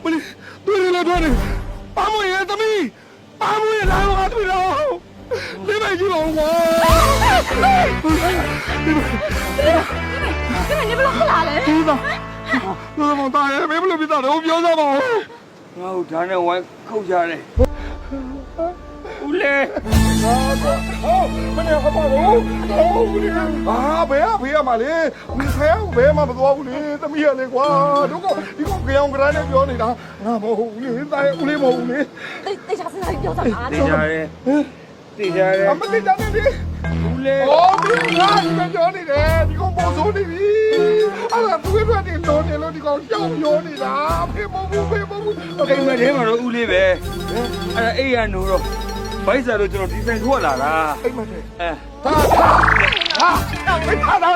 不是，对了，八木爷怎么？八木爷来了，对了，你们去帮我。你不能喝啦嘞？队长，王大爷，没不能别打的，我表啥嘛？我谈的完扣下来。乌嘞，好，不能喝八路，好乌哩。啊，不要嘛嘞，你看呀，不要嘛不多乌哩，怎么样嘞？哇，如果这样个人来表你啦，那么乌哩，大爷乌哩么乌哩？等下是哪里表啥嘛？对下来，对下来。俺们对家的哩。乌嘞。哦，对啦，你们表你嘞，你讲没错的哩。啊，那不会说你多年了，你讲小表你啦，配不？အိမ်မထဲမှာတော့ဦးလေးပဲအဲ့ဒါအိမ်ရနိုးတော့ဘိုက်စားတော့ကျွန်တော်ဒီဆိုင်ထွက်လာတာ 哎妈的，အဲ 没看到。你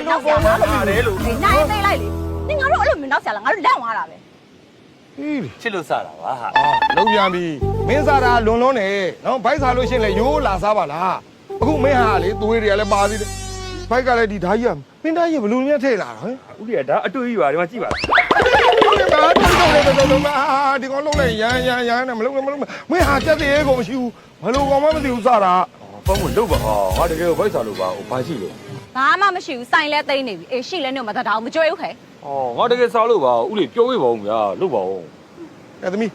နောက်ဆရာလား တယ်လို့ ။နိုင်သိလိုက်လေ။နင်ငါတို့အဲ့လိုမျိုးနောက်ဆရာလားငါတို့လက်သွားတာပဲ ချစ်လို့စားတာပါဟာ လုံးပြန်ပြီမင်းစားတာလွန်နေနော်ဘိုက်စားလို့ရှိရင်လေရိုးလာစားပါလားအခုမင်းဟာလေသွေးတွေကလည်းပါသေးတယ်ဘိုက်ကလည်းဒီဓာကြီးကမင်းဓာကြီးဘလူမြတ်ထဲလာတာဟမ် ဦးလေးကဒါအတွေ့အကြုံပါဒီမှာကြည့်ပါ ဒီကောင်လုံးလိုက်ရန်နဲ့မလုံးမင်းဟာတက်တဲ့ကိုမရှိဘူးဘယ်လိုကောင်မှမသိဘူးစားတာ ပေါင်းမလုပ်ပါဟာငါတကယ်ဘိုက်စားလို့ပါဘာရှိလို့ ။ဘာမှမရှိဘူးစိုင်လဲသိမ့်နေပြီ။အေးရှိလဲနေမတတ်တော့မကြွေးဘူးခဲ အော်ငါတကယ်စားလို့ပါဦးလေးပြောပေးပါဦးဗျာလုပ်ပါဦး အဲ့သမီး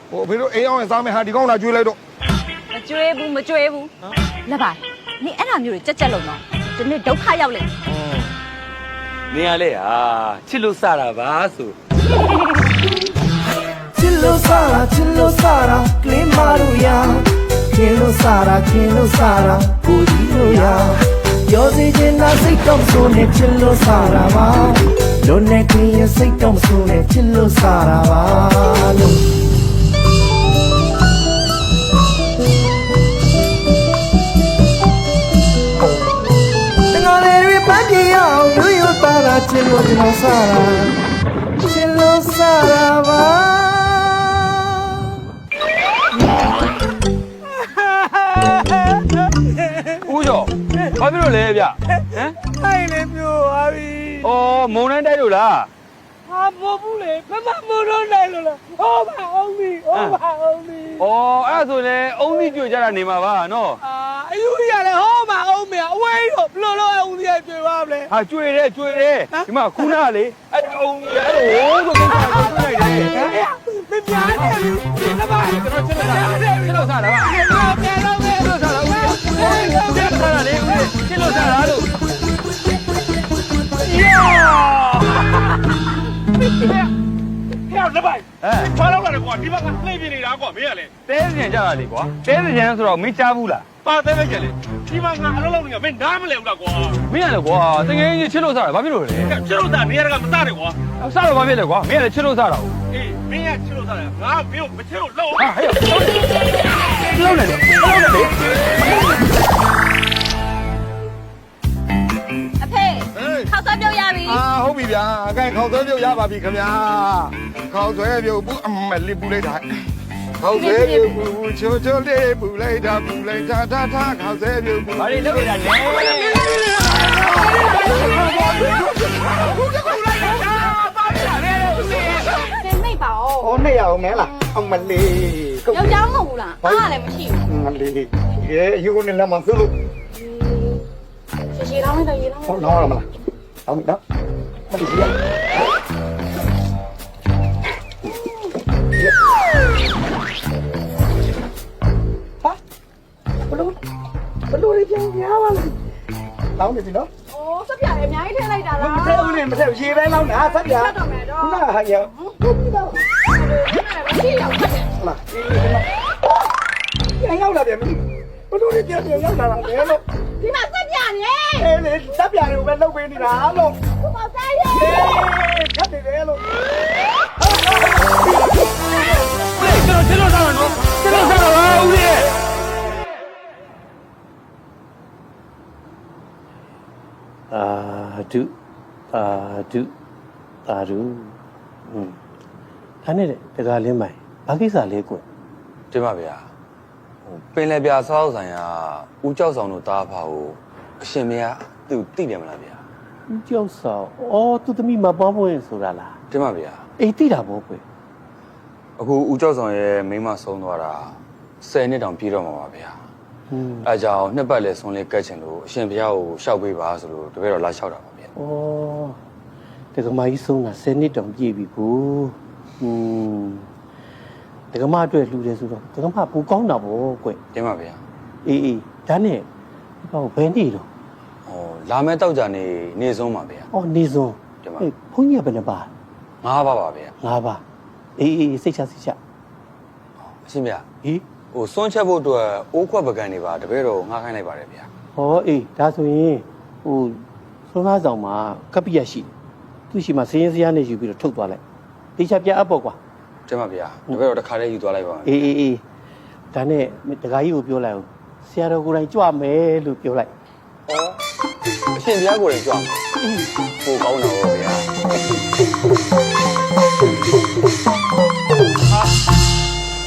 ဟိုအဖေတို့အိမ်အောင်ရင်စားမယ်ဟာဒီကောင်လာကျွေးလိုက်တော့ ။မကြွေးဘူး။လက်ပါ။နင်အဲ့ဒါမျိုးတွေကြက်လုံးတော့ဒီနေ့ဒုက္ခရောက်လိမ့်မယ် နေရလေဟာချစ်လို့စားတာပါဆို Chillo Sara, Klimaru ya. Chillo Sara, Pudino ya. Yosi jina sitom sune Chillo Sara va. Lone kiye sitom sune Chillo Sara va. Tengalere pagi ya, duyo tara Chillo Sara. Chillo Sara va. ဦးကျော်ဘာဖြစ်လို့လဲဗျဟမ် Ay le pio abi. အော်မုံတိုင်းတိုက်လို့လား Ha mo bule, mama mo no nai lo la. Oh ba only. အော်အဲ့ဒါဆိုရင်အုံးကြီးကြွကြတာနေမှာပါနော် Ah, ayu ya le ho ma on me. Away lo, lo on the ai pio ba ble. ဟာကြွတယ်ဒီမှာခုနကလေအဲ့အုံးကြီးအဲ့လိုဟိုးဆိုကိစ္စကိုတွေ့လိုက်တယ်ဟမ် Me pia ne. La ba. ကျွန်တော်ချစ်လို့စားတာပါချစ်လို့စားတာဦးလေးချစ်လို့စားတာလေဦးလေးချစ်လို့စားတာလို့ ဟဲ့လက်ပိုက်ဘာလို့လာလဲကွာဒီဘက်ကနှိပ်ပြနေတာကွာမင်းကလေ တဲစင်ကြတာလေကွာတဲစင်ကြဆိုတော့မင်းကြားဘူးလား ပါသေးပဲကျလေဒီဘက်ကငါအလုံးလုံးနေမင်းနားမလဲဘူးလားကွာ မင်းရလေကွာတကယ်ကြီးချစ်လို့စားတာဘာဖြစ်လို့လဲ ချစ်လို့သားနေရာကမစားတယ်ကွာ စားတော့ဘာဖြစ်လဲကွာမင်းရလေချစ်လို့စားတာဟုတ် အေးမင်းကချစ်လို့စားတယ်ငါမင်းကိုမချစ်လို့လုံး ဟာဟဲ့လုံးနေတယ်။လေအဖေခောက်သွားပြုတ်ရပြီ အာဟုတ်ပြီဗျာအကိုင်ခေါက်သွဲပြုတ်ရပါပြီခင်ဗျာခေါက်သွဲပြုတ်ဘူးအမလေးပူလိုက်တာခေါက်သွဲပြုတ်ဘူးချိုလေးပူလိုက်တာထားခေါက်သွဲပြုတ်ဘူး ဘာလို့လုပ်နေတာလဲ ။နင်မိတ်ပါဦး Oh ne ya o me la. Ang mali. ။ယောက်ျားမဟုတ်ဘူးလား။အားလည်းမရှိဘူး Mali. Ye yu ne la man sulu. ။ရှည်လောင်းလိုက်တော့ရေလောင်း Oh no la mala. Ang da. Mali ya. Ha? Belum dia ya wala. Laung ni no? ။အိုးစက်ပြရအများကြီးထည့်လိုက်တာလား မထည့်ဦးနဲ့မထည့်ဘူးရေပဲလောက်တာဆက်ပြ ။ဆက်တော့မယ်တော့ ခုနကဟာရဟုတ်ပြီတော့ ။မရှိရောက်ခက်တယ် ဟုတ်လားပြန်ရောက်လာပြန်ပြီဘလို့ဒီပြန်ရောက်လာတာလဲလို့ ။ဒီမှာစက်ပြနေ အေးလေတက်ပြတွေကိုပဲလုပ်ပေးနေတာလို့ ။ဘုမောဆိုင်ရေ အေးခတ်နေတယ်လို့ ကျွန်တော်ချစ်လို့စားတာနော်ချစ်လို့စားတာပါဦးလေးအာဒုအဲ့နဲ့တကားလင်းမိုင်ဘာကိစ္စလဲကွ တင်ပါဗျာပင်လယ်ပြဆောက်ဆိုင်ကဦးကြောက်ဆောင်တို့တားဖာကိုအရှင်မယားသူသိတယ်မလားဗျာ ဦးကျောက်ဆောင်အော်သူသမီးမပွားပွင့်ဆိုတာလား တင်ပါဗျာ အေးတိတာပေါ့ကွယ် အခုဦးကျောက်ဆောင်ရဲ့မိန်းမဆုံးသွားတာ10နှစ်တောင်ပြည့်တော့မှာပါဗျာအဲကြောင့်နှစ်ပတ်လဲဆုံးလေးကတ်ချင်လို့အရှင်ဘုရားကိုရှောက်ပေးပါဆိုလို့တပည့်တော်လာလျှောက်တာပါဗျာ ဩတက္ကမကြီးဆုံးတာ10နှစ်တောင်ပြည့်ပြီကိုတက္ကမအတွက်လှူတယ်ဆိုတော့တက္ကမပူကောင်းတာပေါ့ကွယ် တင်ပါဗျာ အေးဒါနဲ့ဟောဘယ်နေတော့ ဟောလာမယ့်တောက်ကြနေဆုံးပါဗျာ ဩနေစုံ တင်ပါ အေးဘုန်းကြီးကဘယ်နှပါ 9ပါပါဗျာ 5ပါအေးစိတ်ချအရှင်ဗျာ ဟေး ဟိုစွန့်ချက်ဖို့အတွက်အိုးခွက်ပကံတွေပါတပည့်တော်ငှားခိုင်းလိုက်ပါတယ်ဗျာ ဟောအေးဒါဆိုရင်ဟိုဆုံးသားဆောင်မှာကပ္ပိယရှိတယ်သူရှိမှစင်းရင်စရာနဲ့ယူပြီးတော့ထုတ်သွားလိုက်တေချာပြအပ်ပေါ့ကွာ တင်ပါဗျာတပည့်တော်တစ်ခါတည်းယူသွားလိုက်ပါမယ် အေးဒါနဲ့တခါကြီးကိုပြောလိုက်အောင်ဆရာတော်ကိုယ်တိုင်ကြွမယ်လို့ပြောလိုက် အရှင်ဘုရားကိုယ်တိုင်ကြွမယ်ပိုကောင်းတော့ဗျာ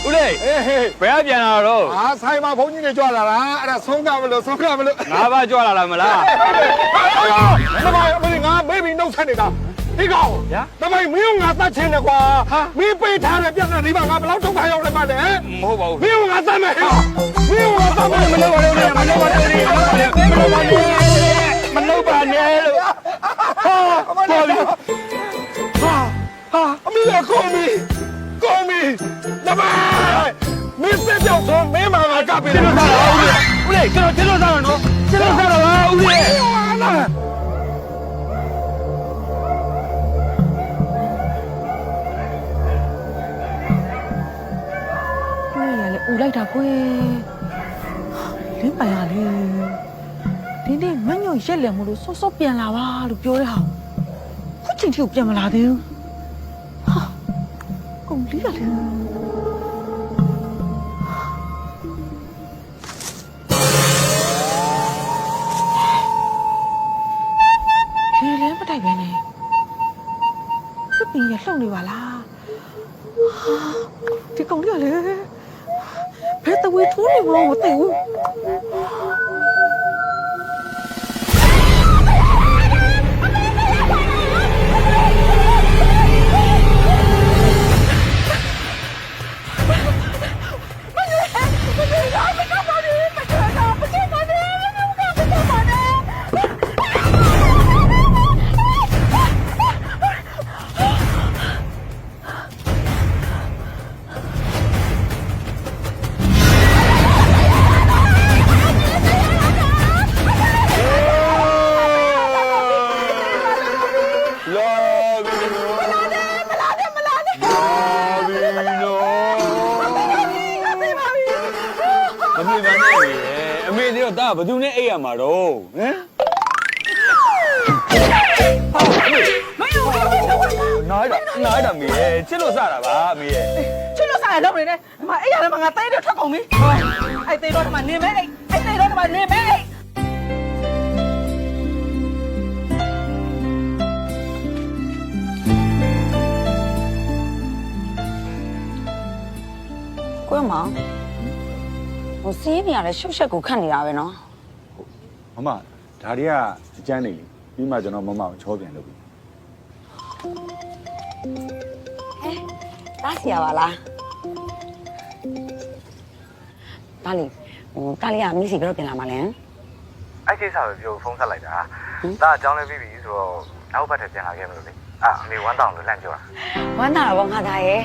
ဦးလေး ဟေးဟေး ဘယ်ကပြန်လာတော့ အာဆိုင်မှာဘုန်းကြီးတွေကြွလာတာအဲ့ဒါဆုံးကမလို့ဆုံးကမလို့ 9ပါးကြွလာလားမလား တမိုင်းအမေငါမေးပြီးနှုတ်ဆက်နေတာဒီကောင်တမိုင်းမင်းငါတတ်ချင်တယ်ကွာမင်းပေးထားတဲ့ပြဿနာဒီမှာငါဘယ်လောက်ဒုက္ခရောက်လဲမလဲ မဟုတ်ပါဘူး မင်းငါတတ်မယ်မင်းငါတတ်မယ် မလုပ်ပါနဲ့မလုပ်ပါနဲ့မလုပ်ပါနဲ့လို့ ဟာတော်ပြီဟာအမေကကောမီတမိုင်းမင်းစစ်ကြောက်ဆုံးမင်းမငါကပ်ပြီးတော့ ဦးလေးကျွန်တော်စားရနော်ကျွန်တော်စားတော့ပါဦးလေး ကိုရလေဦးလိုက်တာကွယ်လင်းပိုင်ရလေဒီနေ့မညွန့်ရက်လည်မလို့စောစောပြန်လာပါလို့ပြောတဲ့ဟာခုချိန်ထိကိုပြန်မလာသေးဘူးဟာကုန်လေးရလေလေလေမတိုက်ပဲနဲ့သူပင်ရလှုပ်နေပါလားဒီကောင်လေးရလေဘယ်တဝေထိုးနေမှမသိဘူးဒါဘယ်သူနဲ့အိပ်ရမှာတော့ဟမ်နားတာမေးချစ်လို့စတာပါမေးရဲ့ ချစ်လို့စားရတော့နေတယ်ဒီမှာအဲ့ရလည်းမငါတိုင်းတော့ထွက်ကုန်ပြီအဲ့သေးတော့ဒီမှာနေမဲလိုက်အဲ့သေးတော့ဒီမှာနေမဲလိုက် ကိုရမောင်ဟိုစီးနေရတဲ့ရှုပ်ရှက်ကိုခတ်နေတာပဲနော် မမဒါတွေကအကျန်းနေလေပြီးမှကျွန်တော်မမကိုချောပြန်လုပ်ပြီ တားစီရပါလားတားလီတားလီကမိစီကတော့ပြန်လာမှလဲ အဲ့ကိစ္စပဲပြောဖုန်းဆက်လိုက်တာဒါအကြောင်းလေးပြီးပြီဆိုတော့နောက်ဘက်ထပ်ပြန်လာခဲ့မလို့လေအမေဝမ်းတောင်လို့လန့်ပြောတာ ဝမ်းသာတာပေါ့ငါသားရဲ့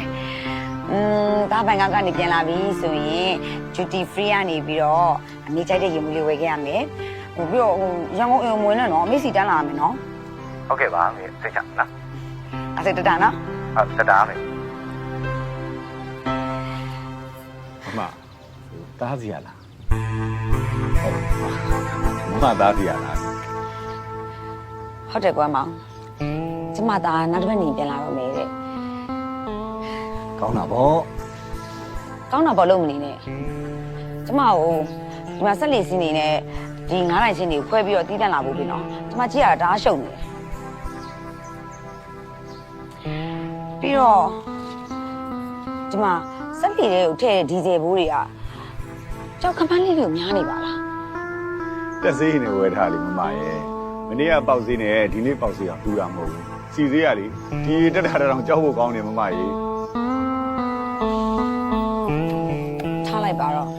တားပိုင်ကနေပြန်လာပြီဆိုရင် duty free ကနေပြီးတော့အမေကြိုက်တဲ့ရေမူလေးဝယ်ခဲ့ရမယ်ဟိုပြီးတော့ရန်ကုန်အိမ်ဝင်နဲ့နော်အမေစီတန်းလာမယ်နော် ဟုတ်ကဲ့ပါအမေစိတ်ချနော် အဲ့ဒါတတနော် ဟုတ်တတားမေ မမတားစီရလားဟုတ်မမတားစီရလား ဟုတ်တယ်ကွာမောင်ကျမသားနောက်တစ်ပတ်နေပြန်လာတော့မယ်တဲ့ ကောင်းတာဗော ကောင်းတာပေါ့လို့မနေနဲ့ကျမကိုဒီမှာဆက်လီစင်းနေနဲ့ဒီ9နိုင်ချင်းတွေခွဲပြီးတော့တီးတန့်လာဖို့ပြီနော်ကျမကြည့်ရတာရှုံနေတယ်ပြီးတော့ကျမဆက်လီတွေကိုထည့်တဲ့ဒီဇယ်ဘိုးတွေကကြောက်ခပန်းလေးတွေကိုများနေပါလား တက်စေးနေဝဲထားလေမမရဲ့မနေ့ကပေါက်စေးနဲ့ဒီနေ့ပေါက်စေးကတူတာမဟုတ်ဘူး စီစေးရလေဒီတက်တာတောင်ကြောက်ဖို့ကောင်းတယ်မမကြီး ထားလိုက်ပါတော့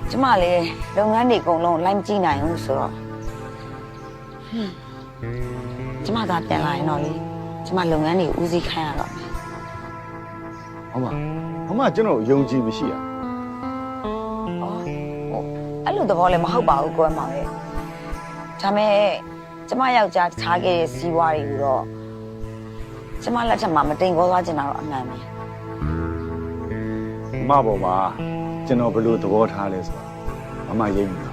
ကျမလည်းလုပ်ငန်းတွေအကုန်လုံးလိုက်မကြည့်နိုင်ဘူးဆိုတော့ကျမသာပြန်လာရင်တော့လေကျမလုပ်ငန်းတွေဦးစီးခိုင်းရတော့ မမကျွန်တော်ယုံကြည်မရှိရ အဲ့လိုသဘောလည်းမဟုတ်ပါဘူးကိုယ်မောင်ရဲ့ဒါမဲ့ကျမယောက်ျားထားခဲ့တဲ့စီးပွားတွေကိုတော့ကျမလက်ထက်မှာမတိမ်ခေါ်သွားချင်တာတော့အမှန်ပဲ မပေါ်မှာကျွန်တော်ဘယ်လိုသဘောထားလဲဆိုတော့မမရိပ်နေတာ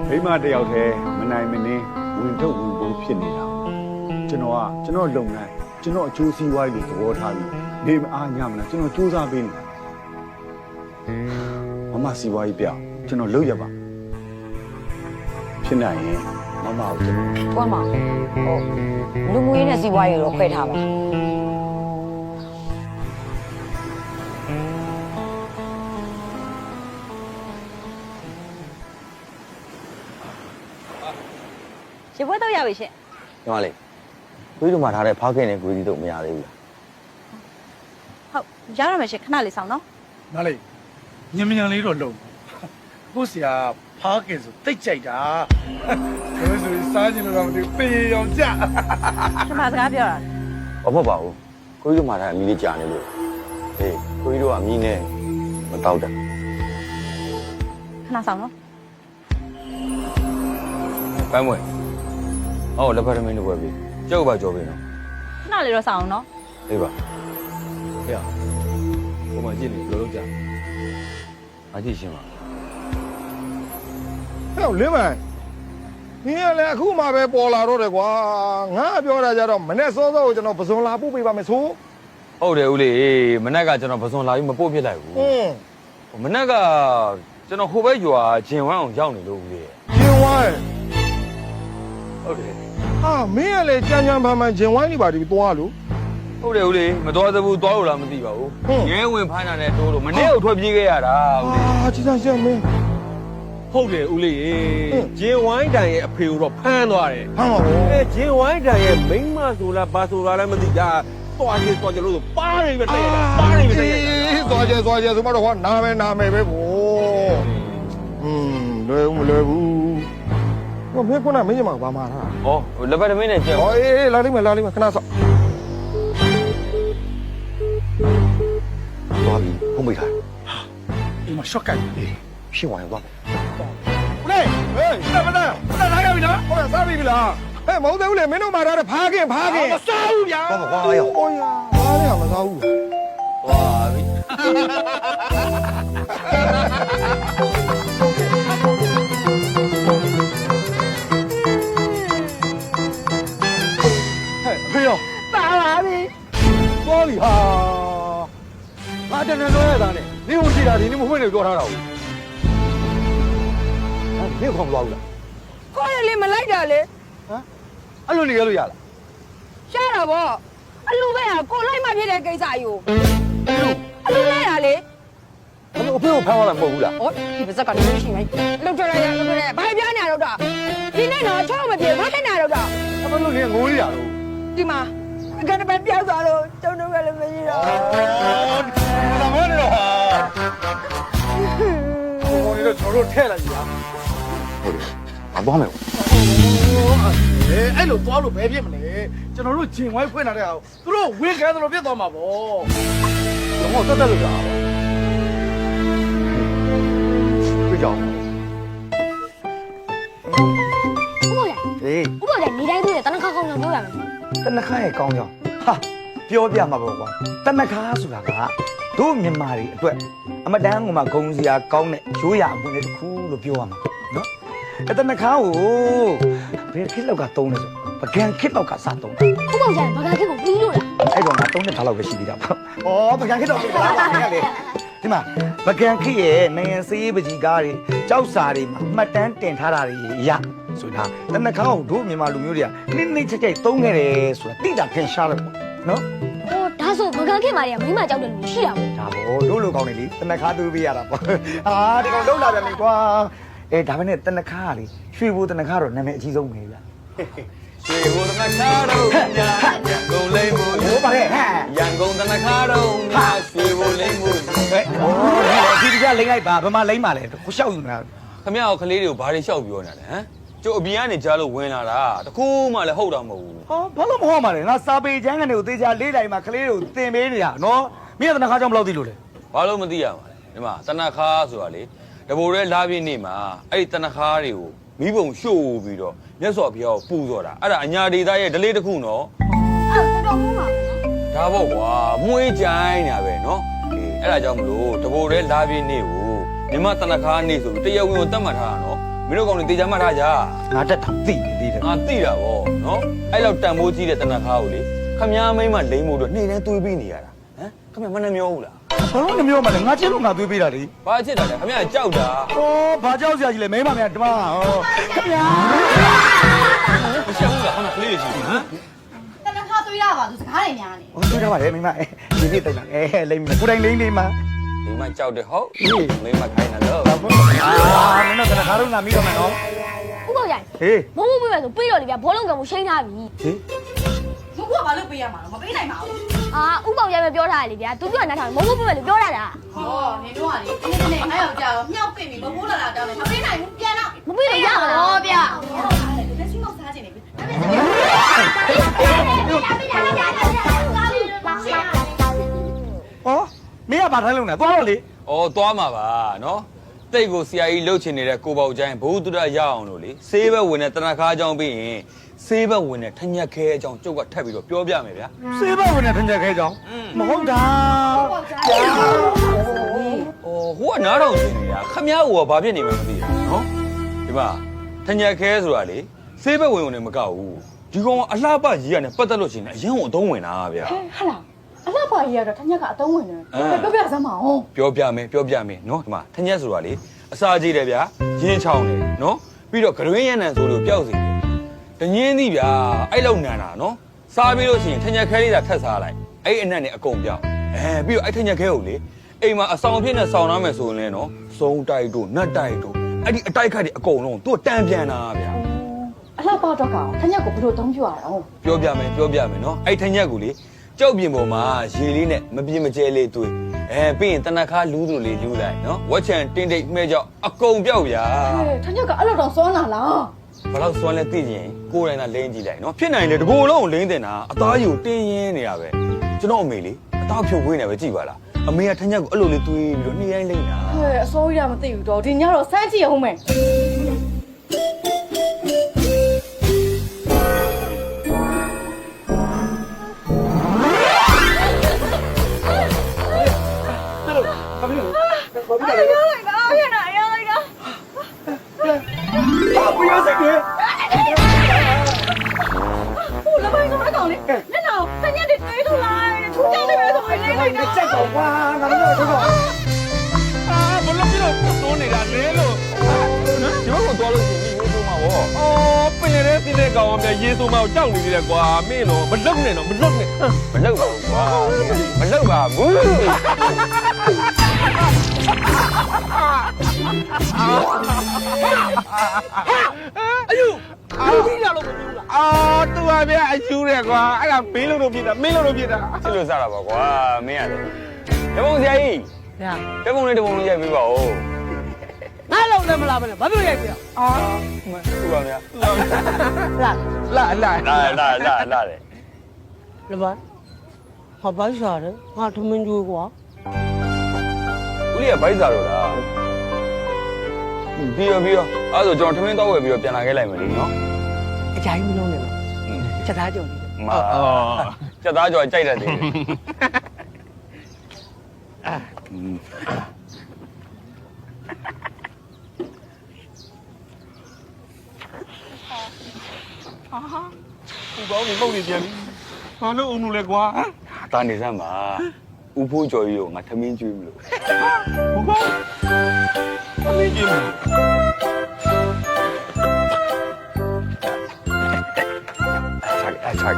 မိမတယောက်တည်းမနိုင်မနှင်းဝင်ထုတ်ဝင်ပိုးဖြစ်နေတာကျွန်တော်လုပ်ငန်းကျွန်တော်အကျိုးစီးပွားရေးလို့သဘောထားပြီးနေမအားညမလားကျွန်တော်စူးစမ်းပေးနေတာမမစီးပွားရေးပြကျွန်တော်လုပ်ရပါဖြစ်နိုင်ရင်မမကိုကျွန်တော် ကိုယ်မောင်ဟုတ်လူမှုရေးနဲ့စီးပွားရေးတော့ခွဲထားပါရေပွဲတော့ရပြီရှင် ညီမလေးကိုကြီးတို့မှာထားတဲ့ဖားခင်နဲ့ကိုကြီးတို့မရသေးဘူးလား ဟုတ်ရရမယ်ရှင်ခဏလေးဆောင်နော် နားလေညင်မြန်လေးတော့လုံကိုဆရာဖားကင်ဆိုတိတ်ကြိုက်တာဘယ်ဆိုစားချင်လို့တော့မသိပေအောင်ကြ ခဏစကားပြောတာ ဘာမှမပါဘူးကိုကြီးတို့မှာထားအမီးလေးကြာနေလို့ဟေးကိုကြီးတို့ကအမီးနဲ့မတောက်တာ ခဏဆောင်နော် ပန်းမွေဟောလက်ဖက်သမင်းတို့ပဲပြီကြောက်ပါကြော်ပြီနော် ခဏလေးတော့ဆောင်အောင်နော် ဟေးပါ ဟဲ့ဟိုမှာကြည့်နေဘယ်လိုလုပ်ကြ အကြည့်ရှင်းပါ ဟဲ့လင်းမန်နင်ကလည်းအခုမှပဲပေါ်လာတော့တယ်ကွာငါပြောတာကြတော့မနဲ့စောစောကိုကျွန်တော်ပစုံလာပို့ပေးပါမယ်ဆို ဟုတ်တယ်ဦးလေးမနက်ကကျွန်တော်ပစုံလာပြီးမပို့ဖြစ်လိုက်ဘူးမနက်ကကျွန်တော်ဟိုဘက်ရွာဂျင်ဝမ်းအောင်ရောက်နေလို့ဦးလေး ဂျင်ဝိုင်း ဟုတ်တယ် ဟာမင်းကလည်းကြမ်းကြမ်းဖမ်းဖမ်းဂျင်ဝိုင်းနေပါဒီသွားလို့ ဟုတ်တယ်ဦးလေးမတော်သဘူးသွားလို့လားမသိပါဘူးရဲဝင်ဖိုင်းတာနဲ့တိုးလို့မနေ့ကထွက်ပြေးခဲ့ရတာဦးလေး ဟာကြည်စားရှင်းမင်း ဟုတ်တယ်ဦးလေးဂျင်ဝိုင်းတိုင်ရဲ့အဖေကိုတော့ဖမ်းသွားတယ် ဟမ်ပါဘော ဂျင်ဝိုင်းတိုင်ရဲ့မိန်းမဆိုလားဘာဆိုလားလည်းမသိတာတွားကြလို့ဆိုပါးနေပဲတဲ့ပါးနေပဲတဲ့ သွားကြဆိုမှတော့ဟောနာမယ်ပဲဘောလွယ်ဦးမလွယ်ဘူးဟောမင်းခုနမင်းကြီးမှာဘာမှထား ဟောလက်ဖက်သမင်းနဲ့ကြက် ဟောအေးလာလိမ့်မယ်ခဏဆော့ သွားပြီဖုံးမိထား ဒီမှာ short ကိုက် ဖြစ်သွားရင်သွား ဦးလေးဟေးမနာလာရပြီနော်ဟောစားပြီလားဟဲ့မဟုတ်သေးဘူးလေမင်းတို့မှာထားတဲ့ဖားခင် မစားဘူးဗျာ သွားပါကွာရော ဟောရဘာလဲမစားဘူး သွားပြီ ဖေရော ပါပါပြီ သွားပြီဟာငါတန်တန်တော့ရတာနဲ့နေဟိုရှိတာဒီနေ့မဖွင့်လို့ပြောထားတာဘူးနေခေါမသွားဘူးလား ခေါ်ရလေမလိုက်တာလေ အဲ့လိုနေရလို့ရလား ရှားတာဗောအလူပဲဟာကိုလိုက်မှဖြစ်တဲ့ကိစ္စယူအလူလဲတာလေ အဲ့လိုအဖေကိုဖမ်းသွားတာမဟုတ်ဘူးလား ဟောဒီပါဇက်ကလည်းရှိမယ်လောက်ကြရရလောက်ကြရဘာပြားနေရတော့တာဒီနေ့တော့ချောင်းမပြေဘာဖြစ်နေရတော့တာ အဲ့လိုနေငိုးရတာလို့ ဒီမှာအကန်ပဲပြောက်သွားတော့တုံတုံကလည်းမရှိတော့ ဒါမှမဟုတ်တော့ဟာဟိုနေတော့ကျွန်တော်တို့ထဲလိုက်ပြီဟာ အသွားမယ် အဲ့လိုသွားလို့ဘယ်ဖြစ်မလဲကျွန်တော်တို့ဂျင်ဝိုင်းဖွင့်လာတဲ့အောင်သူတို့ဝင်းခဲသလိုဖြစ်သွားမှာပေါ့ တော့တက်တက်လို့ရပါပြကြောင် ဥပဒေဥပဒေနေတိုင်းတွေ့တယ်တနခါခေါင်းကြောင့်ပြောရမယ် တနခါရဲ့ကောင်းကြောင်းဟာပြောပြမှာပေါ့ကွာတနခါဆိုတာကတို့မြန်မာတွေအတွက်အမတန်းကမှဂုံစရာကောင်းတဲ့ရိုးရာအပွင့်လေးတစ်ခုလို့ပြောရမှာနော်အဲ့တနခါကိုဘယ်ခေတ်လောက်ကတုံးလဲဆိုပကံခေတ်လောက်ကစတုံးတာ ဥပဒေကျရင်ဘာသာခေတ်ကိုပြီးလို့လား အဲ့တော့ငါတုံးတဲ့ထားလောက်ပဲရှိသေးတာပေါ့ဩပကံခေတ်တော့ပြီလားဗျာလေဒီမှာပကံခေတ်ရဲ့နိုင်ငံစည်းပကြီးကားတွေကြောက်စာတွေမှာမှတ်တမ်းတင်ထားတာတွေရဆိုတာတနခါကိုတို့မြန်မာလူမျိုးတွေကနှိမ့်ချိတ်တုံးခဲ့တယ်ဆိုတာတိတာခင်ရှားတယ်ပေါ့နော် ဟိုဒါဆိုဘာသာခေတ်မှာတွေကမိမကြောက်တယ်လို့ရှိတာပေါ့ ဒါပေါ့တို့လိုကောင်းနေလေတနခါသူပေးရတာပေါ့အာဒီကောင်လုံးလာပြန်ပြီကွာဒါပဲနဲ့တနခါကလေရွှေဘိုးတနခါတော့နာမည်အကြီးဆုံးပဲဗျာ ရွှေကိုတနခါတော့ညာရန်ကုန်လိမ့်မှု ဟိုပါလေဟဲ့ ရန်ကုန်တနခါတော့ညာရွှေကိုလိမ့်မှု ဟဲ့ဒီကြလိမ့်လိုက်ပါဘယ်မှာလိမ့်ပါလဲကိုရှောက်ယူနေတာ ခမရကလေးတွေကိုဘာတွေလျှောက်ပြောနေတာလဲဟမ်ကျုပ်အပြင်ကနေကြားလို့ဝင်လာတာတခုမှလည်းဟုတ်တာမဟုတ်ဘူး ဟာဘာလို့မဟုတ်မှာလဲငါစာပေကျမ်းကနေကိုသေချာလေးလိုက်မှာကလေးတွေကိုသင်ပေးနေတာနော်မင်းကတနခါကြောင့်ဘယ်လောက်သိလို့လဲ ဘာလို့မသိရမှာလဲဒီမှာတနခါဆိုတာလေတဘိုရဲလာပြည့်နေမှာအဲ့ဒီတနခါတွေကိုမိဘုံရှို့ပြီးတော့မြတ်စွာဘုရားကိုပူဇော်တာအဲ့ဒါအညာဒေသရဲ့ဒလေးတစ်ခုနော် အဲ့တော့ဘူးမှာ ဒါပေါ့ကွာမွေးကြိုင်းနေတာပဲနော်အေးအဲ့ဒါကြောင့်မလို့တဘိုရဲလာပြည့်နေကိုမြမတနခါနေဆိုပြီးတရားဝင်ကိုတတ်မှတ်ထားတာနော်မင်းတို့ကောင်တွေတေချာမှတ်ထားကြ ငါတက်တာသိနေသေးတယ် ငါသိတာဗောနော်အဲ့လောက်တန်ဖိုးကြီးတဲ့တနခါကိုလေခမည်းမိမလိမ့်မို့တော့နေ့တိုင်းသွေးပြီးနေရတာဟမ်ခမည်းမနှမျောဘူးလား ဘာလို့မပြောမှလဲငါချင်းလို့ငါသွေးပေးတာလေ ဘာချစ်တာလဲခမည်းကြောက်တာ ဟောဘာကြောက်စရာကြီးလဲမိမများဒီမှာဟောခင်ဗျာ မရှက်ဘူးလားခဏကလေးရှိဟမ် တနခါသွေးရပါသူစကားတွေများနေ ဟောတွေ့ကြပါလေမိမဒီနေ့တိုင်လာလိမ့်မယ်ကိုတိုင်းလိမ့်နေမှာ ဒီမှာကြောက်တယ်ဟုတ်မိမခိုင်းတာတော့ အာမင်းတို့ကခါတော့ငါမိတော့မယ်နော် ဥပရိုင် ဟေး မုံမုံပြမယ်ဆိုပြေးတော့လေဗျဘောလုံးကမှုရှိန်းထားပြီ ဟေး မဟုတ်ဘူးကဘာလို့ပေးရမှာလဲမပေးနိုင်ပါဘူး အာဥပရိုင်ပဲပြောထားတယ်လေဗျသူပြောနေတာမုံမုံပြမယ်လို့ပြောတာလား ဟောနေတော့ကလေဒီနေ့ငါယောက်ျားကိုမြှောက်ပင့်ပြီးဘဘိုးလာလာတောင်းတယ်မပေးနိုင်ဘူးပြန်တော့ မပြေးလို့ရမှာတော့ဗျ လက်ရှိမောက်စားခြင်းနေပြီ ဟောမင်းကဘာထိုင်လုံးလဲသွားတော့လေ ဩသွားမှာပါနော်တိတ်ကိုဆရာကြီးလှုပ်ချင်နေတဲ့ကိုပေါချိုင်းဘုသူဒ္ဓရအောင်လို့လေဆေးဘက်ဝင်တဲ့တနခါအကြောင်းပြီးရင်ဆေးဘက်ဝင်တဲ့ထညက်ခဲအကြောင်းကျုပ်ကထပ်ပြီးတော့ပြောပြမယ်ဗျာ စေးဘဝင်တဲ့ထင်ကြခဲကြောင်းမဟုတ်တာ ဩဟိုကနားတော်ရှင်နေတာခမည်းဟိုကဘာဖြစ်နေမှမသိဘူးနော်ဒီမှာထညက်ခဲဆိုတာလေဆေးဘက်ဝင်နေမကောက်ဘူးဒီကောင်ကအလှပကြီးရတယ်ပတ်သက်လို့ရှင်အရင်ကအသုံးဝင်တာဗျာ ဟာလားအလှပါကြီးကတော့ထညက်ကအတုံးဝင်တယ်ပြောပြစမ်းပါဦး ပြောပြမယ်နော်ဒီမှာထညက်ဆိုတာလေအစာကြီးတယ်ဗျာရင်းချောင်းတယ်နော်ပြီးတော့ဂရွင်းရနံဆိုလို့ပျောက်စီတယ်တငင်းသည်ဗျာအဲ့လောက်နန်တာနော်စားပြီးလို့ရှိရင်ထညက်ခဲလေးသာထက်စားလိုက်အဲ့အနက်နဲ့အကုန်ပြောက်ပြီးတော့အဲ့ထညက်ခဲကိုလေအိမ်မှာအဆောင်ဖြစ်နေဆောင်ထားမယ်ဆိုရင်လည်းနော်စုံတိုက်တို့နတ်တိုက်တို့အဲ့ဒီအတိုက်ခတ်တွေအကုန်လုံးသူ့တန်ပြန်တာဗျာ အလှပါတော့ကောင်ထညက်ကိုဘယ်လိုတုံးပြရအောင် ပြောပြမယ်နော်အဲ့ထညက်ကိုလေကြောက်ပြင်ပေါ်မှာရေလေးနဲ့မပြင်းမကျဲလေးသွေးပြီးရင်တနခါလူးသူလေးလူးလိုက်နော်ဝက်ချန်တင်းတိတ်မှဲကြောက်အကုန်ပြောက်ဗျာ ထညက်ကအဲ့လိုတော့စောနာလား ဘယ်တော့စွမ်းလဲသိရင်ကိုယ်တိုင်သာလိမ့်ကြည့်လိုက်နော်ဖြစ်နိုင်လေတကိုယ်လုံးကိုလိမ့်တင်တာအသားကြီးကိုတင်းရင်းနေတာပဲကျွန်တော်အမေလေအသားဖြုတ်ဝေးနေပဲကြည့်ပါလားအမေကထညက်ကိုအဲ့လိုလေးသွေးပြီးတော့နှီးရိုင်းလိမ့်တာ အစိုးရမသိဘူးတော့ဒီညတော့စမ်းကြည့်အောင်မယ် 不要这个。 ဟိုလပိုင်းကမကောင်လေမျက်နှာထညက်တွေတွေးထုတ်လိုက်ထူးကြတယ်ပဲဆိုရင်လေးလိုက်တာ 再搞哇，俺们要这个。 ဘလို့ပြီးတော့တိုးနေတာလဲလို့ဒီဘက်ကိုသွားလို့ရှိရင်ရေဆိုးမှာဗောအော်ပင်ရဲတင်းတဲ့ကောင်ကမြရေဆိုးမှာကိုကြောက်နေသေးတယ်ကွာမင်းတော့မလုံနဲ့တော့မလုံနဲ့မလုံပါဘူးကွာမလုံပါဘူးအယူပြီးလာလို့မပြောဘူးလားအော်သူကဗျအယူတယ်ကွာအဲ့ဒါမင်းလို့ပြစ်တာမင်းလို့ပြစ်တာချစ်လို့စားတာပါကွာမင်းရတယ်တပုံဆရာကြီး ဗျာ တပုံလေးရိုက်ပေးပါဦး ငါလုံးလည်းမလာမနဲ့ဘာလို့ရိုက်ပြအာ ဟုတ်ပါဗျာ လာ တယ် လဘာဟာဘာရှာတယ်ငါထမင်းကျွေးကွာ ဦးလေးကဘိုက်စားတော့လားပြီးရောအဲ့ဒါဆိုကျွန်တော်ထမင်းတော့ဝယ်ပြီးတော့ပြန်လာခဲ့လိုက်မယ်လေနော် အကြိုင်းမလုံးနဲ့ပါချက်သားကြော်နေတယ် မာစက်သားကြော်ကြိုက်တတ်တယ်ဒီကောင်းနေမုတ်နေပြန်ပြီဘာလို့အုံလို့လဲကွာ တာနေစမ်းပါဦးဖိုးကျော်ကြီးကိုငါထမင်းကျွေးမလို့ ဟုတ်ကောအမေကြီးမ အချာ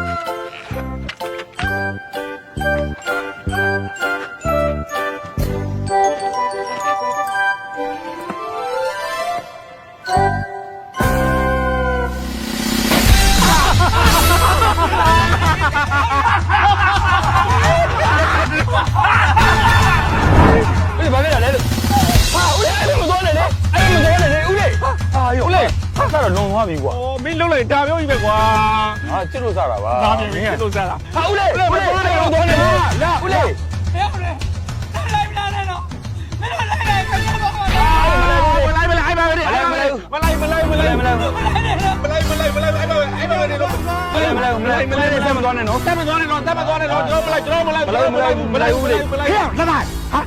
တော့လွန်သွားပြီကွာ 哦，没弄来大表一百块。 ဟာချစ်လို့စားတာပါ 那边没弄啥了。 ဟာဦးလေးဦးလေးဦးလေးတော့နေပါလာဦးလေး ဘယ်ဟုတ်လဲလိုက်မလားနဲ့တော့မင်းတို့လိုက်လိုက်ခဏတော့ပါ မလိုက်မလိုက်ပါဘူးမလိုက်မလိုက်မလိုက်မလိုက်မလိုက်မလိုက်မလိုက်တော့ မလဲဆက်မသွားနဲ့နော် တက်မသွားနဲ့တော့တက်မသွားနဲ့တော့ကျွန်တော်မလိုက်ကျွန်တော်မလိုက် မလိုက်ဦးလေး မလိုက် ဟဲ့လာလာဟ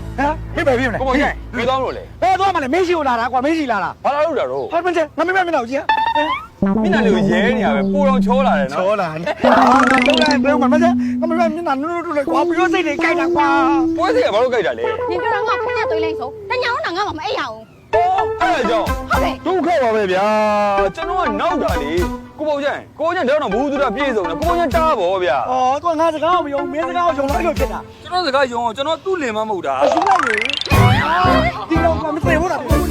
ာဟဲ့ဘယ်ပြမလဲ ကိုပေါ်ကျဘယ်သွားလို့လဲ ဘယ်သွားမလဲမင်းရှိကိုလာတာကွာမင်းရှိလာတာ ဘာလာလို့တာတော့ ဟာမင်းငါမင်းမင်းတော့ကြီး မျက်နှာလေးကိုရဲနေရပဲပိုတော့ချောလာတယ်နော် ချောလာတယ်ဟာတော့လည်းဘယ်မှာမလဲငါမင်းမျက်နှာနုနုတူလေကွာပြီးတော့စိတ်တွေကြိုက်တာကွာ ပွဲစီကဘာလို့ကြိုက်တာလဲ 你别让我看见对脸手，但伢我哪个嘛没有？ အဲ့ဒါကြောင့် 好嘞。 ဒုက္ခပါပဲဗျာကျွန်တော်ကနောက်တာလေကိုပေါ်ကျတော့ဘူးသူတာပြည့်စုံတယ်ကိုပေါ်ကျတားပါဗျာ อ๋อตัวငါစကားမယုံမင်းစကားကိုယုံလိုက်လို့ဖြစ်တာ ကျွန်တော်စကားယုံအောင်ကျွန်တော်သူ့လင်မမဟုတ်တာ အရှင်းလိုက်လေဒီတော့မသိဘူးလားပြောလို့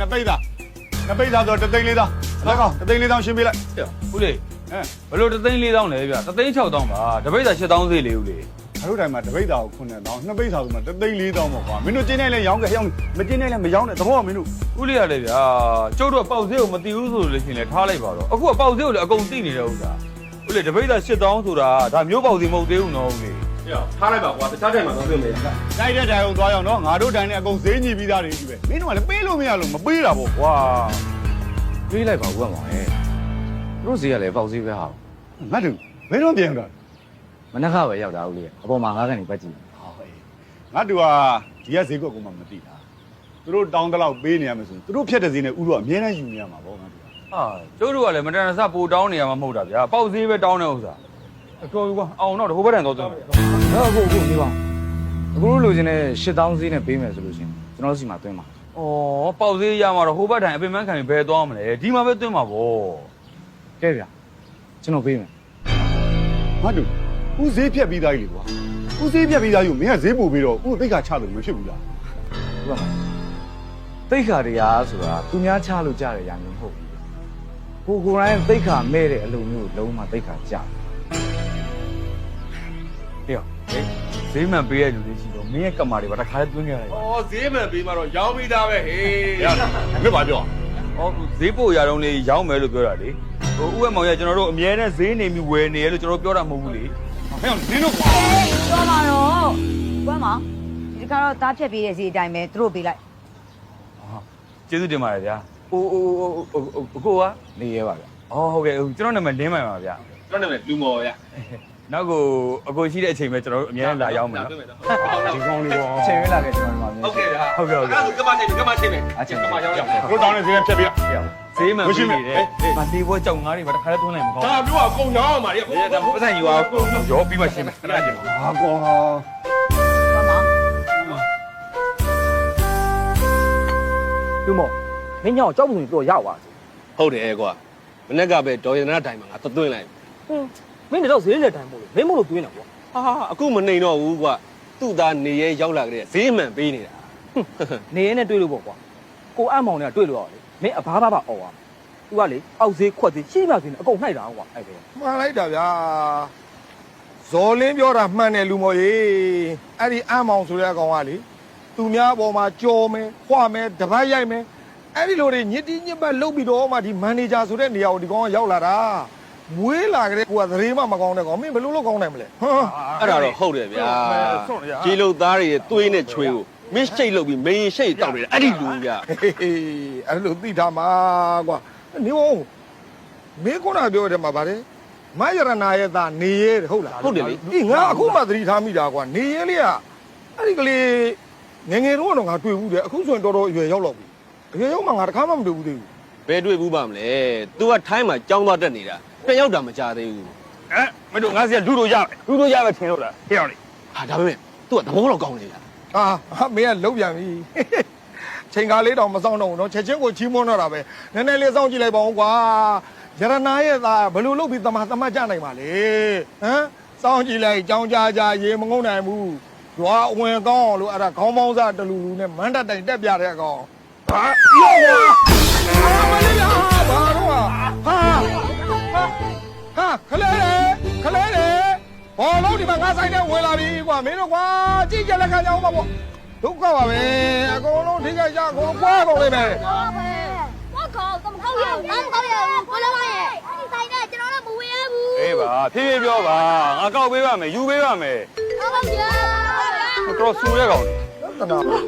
နှစ်ပိတ်သားနှစ်ပိတ်သားဆိုတသိန်းလေးသားလက်ကောင်တသိန်းလေးသားရှင်းပေးလိုက် ဦးလေးဘယ်လို3,400လဲဗျ3,600ပါတပိတ်တာ7,000သေးလေဦးလေး ငါတို့တိုင်းမှာတပိတ်သားကို9,000နှစ်ပိတ်သားဆိုမှတသိန်းလေးသားပေါ့ကွာမင်းတို့ကျင်းနိုင်လဲရောင်းခဲ့ရောင်းမကျင်းနိုင်လဲမရောင်းနဲ့သဘောကမင်းတို့ ဦးလေးရတယ်ဗျာကျုပ်တို့ကပေါက်ဈေးကိုမသိဘူးဆိုလို့ရှိရင်လည်းထားလိုက်ပါတော့အခုကပေါက်ဈေးကိုလည်းအကုန်သိနေတဲ့ဥစ္စာဦးလေးတပိတ်တာ7,000ဆိုတာဒါမျိုးပေါက်ဈေးမဟုတ်သေးဘူးနော်ဦးလေး ထားလိုက်ပါကွာတခြားတိုင်းမှာသွားပြင်မယ်ကြိုက်တဲ့တိုင်အောင်သွားရအောင်နော်ငါတို့တိုင်းနဲ့အကုန်ဈေးညီပြီးသားတွေကြီးပဲမင်းတို့ကလည်းပေးလို့မရလို့မပေးတာပေါ့ကွာ ပေးလိုက်ပါဦးကမောင်ရဲ့တို့စီကလည်းပေါက်စီးပဲဟာ ငါတို့ဘယ်တော့ပြန်တော့ မနှက်ခပဲရောက်တာဦးလေးအပေါ်မှာငါးကနေပတ်ကြည့် ငါတို့ကဒီကဈေးကွက်ကမှမသိတာသူတို့တောင်းတလောက်ပေးနေရမယ်ဆိုသူတို့ဖြတ်တဲ့ဈေးနဲ့ဥတော့အမြဲတမ်းယူနေရမှာပေါ့ငါတို့ ဟာကျုပ်တို့ကလည်းမတန်တဆပိုတောင်းနေရမှာမဟုတ်တာဗျာပေါက်ဈေးပဲတောင်းတဲ့ဥစ္စာအတော်ကြီးကွာအောင်တော့ဟိုဘက်တန်တော့သွင်းမယ် ဟုတ်ဒီပါအခုလိုလိုချင်တဲ့8,000စီးနဲ့ပေးမယ်ဆိုလို့ရှိရင်ကျွန်တော်စီမှာသွင်းပါ ဩပေါက်ဈေးရမှာတော့ဟိုဘက်တန်အပင်မခံရင်ဘယ်သွားမလဲဒီမှာပဲသွင်းမှာပေါ့ ကဲဗျာကျွန်တော်ပေးမယ် ငါတို့ဥဈေးဖြတ်ပြီးသားကြီးလေကွာဥဈေးဖြတ်ပြီးသားယူမင်းကဈေးပို့ပြီးတော့ဥသိက္ခာချလို့မဖြစ်ဘူးလား ဟုတ်ပါမယ်တိတ်ခါတရားဆိုတာသူများချလို့ကြတယ်ရာမျိုးမဟုတ်ဘူးကိုယ်တိုင်းတိတ်ခါမဲ့တဲ့အလုပ်မျိုးလုံးဝတိတ်ခါကြ ဟေ့ဈေးမှန်ပေးရလူလေးရှိတော့မင်းရဲ့ကမာတွေပါတခါလဲသွင်းခဲ့လိုက်ပါ ဩဈေးမှန်ပြီးမှတော့ရောင်းပြီးသားပဲဟေးရမင်းပါပြော ဩဈေးပို့ရတော့လေရောင်းမယ်လို့ပြောတာလေဟိုဥဝဲမောင်ရကျွန်တော်တို့အမြဲတမ်းဈေးနေပြီးဝယ်နေရလို့ကျွန်တော်ပြောတာမဟုတ်ဘူးလေ ဟဲ့နင်းတို့ကွာ ပြောမှာတော့ကွမ်းမဒီကတော့တားဖြတ်ပေးတဲ့စီအတိုင်းပဲသူတို့ပေးလိုက် ကျေးဇူးတင်ပါတယ်ဗျာဟိုကိုက နေရပါဗျာ ဩဟုတ်ကဲ့ကျွန်တော်နာမည်လင်းပိုင်ပါဗျာ ကျွန်တော်နာမည်လူမော်ရ နောက်ကိုအကိုရှိတဲ့အချိန်ပဲကျွန်တော်တို့အမြဲတမ်းလာရောက်မယ်နော် ဒီကောင်းလေးပေါ့ အချိန်ဝေးလာခဲ့ကျွန်တော်မှာဟုတ်ကဲ့ ဟုတ်ကဲ့ ကမချိန်မယ် အချိန် ကမရောက်ကိုတောင်းနေဈေးဖြတ်ပြီး ဈေးမှန်ပြီးနေတယ်မသေးဘောကြောင်ငါးတွေပါတခါလဲသွင်းလိုက်မှာကောင်း ဒါပြောအကုန်ရောင်းအောင်ပါလေ ဒါပတ်စံယူအောင်ရောပြီးမှရှင်းမယ်ခဏကြည့် ဟာကွာ ကွမ်းမ လူမောမင်းညောင်ကြောက်မှုတွေတော့ရောက်ပါစေ ဟုတ်တယ်ကွာမနေ့ကပဲဒေါ်ရနာတိုင်မှာငါသွင်းလိုက် မင်းတို့ဈေးလက်တိုင်မို့လို့မင်းမို့လို့တွင်းတာပေါ့ ဟာအခုမနေတော့ဘူးကွာသူ့သားနေရဲရောက်လာကြတဲ့ဈေးမှန်ပေးနေတာ နေရဲနဲ့တွေ့လို့ပေါ့ကွာကိုအမောင်နဲ့တွေ့လို့ရတယ်မင်းအဘာဘာအော်ပါသူကလေအောက်ဈေးခွက်ဈေးရှိမှဈေးနဲ့အကုန်နှိုက်တာကွာအဲ့ဒါ မှန်လိုက်တာဗျာဇော်လင်းပြောတာမှန်တယ်လူမော်ရေအဲ့ဒီအမောင်ဆိုတဲ့အကောင်ကလေသူများပေါ်မှာကြော်မယ်ခွမယ်တပတ်ရိုက်မယ်အဲ့ဒီလိုတွေညစ်တီးညစ်ပတ်လုပ်ပြီးတော့မှဒီမန်နေဂျာဆိုတဲ့နေရာကိုဒီကောင်ကရောက်လာတာမွေးလာကြတဲ့ကိုကသတင်းမှမကောင်းတဲ့ကောင်မင်းဘယ်လိုလုပ်ကောင်းနိုင်မလဲဟမ် အဲ့ဒါတော့ဟုတ်တယ်ဗျာကြီးလုတ်သားတွေရဲ့သွေးနဲ့ချွေးကိုမင်းရှိတ်လုပ်ပြီးမင်းရှိတ်တောက်နေတာအဲ့ဒီလူဗျာ အဲ့လိုသိထားမှာကွာနေဝမင်းခုနပြောတဲ့မှာဗါတယ်မယရနာရဲ့သားနေရဲဟုတ်လား ဟုတ်တယ်လေ ဒီငါအခုမှသတိထားမိတာကွာနေရဲလေးကအဲ့ဒီကလေးငငယ်တော့ငါတွေ့ဘူးတယ်အခုဆိုရင်တော်တော်အရွယ်ရောက်တော့ပြီအရွယ်ရောက်မှငါတခါမှမတွေ့ဘူးသေးဘူး ဘယ်တွေ့ဘူးပါမလဲ तू ကထိုင်းမှာကြောင်းသွားတက်နေတာပြန်ရောက်တာမကြသေးဘူး မင်းတို့ငါစီကလူတို့ရမယ်လူတို့ရမယ်ထင်လို့လားဟဲ့အောင်လေ ဟာဒါပေမဲ့ तू ကသဘောတော့ကောင်းနေလား ဟာမင်းကလုံးပြန်ပြီချိန်ကားလေးတောင်မစောင့်တော့ဘူးနော်ချက်ချင်းကိုချီးမွမ်းတော့တာပဲနည်းနည်းလေးစောင့်ကြည့်လိုက်ပါဦးကွာရတနာရဲ့သားဘယ်လိုလုပ်ပြီးသမတ်ကြနိုင်ပါလေဟမ်စောင့်ကြည့်လိုက်ကြောင်းကြရေမငုံနိုင်ဘူးရွာအဝင်ကောင်းအောင်လို့အဲ့ဒါခေါင်းပေါင်းစားတလူလူနဲ့မန်းတက်တိုင်တက်ပြတဲ့အကောင်ဟာရော မလေးဗျာဘာတော့ဟာခလဲဘောလုံးဒီမှာငါဆိုင်နဲ့ဝင်လာပြီကွာမင်းတို့ကွာကြည့်ကြလက်ခံကြအောင်ပါပေါ့ဒုက္ခပါပဲအကုန်လုံးထိခိုက်ကြအကုန်ကွာကုန်လိမ့်မယ်我靠，怎么搞呀？俺们搞呀，我来玩耶！你在呢，今天不回来不？ အေးပါဖြည်းဖြည်းပြောပါငါကောက်ပေးပါမယ်ယူပေးပါမယ် 好好呀。 ကတော့ဆူတဲ့ကောင် တနာ ဟို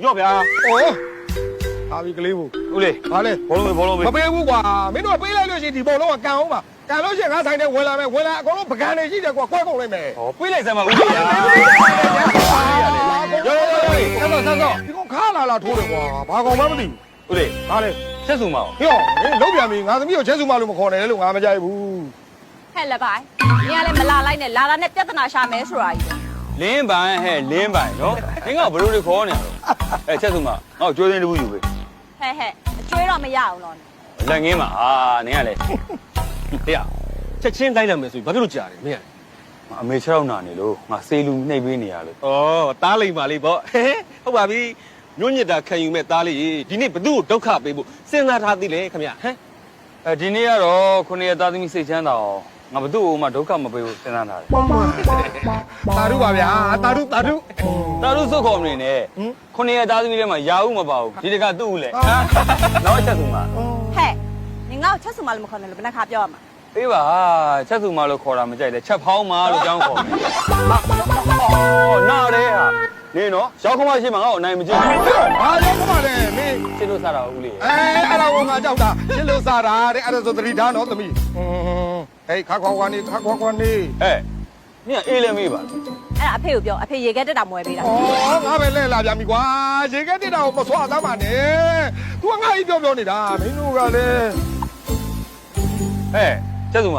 ရော့ဗျာ အိုးဟာပြီကလေးဘူး ဦးလေး ဘာလဲ ဘောလုံးပေး မပေးဘူးကွာမင်းတို့ပေးလိုက်လို့ရှိရင်ဒီဘောလုံးကကန်အောင်ပါကန်လို့ရှိရင်ငါဆိုင်နဲ့ဝင်လာမယ်ဝင်လာအကုန်လုံးပကံနေရှိတယ်ကွာကွဲကုန်လိမ့်မယ် ဟောပေးလိုက်စမ်းပါဦးလေးဗျာရောဒီ့ကောင်ခါလာထိုးတယ်ကွာဘာကောင်မှမသိဘူး ဦးလေး ဘာလဲ ချက်စုမအောင် ဟေ့မင်းလုံးပြန်ပြီငါသမီးကိုချက်စုမလို့မခေါ်နဲ့လို့ငါမကြိုက်ဘူး ဟဲ့လက်ပိုင်းနင်ကလည်းမလာလိုက်နဲ့လာတာနဲ့ပြဿနာရှာမယ်ဆိုတာကြီး လင်းပိုင်ဟဲ့လင်းပိုင်နော်ငင်းကဘလို့တွေခေါ်နေရတော့အဲချက်စုမငါ့ကိုကြိုးစင်းတပူယူပေး ဟဲ့အကျွေးတော့မရအောင်တော့ လက်ငင်းမှာဟာနင်းကလေ ဟေ့ချက်ချင်းလိုက်လာမယ်ဆိုရင်ဘာဖြစ်လို့ကြာတယ်မင်း အမေ6နာနေလို့ငါစေလူနှိပ်ပေးနေရလို့ ဩတားလိမ့်ပါလေပေါ့ဟုတ်ပါပြီညွန့်ညစ်တာခံယူမဲ့တားလေးဒီနေ့ဘသူ့ကိုဒုက္ခပေးဖို့စဉ်းစားထားသေးလေခင်ဗျဟမ် အဲဒီနေ့ကတော့9ရက်သားသမီးစိတ်ချမ်းသာအောင်ငါဘသူ့ကိုမှဒုက္ခမပေးဘူးစဉ်းစားထားတယ် တာရုပါဗျာတာရု တာရုစုခေါ်မနေနဲ့9ရက်သားသမီးထဲမှာရာဦးမပါဘူးဒီတကသူ့ဦးလေနောက်ချက်စုမ ဟဲ့နင်ငါ့ကိုချက်စုမလို့မခေါ်နဲ့လို့ဘယ်နှခါပြောရမှာ အေးပါချက်စုမလို့ခေါ်တာမကြိုက်လဲချက်ဖောင်းမလို့ကြောင်းခေါ်တယ်အော်နားရဲဟာနေနော်ရောက်ခမရှိမှငါ့ကိုအနိုင်မကျင်းဘူး ဘာရောက်ခမလဲမင်း ရှင်းလို့စားတာဦးလေး အဲ့ဒါကိုငါကြောက်တာရှင်းလို့စားတာတဲ့အဲ့ဒါဆိုသတိထားနော်သမီးဟေးခါခွာခွာနေဟဲ့နင်ကအေးလည်းမေးပါ အဲ့ဒါအဖေကိုပြောအဖေရေခဲတက်တာမွဲပေးတာ ဩငါပဲလဲလာပြန်ပြီကွာရေခဲတက်တာကိုမဆွာသားပါနဲ့ तू ကငါ့ကြီးပြောနေတာမင်းတို့ကလည်း ဟဲ့ချက်စုမ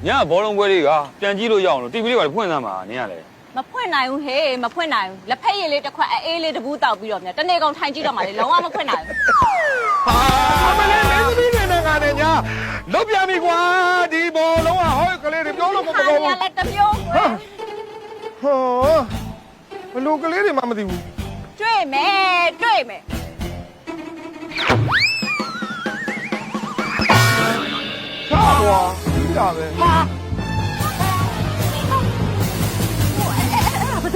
ညဘောလုံးပွဲလေးကပြန်ကြည့်လို့ရအောင်လို့ TV လေးပါဖွင့်စမ်းပါနင်ကလေ မဖွင့်နိုင်ဘူးဟေးမဖွင့်နိုင်ဘူးလက်ဖက်ရည်လေးတစ်ခွက်အေးလေးတပူးတောက်ပြီးတော့မြတ်တနေ့ကောင်ထိုင်ကြည့်တော့မှလေလုံးဝမဖွင့်နိုင်ဘူး ဟာမလေးမင်းသမီးတွေနဲ့ငါနဲ့ညာလုတ်ပြန်ပြီကွာဒီဘောလုံးကဟောကလေးတွေပြောလို့မကောင်းဘူး ဟာလည်းတမျိုး ဟောဘလို့ကလေးတွေမှမသိဘူး တွေ့မယ်တွေ့မယ် ချာကွာပြီးတာပဲ ဘာ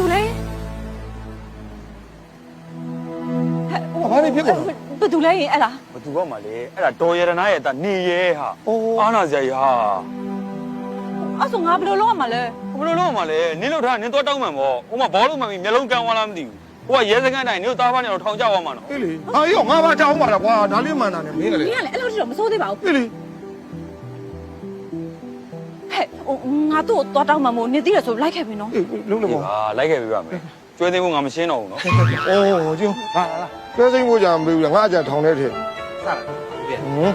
တူလဲ ဘာနေဖြစ်ကုန်လဲ ဘာတူလဲအဲ့လား ဘသူကမှလေအဲ့ဒါတော်ရတနာရဲ့တာနေရဲဟာအာနာစရာကြီးဟာ အဲ့ဆိုငါဘယ်လိုလုပ်ရမှာလဲ ဘယ်လိုလုပ်မှလဲနင်းလို့ထားနင်းတော့တောင်းမှန်ပေါ့ဟိုမှာဘောလုံးမှန်ပြီးမျက်လုံးကန်းသွားလားမသိဘူးဟိုကရဲစခန်းတိုင်းနင်းတို့သားဖားနေတော့ထောင်ကြသွားမှာနော် အေးလေဟာရောငါဘာကြောက်မှာလားကွာဒါလေးမှန်တာနဲ့မင်းကလေ နင်ကလည်းအဲ့လိုတော့မစိုးသေးပါဘူး အေးလေ ဟဲ့ငါတို့တော့တောင်းမှမို့နေသေးရဆိုလိုက်ခဲ့ပြီနော် အေးလုံးလုံး ဟာလိုက်ခဲ့ပြပါမယ်ကျွဲသိမ်းဖို့ငါမရှင်းတော့ဘူးနော် အိုးကျုံဟာကျွဲစိမ့်ဖို့ကြာမပေးဘူးငါအကြထောင်ထဲထည့် စတာပြ ဟမ်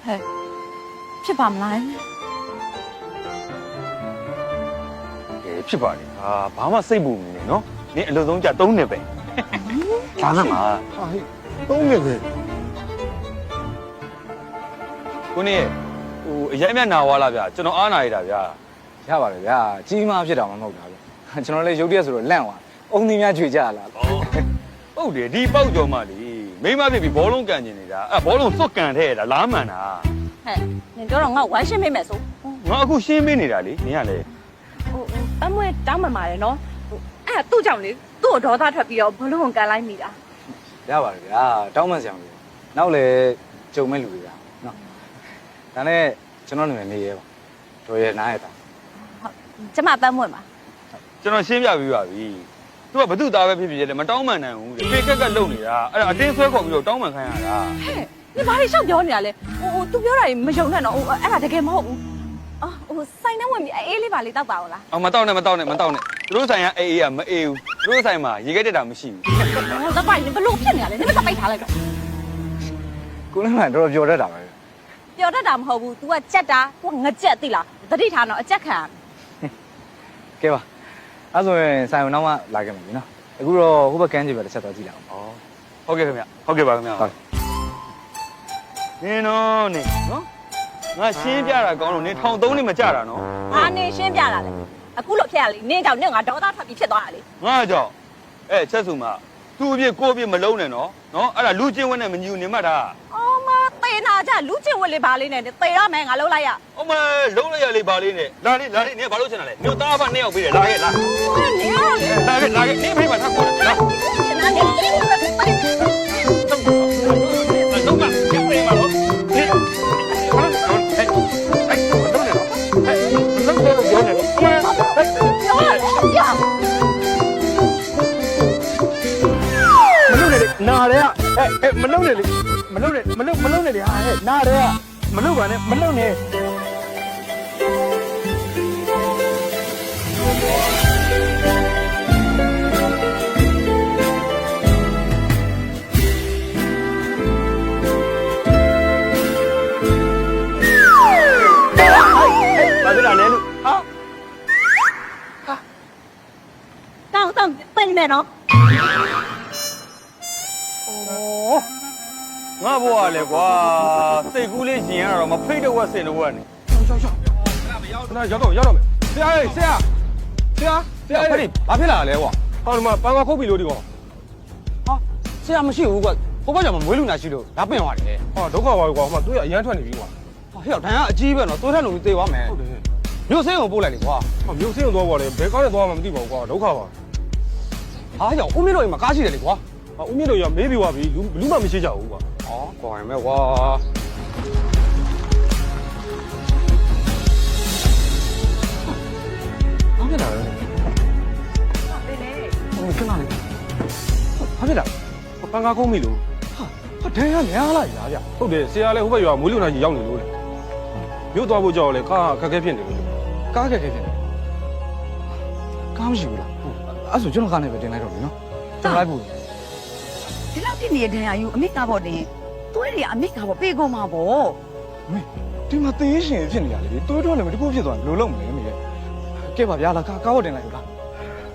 ဟဲ့ဖြစ်ပါမလား ဖြစ်ပါလေဟာဘာမှစိတ်ပူနေနော်နင်းအလုံးစုံကြ3နှစ်ပဲဒါမှမ ဟာဟေးသုံးနေပဲ ကိုနေဟိုအရင်အမြတ်နာသွားလားဗျာကျွန်တော်အားနာရတာဗျာ ရပါတယ်ဗျာကြီးမားဖြစ်တာမှမဟုတ်တာဗျကျွန်တော်လည်းရုပ်တရက်ဆိုတော့လန့်သွားအုံသီးများကြွေကြလား ဟုတ်တယ်ဒီပေါက်ကြော်မှလေမိမဖြစ်ပြီးဘောလုံးကန်ကျင်နေတာအဲ့ဘောလုံးစွတ်ကန်ထဲတာလားမှန်တာ ဟဲ့နင်တို့တော့ငါ့ဝိုင်းရှင်းမိမယ်ဆို ငါအခုရှင်းပေးနေတာလေနင်ကလေ ဟိုအမွေတောင်းမှမှာတယ်နော်ဟိုအဲ့သူ့ကြောင့်လေသူ့ကိုဒေါသထွက်ပြီးတော့ဘလုံးကန်လိုက်မိတာ ရပါတယ်ဗျာတောင်းမှန်စရာမလိုနောက်လေကြုံမဲ့လူတွေကနော်ဒါနဲ့ကျွန်တော်နာမည်နေရဲပါတော်ရဲနားရတာ ကျမပန်းမွေမှာ ကျွန်တော်ရှင်းပြပေးပါပြီသူကဘသူသားပဲဖြစ်ဖြစ်လေမတောင်းမှန်နိုင်ဘူးလေဖေကက်ကက်လုံနေတာအဲ့ဒါအတင်းဆွဲခေါ်ပြီးတော့တောင်းမှန်ခိုင်းရတာ ဟဲ့你ဘာလို့ရှောက်ပြောနေတာလဲဟိုသူပြောတာမယုံနဲ့နော်ဟိုအဲ့ဒါတကယ်မဟုတ်ဘူးအော်ဟိုဆိုင်နဲ့ဝင်ပြီးအေးလေးပါလေးတောက်ပါအောင်လား အော်မတောင်းနဲ့သူတို့ဆိုင်ကအေးကမအေးဘူးသူတို့ဆိုင်မှာရေခဲတက်တာမရှိဘူး ဟိုသပိုင်ဘလို့ဖြစ်နေရလဲနင်မစပိတ်ထားလိုက်တော့ ကိုလည်းမှန်တော်တော်ပြောတတ်တာပဲ ပြောတတ်တာမဟုတ်ဘူး तू ကကြက်တာ तू ငကြက်သိလားတတိထားတော့အကြက်ခံ ကဲပါအဲ့ဆိုရင်ဆိုင်ဝင်နောက်မှလာခဲ့မယ်ပြီနော်အခုတော့ဟိုဘက်ကန်းကြီးပဲတစ်ချက်သွားကြည့်လိုက်အောင် ဟုတ်ကဲ့ခင်ဗျဟုတ်ကဲ့ပါခင်ဗျဟုတ်နင်နော်နေနော်ငါရှင်းပြတာကောင်းလို့နင်ထောင်3နှစ်မကြတာနော် ငါနေရှင်းပြတာလေအခုလို့ဖြစ်ရလေနင်းကြောင့်နင့်ငါဒေါသထွက်ပြီးဖြစ်သွားတာလေ ငါကြောင့်ချက်စုမ သူ့အပြစ်ကိုယ့်အပြစ်မလုံးနဲ့နော်အဲ့ဒါလူချင်းဝက်နဲ့မညီဘူးနေမှတ်တာ အော်မသေနာကြလူချင်ဝက်လေးပါလေးနဲ့သေရမယ်ငါလှုပ်လိုက်ရ အမလုံးလိုက်ရလေပါလေးနဲ့လာလေးနေဘာလို့ချင်တာလဲမြို့သားဖနှစ်ယောက်ပေးတယ်လာခဲ့လာ နေရလေ လာခဲ့နေဖေးမှာထားခေါ်လာ နာနေတယ် တော့ကပြပေးမှာတော့ဟဲ့ဟဲ့လုံးနေလုံးတော့ပြောနေ နာရဲမလုံနဲ့လေမလုံနဲ့လေဟာဟဲ့နာရဲမလုံပါနဲ့မလုံနဲ့ ဘာလို့လဲလို့ဟာ တောင်းပြင်မယ်နော် ငါဘွားလေကွာစိတ်ကူးလေးရှင်ရတော့မဖိတ်တော့ဝက်စင်တော့ဝက်နေ နာရောက်တော့မယ်ဆရာဖက်ဘာဖြစ်လာလဲကွာဟောဒီမှာပန်းကခုတ်ပြီလို့ဒီကောင် ဟာဆရာမရှိဘူးကွာဟိုဘက်ကျမှမွေးလူနာရှိလို့ဒါပင်သွားတယ် ဟာဒုက္ခပါကွာဟိုမှာသူရအရန်ထွက်နေပြီကွာ ဟေ့ဒဏ်ကအကြီးပဲနော်သွေးထက်လို့သေသွားမယ် ဟုတ်တယ် မြို့စင်းကိုပို့လိုက်လေကွာ ဟောမျိုးစင်းသွားပါလေဘယ်ကောင်းနဲ့သွားမှမသိပါဘူးကွာဒုက္ခပါ ဟာရောက်ဦးမင်းတို့အိမ်မှာကားရှိတယ်လေကွာ ဟာဦးမြင့်တို့ရမေးပြီးသွားပြီလူမှမရှိကြဘူးကွာ ဟောကွာရင်မဲ့ကွာ ဘာဖြစ်လာလဲ ဟိုခဏလေး ဘာဖြစ်လာပန်းကခုတ်ပြီလို့ ဟာဒဏ်ရများလိုက်လားဗျ ဟုတ်တယ်ဆရာလည်းဟိုဘက်ရွာမွေးလူနာကြီးရောက်နေလို့လေမြို့သွားဖို့ကြောက်လေကားခက်ခဲဖြစ်နေလို့ ကားခက်ခဲဖြစ်နေကားမရှိဘူးလားအဲ့ဆိုကျွန်တော်ကားနဲ့ပဲတင်လိုက်တော့ပြီနော်ကျွန်တော်လိုက်ဖို့ ဒီလောက်တိနေတဲ့ဒဏ်ရာယူအမိကားပေါ်တင်သွေးတွေအမိကားပေါ်ပေးကုန်မှာပေါ့ ဒီမှာသေးရှင်ဖြစ်နေရလေတွေးတော့လည်းမတကူဖြစ်သွားဘယ်လိုလုပ်မလဲမေကဲပါဗျာလားကားပေါ်တင်လိုက်လို့လား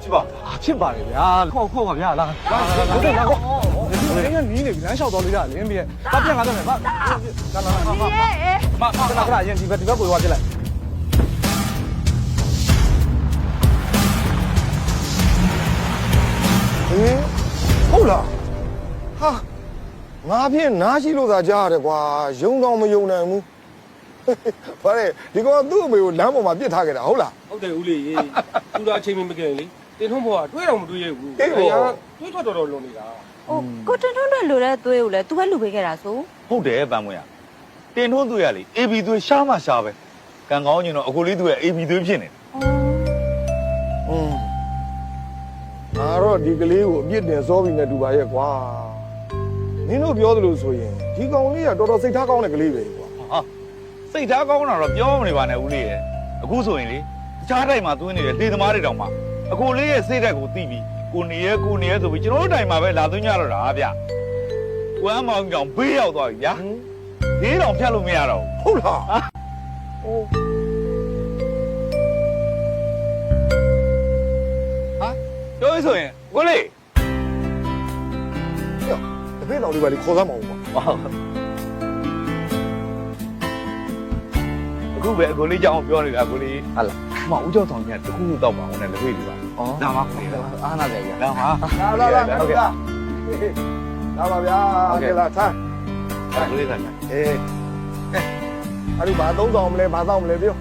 ဖြစ်ပါဖြစ်ပါလေဗျာခေါက်ပါဗျာလားဟုတ်တယ်လားခေါဒီနေ့နီးနေပြီလမ်းလျှောက်တော်လေးရလင်းပြီးတာပြန်လာတော့မယ်ဗျလာခဏရင်ဒီဘက်ကိုသွားပြလိုက် ဟင်ဟုတ်လားဟာငါဖြင့်နားရှိလို့သာကြားရတယ်ကွာယုံတော့မယုံနိုင်ဘူးဘာလဲဒီကောင်သူ့အမေကိုလမ်းပေါ်မှာပြစ်ထားခဲ့တာဟုတ်လား ဟုတ်တယ်ဦးလေးရေသူတို့အချိန်မကင်လေတင်ထုံးဘောကတွေးတော့မတွေးရဘူးတွေးထွက်တော်လွန်နေတာ ဟိုကိုတွန်းတွန်းနဲ့လိုတဲ့သွေးကိုလည်း तू ပဲလူပေးခဲ့တာဆို ဟုတ်တယ်ပန်းမွေးရတင်ထုံးသွေးရလေ AB သွေးရှားမှရှားပဲကံကောင်းညင်တော့အခုလေးသွေးက AB သွေးဖြစ်နေတယ် ငါတော့ဒီကလေးကိုအပြစ်တင်စောပြီးနေတူပါရဲ့ကွာနင်တို့ပြောသလိုဆိုရင်ဒီကောင်လေးကတော်တော်စိတ်ထားကောင်းတဲ့ကလေးပဲကွာ ဟာစိတ်ထားကောင်းတာတော့ပြောမနေပါနဲ့ဦးလေးရအခုဆိုရင်လေကြားတိုင်းမှာသွင်းနေတဲ့လေသမားတွေတောင်မှအခုလေးရဲ့စိတ်ဓာတ်ကိုသိပြီးကိုနေရဲဆိုပြီးကျွန်တော်တို့တိုင်မှာပဲလာသွင်းကြတော့တာဗျဝမ်းမောင်ကြောင်ဘေးရောက်သွားပြီဗျာဘေးတောင်ဖြတ်လို့မရတော့ ဟုတ်လား ပြောဆိုရင်ကိုလေး တပည့်တော်လေးပါလေခေါ်စမ်းမအောင်ကွာ အခုပဲအကိုလေးကြောင်ပြောနေတာကိုလေးဟာလားမဦးကျော်ဆောင်ကြီးကတခုခုတော့ပါအောင်နဲ့လက်ဖေးလေးပါဒါမှကိုလေးအားနာတယ်ဗျာဒါမှ လာဟုတ်ကဲ့လာပါဗျာကဲလာထိုင် ကိုလေးကညာ အေးအဲ့ဒီဘာသုံးဆောင်မလဲဘာဆောင်မလဲပြော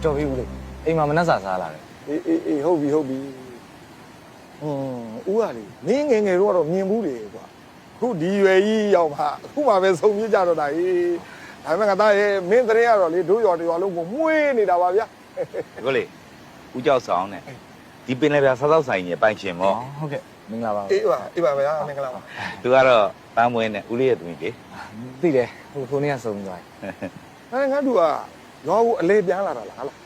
တော်ပြီဦးလေးအိမ်မှာမနှက်စာစားလာတယ် အေးဟုတ်ပြီဦးကလေမင်းငယ်ငယ်တော့မြင်ဘူးလေကွာအခုဒီရွယ်ကြီးရောက်မှအခုမှပဲဆုံပြကြတော့တာဟေးဒါပေမဲ့ငါသားရဲ့မင်းတဲ့ရတော့လေတို့ရွာတရွာလုံးကိုမှုေးနေတာပါဗျာ ကိုလေးဦးကျော်ဆောင်နဲ့ဒီပင်လည်းဗျာစားတော့ဆိုင်ကြီးပိုင်ရှင်မော ဟုတ်ကဲ့မင်္ဂလာပါ အေးပါဗျာမင်္ဂလာပါ သူကတော့ပန်းမွေးနဲ့ဦးလေးရဲ့သူကြီးလေ သိတယ်ဟိုနေ့ကစုံသွား ငါတို့ကရွာကိုအလဲပြန်လာတာလားဟာလား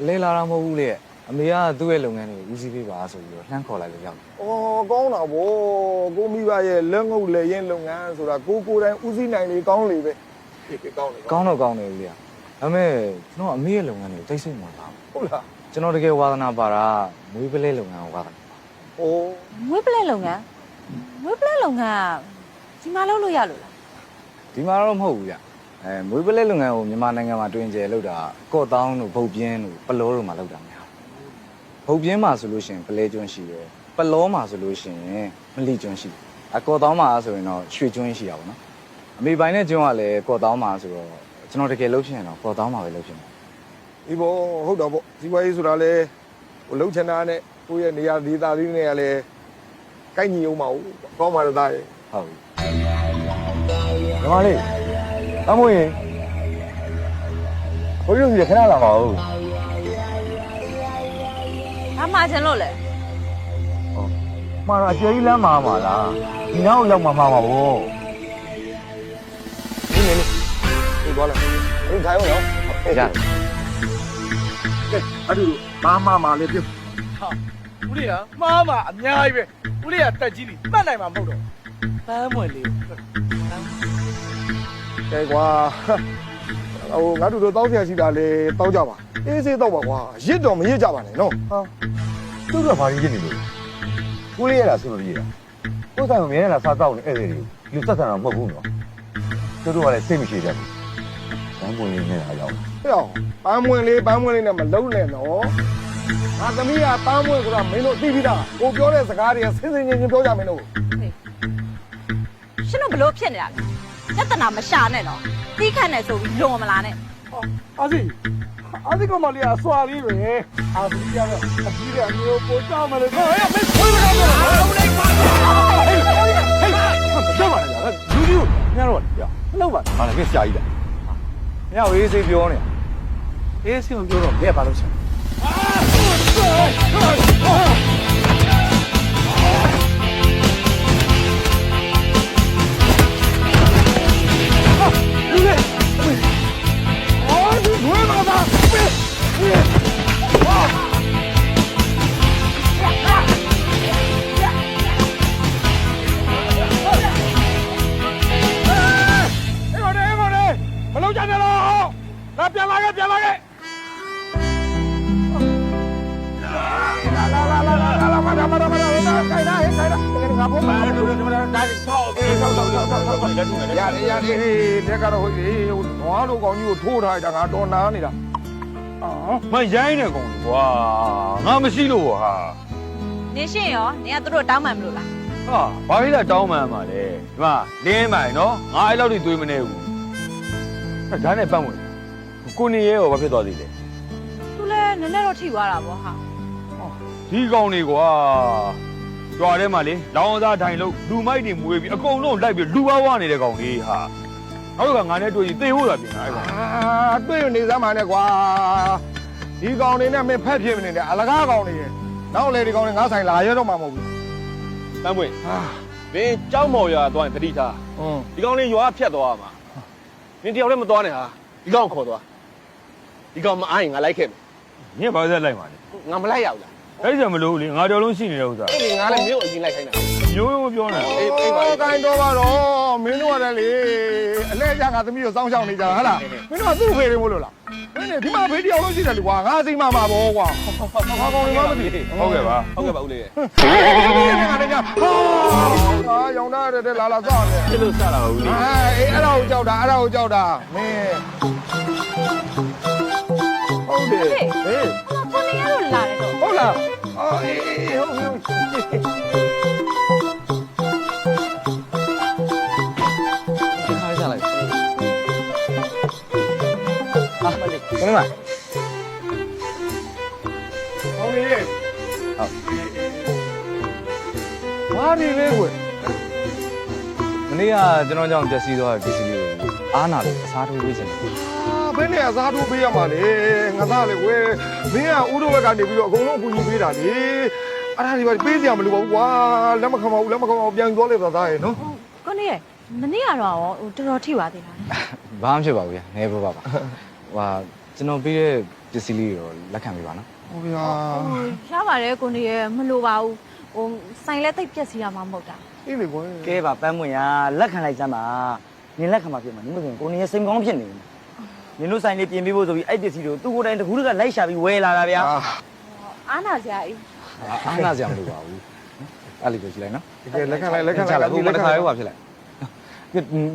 အလဲလာတာမဟုတ်ဘူးလေအမေကသူ့ရဲ့လုပ်ငန်းတွေကိုဦးစီးပေးပါဆိုပြီးတော့လှမ်းခေါ်လိုက်လို့ရောက်တယ် ။အော်ကောင်းတာဗော။ကိုမိဘရဲ့လက်ငုပ်လက်ရင်လုပ်ငန်းဆိုတာကိုတိုင်းဦးစီးနိုင်လေကောင်းလေပဲ။ကောင်းလေ ကောင်းတော့ကောင်းတယ်ဦးလေးကဒါပေမဲ့ကျွန်တော်အမေရဲ့လုပ်ငန်းတွေကိုတိတ်ဆိတ်မှာပါ ဟုတ်လား ကျွန်တော်တကယ်ဝါသနာပါတာမွေးပလဲလုပ်ငန်းကိုဝါသနာ ။အိုး မွေးပလဲလုပ်ငန်းဒီမှာလုပ်လို့ရလို့လား ဒီမှာတော့မဟုတ်ဘူးဗျမွေးပလဲလုပ်ငန်းကိုမြန်မာနိုင်ငံမှာတွင်ကျယ်လုပ်တာကော့တောင်းတို့ဗုတ်ပြင်းတို့ပလောတို့မှာလုပ်တာများဗုတ်ပြင်းမှာဆိုလို့ရှိရင်ပလဲကျွန်းရှိတယ် ပလောမှာဆိုလို့ရှိရင်မလီကျွန်းရှိအကော်တောင်းမှာဆိုရင်တော့ရွှေကျွန်းရှိရပါတော့အမေပိုင်းနဲ့ကျွန်းကလည်းကော်တောင်းမှာဆိုတော့ကျွန်တော်တကယ်လှုပ်ချင်တော့ကော်တောင်းမှာပဲလှုပ်ချင်တယ် ဒီဘောဟုတ်တော့ပေါ့စီးပွားရေးဆိုတာလေဟိုလှုပ်ချင်တာနဲ့ကိုယ့်ရဲ့နေရာဒေသလေးနဲ့ကလည်းကိုက်ညီအောင်မဟုတ်ကောင်းပါတော့သားရဲ့ ဟုတ်ပြီ ညီမလေးအမွေဘိုးတို့စီခဏလာပါဦး ဘာမှချင်လို့လဲ မှာတော့အကျယ်ကြီးလမ်းမှာပါလားဒီနောက်ရောက်မှာပါဗော ဒီသွားလိုက်ဒီထိုင်အောင်နော် ရ အဲ့ဒီဘာမှလည်းပြ ဟာဦးလေးကမှားမှာအများကြီးပဲဦးလေးကတက်ကြီးလीမှတ်နိုင်မှာမဟုတ်တော့ပန်းမွယ်လေး ကဲကွာဟိုငါတို့တောင်းဆရာရှိတာလေတောင်းကြပါအေးစေးတော့ပါကွာရစ်တော့မရစ်ကြပါနဲ့နော် ဟာသူတို့ကဘာကြီးနေလို့ကိုလေးရတာဆိုလို့ရတာကိုယ်ဆိုင်မမြင်ရတာစားတော့နေအဲ့ဒီလူသက်ဆန်တော့မဟုတ်ဘူးနော်သူတို့ကလည်းစိတ်မရှိကြဘူးဘန်းပွင့်လေးနဲ့အားရောက် ဟဲ့အောင်ပန်းမွင်လေးနဲ့မလုံးနဲ့နော်ငါသမီးကပန်းမွင်ဆိုတာမင်းတို့သိပြီးသားကိုပြောတဲ့စကားတွေကဆင်းဆင်းချင်းချင်းပြောကြမင်းတို့ ရှင်တို့ဘလို့ဖြစ်နေတာလဲပြဿနာမရှာနဲ့တော့တီးခတ်နေဆိုပြီးလွန်မလာနဲ့ အာစီကမလေးအစွာလေးပဲအာစီရတော့အကြီးကအမျိုးပိုတောင်းမလို့ဟဲ့မင်းခွေးမကားတော့ဟေးတော့ပါလားလူလူညတော့ပြမလုပ်ပါဟာလည်းဆရာကြီးလား ညောင်ရေးစေးပြောနေ အေးစီမပြောတော့ဘယ်ပါလို့ချင် မလုပ်ကြနဲ့တော့လာပြန်လာခဲ့လာမခိုင်လာဟဲ့ခိုင်လာငါဘုမဒါချောက်ပြီးချောက်ရတယ်လက်ကတော့ဟိုနွားလိုကောင်ကြီးကိုထိုးထားတာငါတော်နာနေတာ မရိုင်းတဲ့ကောင်ကွာငါမရှိလို့ဟာ နင်ရှင်ရောနင်ကသူတို့တောင်းမှန်မလို့လား ဟာဘာဖြစ်လဲတောင်းမှန်ပါလဲဒီမှာလင်းမိုင်နော်ငါအဲ့လောက်ထိသွေးမနေဘူးအဲ့ဒါနဲ့ပတ်ဝင်ကိုနေရဲရောဘာဖြစ်သွားသေးလဲ သူလည်းနည်းနည်းတော့ထိသွားတာပေါ့ဟာ ဒီကောင်တွေကွာကြွားထဲမှာလေလောင်းစားထိုင်လို့လူမိုက်တွေမွေးပြီးအကုန်လုံးလိုက်ပြီးလူဝါးဝါနေတဲ့ကောင်ကြီးဟာနောက်ကငါနဲ့တွေ့ရင်သေဖို့သာပြင်တာအဲ့ကောင် တွေ့နေစမ်းပါနဲ့ကွာဒီကောင်တွေနဲ့မင်းဖက်ဖြစ်နေတယ်အလကားကောင်တွေရဲ့နောက်လေဒီကောင်တွေငါဆိုင်လာရတော့မှမဟုတ်ဘူး တမ်းပွင့်မင်းကြောက်မော်ရွာသွားရင်တတိထားဒီကောင်လေးရွာဖြတ်သွားမှာမင်းတယောက်တည်းမသွားနဲ့ဟာဒီကောင်ခေါ်သွားဒီကောင်မအားရင်ငါလိုက်ခဲ့မယ် ညက်ပါဆက်လိုက်ပါလေ ငါမလိုက်ရဘူးလား အဲ့ဒါမလို့လေငါတော်လုံးရှိနေတဲ့ဥစ္စာ အေးငါလည်းမြို့အရင်လိုက်ခိုင်းတာ ရိုးရိုးပြောနေတာ အေးပါကိုင်းတော့ပါတော့မင်းတို့ကလည်းလေအလဲကြငါသမီးကိုစောင်းရှောက်နေကြဟာလားမင်းတို့ကသူ့ဖေးတွေမို့လို့လားမင်းဒီမှာဖေးတယောက်လုံးရှိတယ်လေကွာငါစိတ်မပါဘောကွာငါကောင်တွေမမသိ ဟုတ်ကဲ့ပါ ဦးလေး ငါလည်းကြာဟာရောင်တဲ့လာလာစောင့်နေ ဖြစ်လို့စတာပါဦးလေ အေးအဲ့ဒါကိုကြောက်တာမင်းဟုတ်တယ်ဟေး ကိုနေရတော့လာတယ်တော့ ဟုတ်လားအေးဟုတ် ခါကြလိုက် ဟာမလေးခဏမ ဟောင်းလေးဘာဒီလေးကွယ် မနေ့ကကျွန်တော်ကြောင့်ပျက်စီးသွားတဲ့ပစ္စည်းလေးကိုအားနာလို့အစားထိုးပေးခြင်းတယ် ဘယ်နဲ့အစားထိုးပေးရမှာလဲငါသားလေကွယ်မင်းကဦးတို့ဘက်ကနေပြီးတော့အကုန်လုံးအကူကြီးပေးတာလေအဲ့ဒါဒီပါပေးစရာမလိုပါဘူးကွာလက်မခံပါဘူးပြန်သွားလေသာသားရဲ့နော် ကိုနေရမနေ့ကတော့တော်တော်ထိပါသေးလား ဘာမှဖြစ်ပါဘူးဗျာနည်းပါပါဟာကျွန်တော်ပေးတဲ့ပစ္စည်းလေးကိုလက်ခံပေးပါနော် ဟုတ်ဗျာ ရပါတယ်ကိုနေရမလိုပါဘူးဟိုဆိုင်လဲတိတ်ပြက်စီရမှာမဟုတ်တာ အေးလေကွယ် ကဲပါပန်းမွင့်ရလက်ခံလိုက်စမ်းပါနင်လက်ခံမှာဖြစ်မှာနင်မဆိုရင်ကိုနေရစိတ်ကောင်းဖြစ်နေတယ်နင်တို့ဆိုင်လေးပြင်ပေးဖို့ဆိုပြီးအဲ့ပစ္စည်းတွေကိုသူ့ကိုယ်တိုင်တကူးတကလိုက်ရှာပြီးဝယ်လာတာဗျာ အားနာစရာအေး အားနာစရာမလိုပါဘူးအဲ့လိုပြောကြည့်လိုက်နော် ကဲလက်ခံလိုက် ဟိုတစ်ခါလေးဟိုဖြစ်လိုက်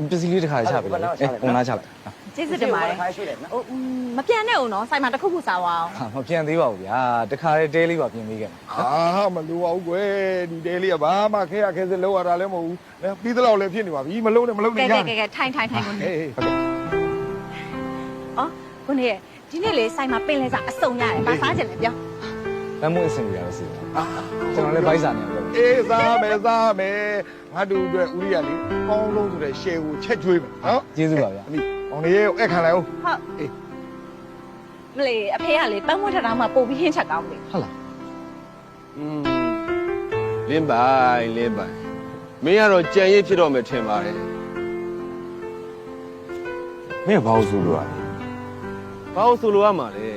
ပစ္စည်းလေးတစ်ခါလေးချပေးလိုက်ပုံနာချလိုက် ကျေးဇူးတင်ပါတယ် ခိုင်းရွှေ့တယ်နော် ဟိုမပြန်နဲ့ဦးနော်ဆိုင်မှာတစ်ခုခုစားအောင် ဟာမပြန်သေးပါဘူးဗျာတခါတည်းတဲလေးပါပြင်ပေးခဲ့ အာမလိုပါဘူးကွယ်ဒီတဲလေးကဘာမှခဲရခဲစလောက်ရတာလည်းမဟုတ်ဘူးပြီးသလောက်လည်းဖြစ်နေပါပြီမလုံးနဲ့မလုံးနဲ့ ကဲထိုင်ကိုနေ ဟုတ်ကဲ့ အော်ကိုနေဒီနေ့လေဆိုင်မှာပင်လဲစားအစုံရတယ်ဘာစားချင်လဲပြော လမ်းမွေးအဆင်ပြေရလို့စီကျွန်တော်လည်းဘိုက်စာနေလို့ အေးစားမယ်ငါတို့အတွက်ဦးရလေးကောင်းလုံးဆိုတဲ့ share ကိုချက်ကျွေးမယ်နော် ကျေးဇူးပါဗျာ အမိအောင်လေးရဲ့အဲ့ခံလိုက်အောင် ဟုတ်အေးမလေးအဖေကလေပန်းမွေးထထားမှပို့ပြီးဟင်းချက်ကောင်းလေ ဟုတ်လား လင်းပိုင်မင်းကတော့ကြံရည်ဖြစ်တော့မယ်ထင်ပါတယ် မင်းကဘာလို့ဆိုလို့ရလဲ ဘာလို့ဆိုလိုရမှာလဲ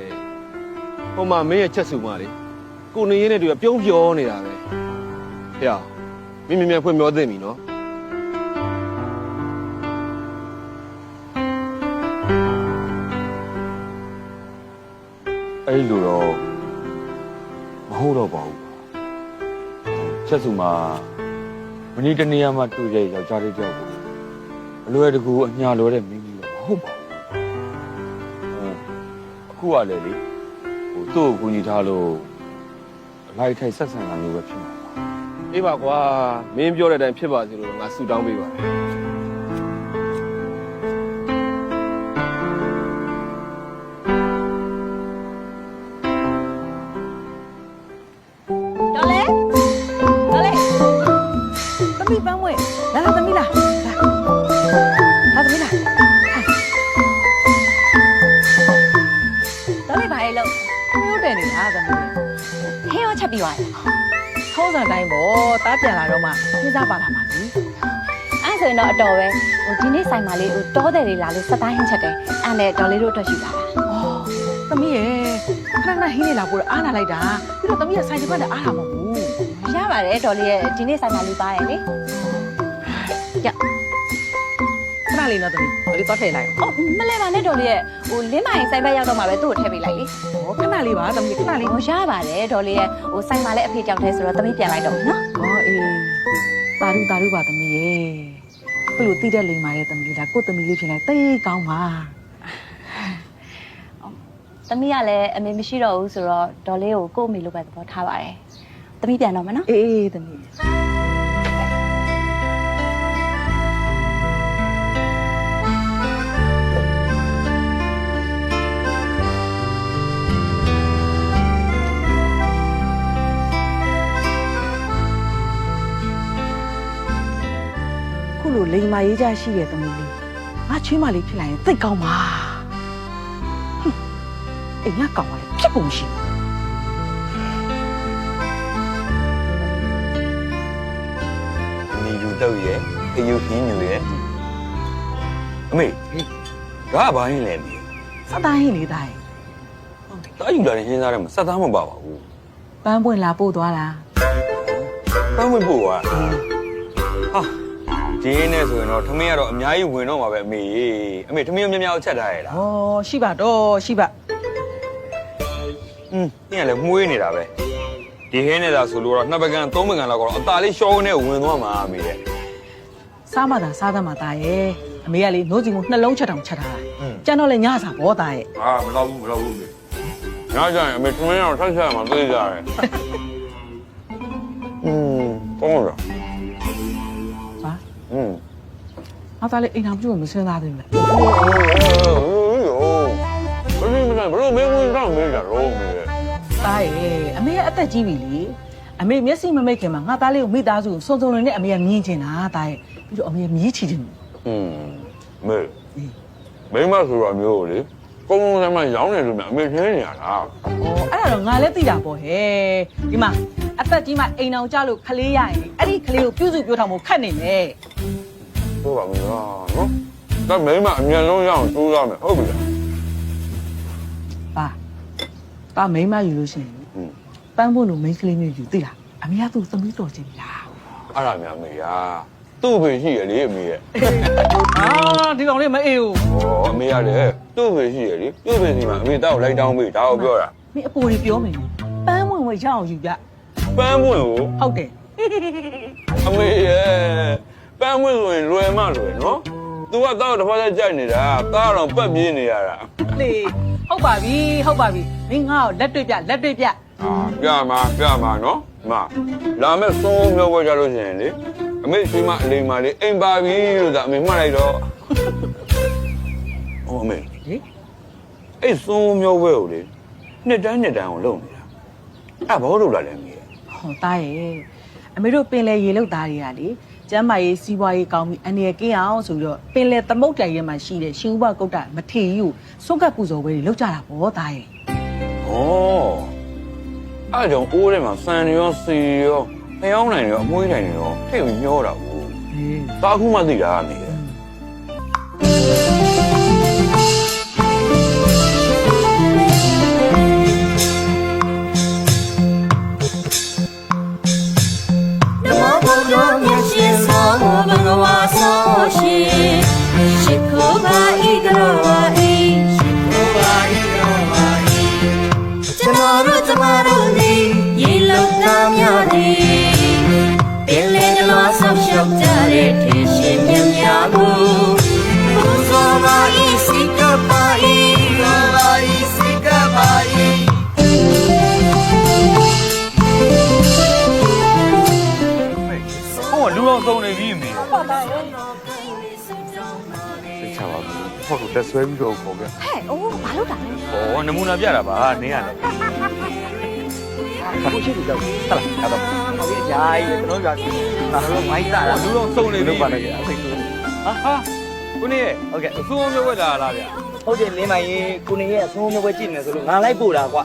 ဟိုမှာမင်းရဲ့ချက်စုမှာလေကိုနေရင်းနဲ့တူပြုံးပြောနေတာပဲဟဲ့မင်းမြန်ဖွင့်ပြောသိပြီနော် အဲ့လိုတော့မဟုတ်တော့ပါဘူးချက်စုမှာမနေ့တနေ့မှတွေ့တဲ့ယောက်ျားလေးတယောက်ကိုအလွယ်တကူအညာလွယ်တဲ့မင်းကြီးတော့မဟုတ်ပါဘူးအခုကလည်းလေသူ့ကိုကူညီထားလို့အလိုက်ထိုက်ဆက်ဆံတာမျိုးပဲဖြစ်မှာ အေးပါကွာမင်းပြောတဲ့အတိုင်းဖြစ်ပါစေလို့ငါဆူတောင်းပေးပါတယ် တော်လေသမီးပန်းမွေးလာသမီးလာသမီးလာတော်လေပါလေလို့ မျိုးတယ်နေတာသမီး ဟင်းရောချက်ပြီးသွားတယ် ထုံးစံတိုင်းပေါ့တားပြန်လာတော့မှနှစားပါလာမှာကြီး အဲ့ဆိုရင်တော့အတော်ပဲဟိုဒီနေ့ဆိုင်မှာလေးဟိုတောတယ်လေးလာလို့စတိုင်းဟင်းချက်တယ်အဲ့နဲ့တော်လေးတို့အတွက်ရှိလာတာ သမီးရဲ့ခဏခဏဟင်းနေလာပို့အားလာလိုက်တာပြီးတော့သမီးရဲ့ဆိုင်တစ်ပတ်နဲ့အားလာမှာဘူး ရပါတယ်တော်လေးရဲ့ဒီနေ့ဆိုင်မှာလေးပါရယ်လေ ခဏလေးတော့သမီးဟိုလေးသွားထည့်လိုက် အော်မလဲပါနဲ့တော်လေးရဲ့ဟိုလင်းမိုင်ဆိုင်ဘက်ရောက်တော့မှပဲသူ့ကိုထည့်ပေးလိုက်လေ ဟောခဏလေးပါသမီးခဏလေး ဟိုရပါတယ်တော်လေးရဲ့ဟိုဆိုင်မှာလည်းအဖေကြောက်သေးဆိုတော့သမီးပြန်လိုက်တော့နော် ဟောအေးတာရုပါသမီးရဲ့ဘလို့တိတဲ့လိမ်ပါတဲ့သမီးဒါကိုသမီးလေးဖြစ်နေတိတ်ကောင်းပါ သမီးကလည်းအမေမရှိတော့ဘူးဆိုတော့ဒေါ်လေးကိုကို့အမေလိုပဲသဘောထားပါတယ်။သမီးပြန်တော့မနော် အေးသမီး ခုလိုလိမ်မာရေးကြရှိတဲ့သမီးလေးငါချွေးမလေးဖြစ်လာရင်သိတ်ကောင်းပါအိမ်ကကောင်းပါလေဖြစ်ပုံရှိ နီလူတော့ရဲ့ခယူခင်းညူရဲ့အမေဒါကဘာရင်းလဲမေ စတိုင်းဟင်းလေးတိုင်း တားယူလာတဲ့ဟင်းစားထဲမှာစက်သားမပါပါဘူး ပန်းပွင့်လာပို့သွားတာ ပန်းမပို့ပါဟာဒီနေ့ဆိုရင်တော့ထမင်းကတော့အများကြီးဝင်တော့မှာပဲအမေထမင်းများများချက်ထားရလား ဟောရှိပါတော့ရှိပါ တင်းကလည်းမှုေးနေတာပဲဒီဟင်းနေတာဆိုလို့တော့နှစ်ပကံသုံးပကံလောက်ကတော့အตาလေးရှောင်းနေဝင်သွားမှာအမေရဲ့ စားမသာစားသမားသားရဲ့အမေကလေနိုးစီကိုနှလုံးချက်တောင်ချက်ထားတာကျန်တော့လေညစာဘောသားရဲ့ အာမလောက်ဘူးညကြရင်အမေထမင်းအောင်ဆက်ချက်မှာသိကြတယ်ကောင်းလား ဟာအသားလေးအိမ်အောင်ပြုတ်မစင်းသားသေးဘူး ဘယ်လိုမင်းဝင်တော့မင်းကြတော့မေ သားရဲ့အမေကအသက်ကြီးပြီလေအမေမျက်စိမမိတ်ခင်မှာငါသားလေးကိုမိသားစုစုံစုံနဲ့အမေကမြင်ချင်တာသားရဲ့ပြီးတော့အမေကမြည်ချင်တယ် မေမဆိုတော့မျိုးကိုလေကုန်းကုန်းဆမ်းဆမ်းရောင်းနေလို့မြအမေချင်းနေရတာ အဲ့ဒါတော့ငါလည်းသိတာပေါ့ဟဲ့ဒီမှာအသက်ကြီးမှအိမ်အောင်ကြလို့ခလေးရရင်အဲ့ဒီခလေးကိုပြုစုပြောထားမို့ခတ်နေမယ် ဟုတ်ပါဘူးနော်ဒါမေမအမြန်ဆုံးရအောင်ကြိုးစားမယ်ဟုတ်ပြီလား ပါမိန်းမယူလို့ရှိရင်ပန်းဖို့လို့မိန်းကလေးမျိုးယူသိလားအမေကသူ့သမီးတော်ချင်းလား အဲ့ဒါများမေယာသူ့ဖေရှိရလေအမေရဲ့ အာဒီကောင်လေးမအေးဘူး ဟောအမေရတယ်သူ့ဖေရှိရလေသူ့ဖေစီမှာအမေတောက်လိုက်တောင်းပေးဒါကိုပြောတာ မင်းအပေါ်ကြီးပြောမယ်ပန်းဝင်ဝင်ရအောင်ယူကြ ပန်းပွင့်ကို ဟုတ်တယ် အမေရဲ့ပန်းပွင့်ဆိုရင်လွယ်မလွယ်နော်သူ तू ကတော့တစ်ဖက်ကြိုက်နေတာသားတော့ပတ်ပြေးနေရတာ လေဟုတ်ပါပြီမင်းငါ့ကိုလက်တွေ့ပြ ပြမှာနော်မလာမဲ့ဆုံးမျိုးပွဲကြလို့ရှိရင်လေအမေရှိမအလိမ်မလေးအိမ်ပါပြီလို့သာအမေမှတ်လိုက်တော့ဟောအမေအဲ့ဆုံးမျိုးပွဲကိုလေနှစ်တိုင်းကိုလုပ်နေတာအဲ့ဘာလို့လုပ်လာလဲအမေ ဟောသားရဲ့အမေတို့ပင်လေရေလောက်သားတွေကလေကျမ်းမာရေးစီးပွားရေးကောင်းပြီးအနေရကင်းအောင်ဆိုပြီးတော့ပင်လေသမုတ်တိုင်ရဲမှာရှိတဲ့ရှင်ဥပကုတ်တာမထေကြီးကိုစုပ်ကပ်ပူဇော်ပွဲတွေလုပ်ကြတာဗောသားရဲ့ ဩအဲ့ကြောင့်အိုးထဲမှာစံရောစီရောဖျောင်းနိုင်ရောအမွှေးနိုင်ရောထိတ်ပြီးမျောတာဘူးသားခုမှသိတာကနေတယ် လူတော်ဆုံးနေပြီအမေ ဟုတ်ပါသားရဲ့ သိချပါဘူးဟုတ်လို့တက်ဆွဲပြီးတော့ပေါ့ဗျာ ဟဲ့အိုးဘာလို့တာလဲ ဩနမူနာပြတာပါနင်းရတယ် ကိုရှိတယ်ကြောက်ဟုတ်လားကတော့ဟုတ်ပြီဂျာကြီးကျွန်တော်ကြာစီဒါတော့မိုင်းတာ လူတော်ဆုံးနေပြီ လို့ပါလေအသိဆုံး ဟာကိုနေဟုတ်ကဲ့အစိုးမျိုးဝက်လာလားဗျာ ဟုတ်တယ်လင်းမရင်ကိုနေရဲ့အဆုံးမျိုးပဲကြည့်နေဆိုလို့ငါလိုက်ပို့တာကွာ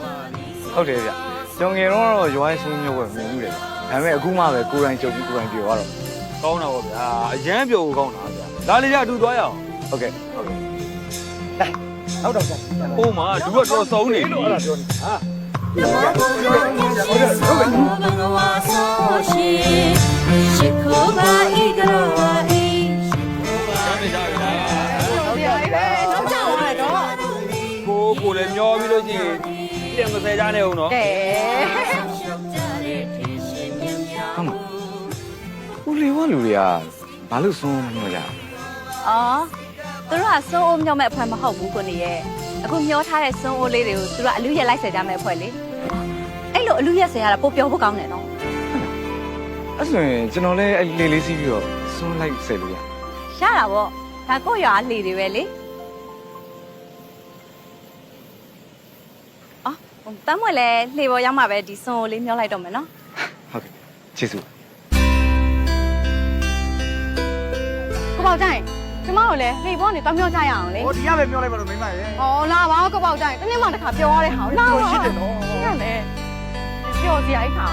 ဟုတ်တယ်ဗျကျွန်ငယ်တော့ရွားဆုံးမျိုးပဲမြင်ဘူးတယ်ဒါပေမဲ့အခုမှပဲကိုယ်တိုင်ကြုံပြီးကိုယ်တိုင်ပြောရတော့ ကောင်းတာပေါ့ဗျာအရန်ပြောကောင်းတာဗျာလာလေကြအတူသွားရအောင် ဟုတ်ကဲ့ ဟုတ်တော့ကြာ ဟိုမှာလူကတော့ဆုံးနေပြီ အဲ့ဒါပြောနေဟာ ကိုလည်းမျောပြီးလို့ရှိရင်ပြန်မဆဲကြနဲ့ဦးနော် ကဲ ဟုတ်မှာဦးလေးဝလူတွေကဘာလို့ဆုံးမလို့ရ အော်သူတို့ကစွန်းအိုးမြောက်မဲ့အဖွဲမဟုတ်ဘူးကိုနေရဲ့အခုမျောထားတဲ့စွန်းအိုးလေးတွေကိုသူတို့ကအလူရက်လိုက်ဆယ်ကြမဲ့အဖွဲလေအဲ့လိုအလူရက်ဆယ်ရတာပို့ပြောဖို့ကောင်းတယ်နော် အဲ့ဆိုရင်ကျွန်တော်လည်းအဲ့လေးလေးစီးပြီးတော့ဆုံးလိုက်ဆယ်လို့ရ ရတာပေါ့ဒါကိုရွာလှေတွေပဲလေအော်တမ်းမွေလဲလှေပေါ်ရောက်မှပဲဒီစွန်းအိုးလေးမျောလိုက်တော့မယ်နော် ဟုတ်ကဲ့ကျေးဇူး ကိုပေါက်ကြရင်ကျမတို့လည်းလှေပေါ်နေတော့မျောကြရအောင်လေ ဟိုဒီကပဲပြောလိုက်ပါတော့မိမရဲ့ ။အော်လာပါကိုပေါက်ကြရင်တစ်နေ့မှတစ်ခါပြောရတဲ့ဟာကိုလာပါရှင်းတယ်နော်။ဟုတ်တယ်။ပြောစရာအိတ်ခါ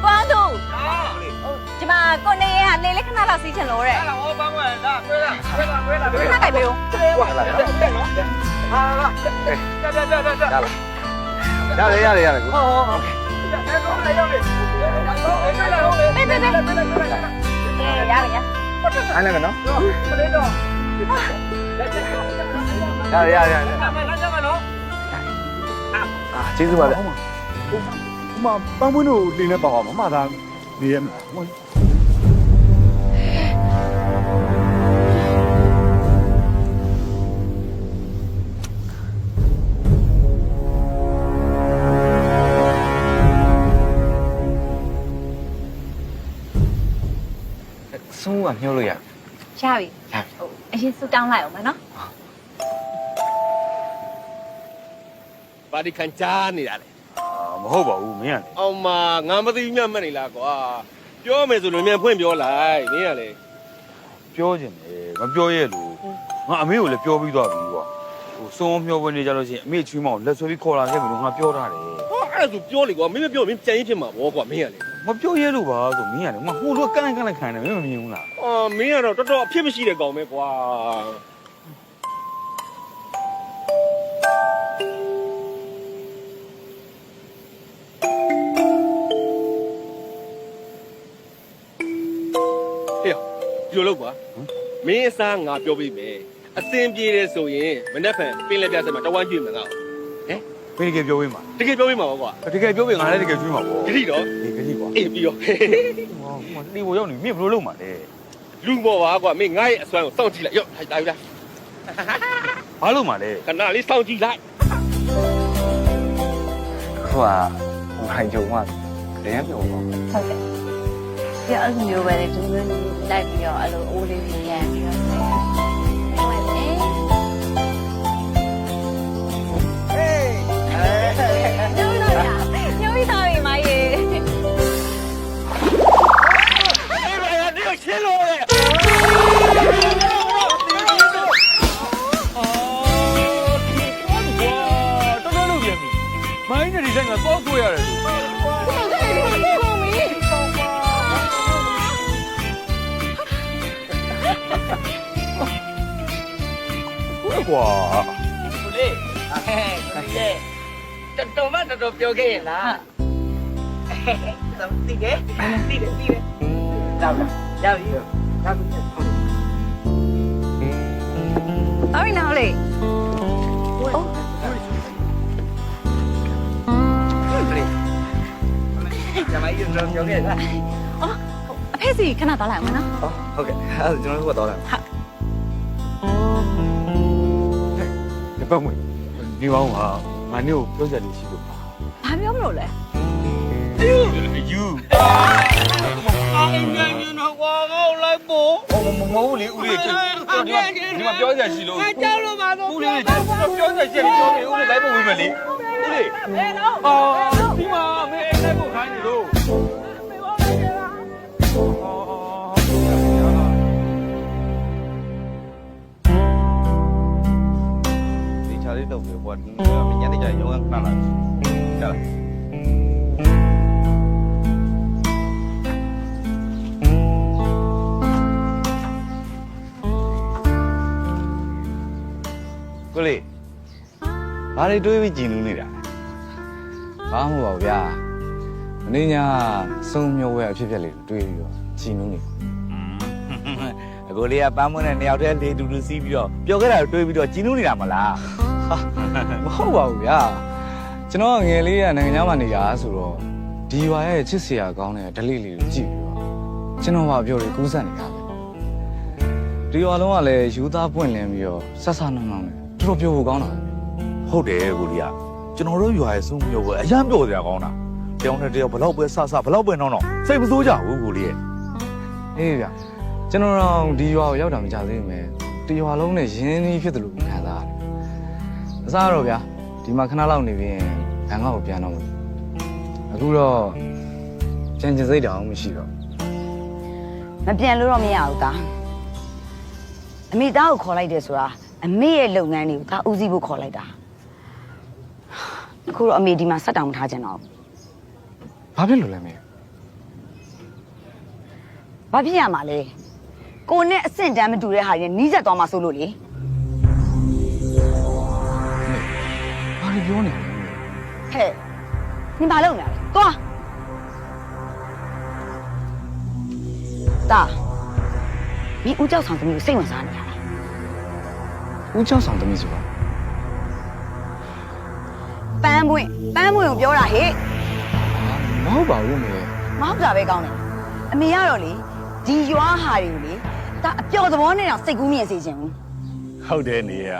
ပန်းသူဒီမှာကိုနေရဲ့ဟာနေလေးခဏလောက်စီးချင်လို့တဲ့ ဟောပန်းဝင်လာခွဲလာ ခဏကြိုက်ပေးဦး ကွာလာတက်နော်ဟာလာရတယ်ကို ပေးပေးပေးရရ အဲ့လည်းမနော်ရကျေးဇူးပါဗျာ ဟိုမှာပန်းပွင့်တို့နေနေပါအောင်မသားနေရမှာဟို ဆုံးကမျောလို့ရ ရပြီအရင်စူတောင်းလိုက်အောင်မနော် ပါဒီခံကြားနေတာလေ မဟုတ်ပါဘူးမင်းကလေ အောင်မငါမသိညမှတ်နေလားကွာပြောမယ်ဆိုလို့မြန်ဖွင့်ပြောလိုက်မင်းကလေ ပြောချင်တယ်မပြောရဲလို့ငါအမေကိုလည်းပြောပြီးသွားပြီကွာဟိုစုံမျောပွဲနေကြလို့ရှိရင်အမေချွေးမောင်လက်ဆွဲပြီးခေါ်လာခဲ့ပြီလို့ငါပြောထားတယ် ဟောအဲ့ဒါဆိုပြောလေကွာမင်းမပြောမင်းကြံရင်ဖြစ်မှာဗောကွာမင်းကလေ မပြောရဲလို့ပါဆိုမင်းကလေငါဟိုလိုကန့်လိုက်ခိုင်းတယ်မင်းမမြင်ဘူးလား အော်မင်းကတော့တော်တော်အဖြစ်မရှိတဲ့ကောင်ပဲကွာ ဟေ့ဒီလိုလုပ်ကွာမင်းအစားငါပြောပြီးမယ်အစင်ပြေတယ်ဆိုရင်မနေ့ဖန်ပင်လက်ပြဆက်မှာတဝမ်းကျွေးမှာငါ့ဟဲ့ ဘယ်တကယ်ပြောပေးမှာ တကယ်ပြောပြီးမှာပေါ့ကွာ တကယ်ပြောပေးငါလည်းတကယ်ကျွေးမှာပေါ့ ဂရိတော့ ဒီကကြီးကွာ အေးပြီးတော့ ဒီဘိုးရောက်နေမင်းဘယ်လိုလုပ်မှာလဲ လူမော်ပါကွာမင်းငါ့ရဲ့အစွမ်းကိုစောင့်ကြည့်လိုက်ရော့ထိုင်လာပြီလား ဘာလုပ်မှာလဲ ခဏလေးစောင့်ကြည့်လိုက် ဟိုကဟိုင်ဂျုံကလည်းပြောပါ ဟုတ်ကဲ့ပြအဲ့လိုမျိုးပဲလေသူမျိုးလိုက်ပြီးတော့အဲ့လိုအိုးလေးကြီးရမ်းပြီးတော့ဆက်ဟုတ်တယ်ညို့သားရီမိုင်းရေ ရှင်းလို့လေတော်လို့ပြန်ပြီမိုင်းနဲ့ဒီဆိုင်ကသွားကိုရတယ်လို့ကွာ ဘူးလေတော်တော်ပြောခဲ့ရင်လားသိတယ်ရောက်ပြီတော်ရီနော်လေကျမကြီးတို့ပြောခဲ့လား အော်အဖေစီခဏသွားလိုက်အောင်နော် ဟုတ်ကဲ့အဲ့ဒါကျွန်တော်တို့ကတော့လာ ဒီပတ်မွေဒီဘောင်းကငါနေ့ကိုပြောစရာလေးရှိလို့ ဘာပြောမလို့လဲ ယူ အိမ်ပြန်နေတော့ကွာငါ့လိုက်ပို့ မဟုတ်လေဦးလေးဒီမှာပြောစရာရှိလို့ ကြောက်လို့ပါတော့ ဦးလေးပြောစရာရှိတယ်ပြောနေဦးလေးလိုက်ဖို့ဝင်မယ်လေဦးလေးဒီမှာမင်းအိမ်လိုက်ဖို့ခိုင်းနေလို့ ဒီချာလေးတော့ပြောညနေကျရင်ရောင်းခဏလာကြာ ကိုလေးဘာတွေတွေးပြီးကြည်နူးနေတာ ဘာမှမဟုတ်ပါဘူးဗျာမင်းညာစုံမျိုးဝဲအဖြစ်ဖြစ်လေးတွေးပြီးတော့ကြည်နူးနေ အကိုလေးကပန်းမွန်းနဲ့နှစ်ယောက်တည်းလေတူတူစီးပြီးတော့ပြောခဲ့တာတွေးပြီးတော့ကြည်နူးနေတာမလား မဟုတ်ပါဘူးဗျာကျွန်တော်ငယ်လေးကနိုင်ငံသားမှနေတာဆိုတော့ဒီရွာရဲ့ချစ်စရာကောင်းတဲ့ဓလေ့လေးကိုကြည့်ပြီးတော့ကျွန်တော်ဘာပြောလို့ကူးဆက်နေတာလဲဒီရွာလုံးကလည်းယူသားပွင့်လင်းပြီးတော့ဆက်ဆာနှမ်းနှမ်းတော်တော်ပြောဖို့ကောင်းတာ ဟုတ်တယ်ကိုလေးကကျွန်တော်တို့ရွာရဲ့စုံမျိုးပဲအရန်ပြောစရာကောင်းတာတယောက်နဲ့တယောက်ဘလောက်ပဲဆဆဘလောက်ပဲတော့စိတ်မဆိုးကြဘူးကိုလေးရဲ့ အေးဗျကျွန်တော်တော့ဒီရွာကိုရောက်တာမကြသေးဘူးမယ်ဒီရွာလုံးနဲ့ရင်းနှီးဖြစ်တယ်လို့ခံစားရတယ်အစားတော့ဗျာဒီမှာခဏလောက်နေပြီးရင်ဘန်ကောက်ကိုပြန်တော့မယ်အခုတော့ကျန်ကျင်စိတ်တောင်မရှိတော့ မပြန်လို့တော့မရဘူးသားအမေသားကိုခေါ်လိုက်တယ်ဆိုတာအမေရဲ့လုပ်ငန်းတွေကိုသားဦးစီးဖို့ခေါ်လိုက်တာအခုတော့အမေဒီမှာဆက်တောင်မထားချင်တော့ ဘာဖြစ်လို့လဲမေ ဘာဖြစ်ရမှာလဲကိုနဲ့အဆင့်တန်းမတူတဲ့ဟာတွေနီးစပ်သွားမှဆိုလို့လေ ဘာလို့ပြောနေလဲ ဟဲ့နင်ဘာလုပ်နေလဲသွားတာမင်းဦးကြောက်ဆောင်သမီးကိုစိတ်ဝင်စားနေရလား ဦးကျောင်းဆောင်သမီးဆိုတာ ပန်းပွင့်ကိုပြောတာဟဲ့ မဟုတ်ပါဘူးမေ မဟုတ်တာပဲကောင်းတယ်အမေကတော့လေဒီရွာဟာတွေကိုလေဒါအပျော်သဘောနဲ့တော့စိတ်ကူးမြင်စေခြင်းဘူး ဟုတ်တယ်နေရ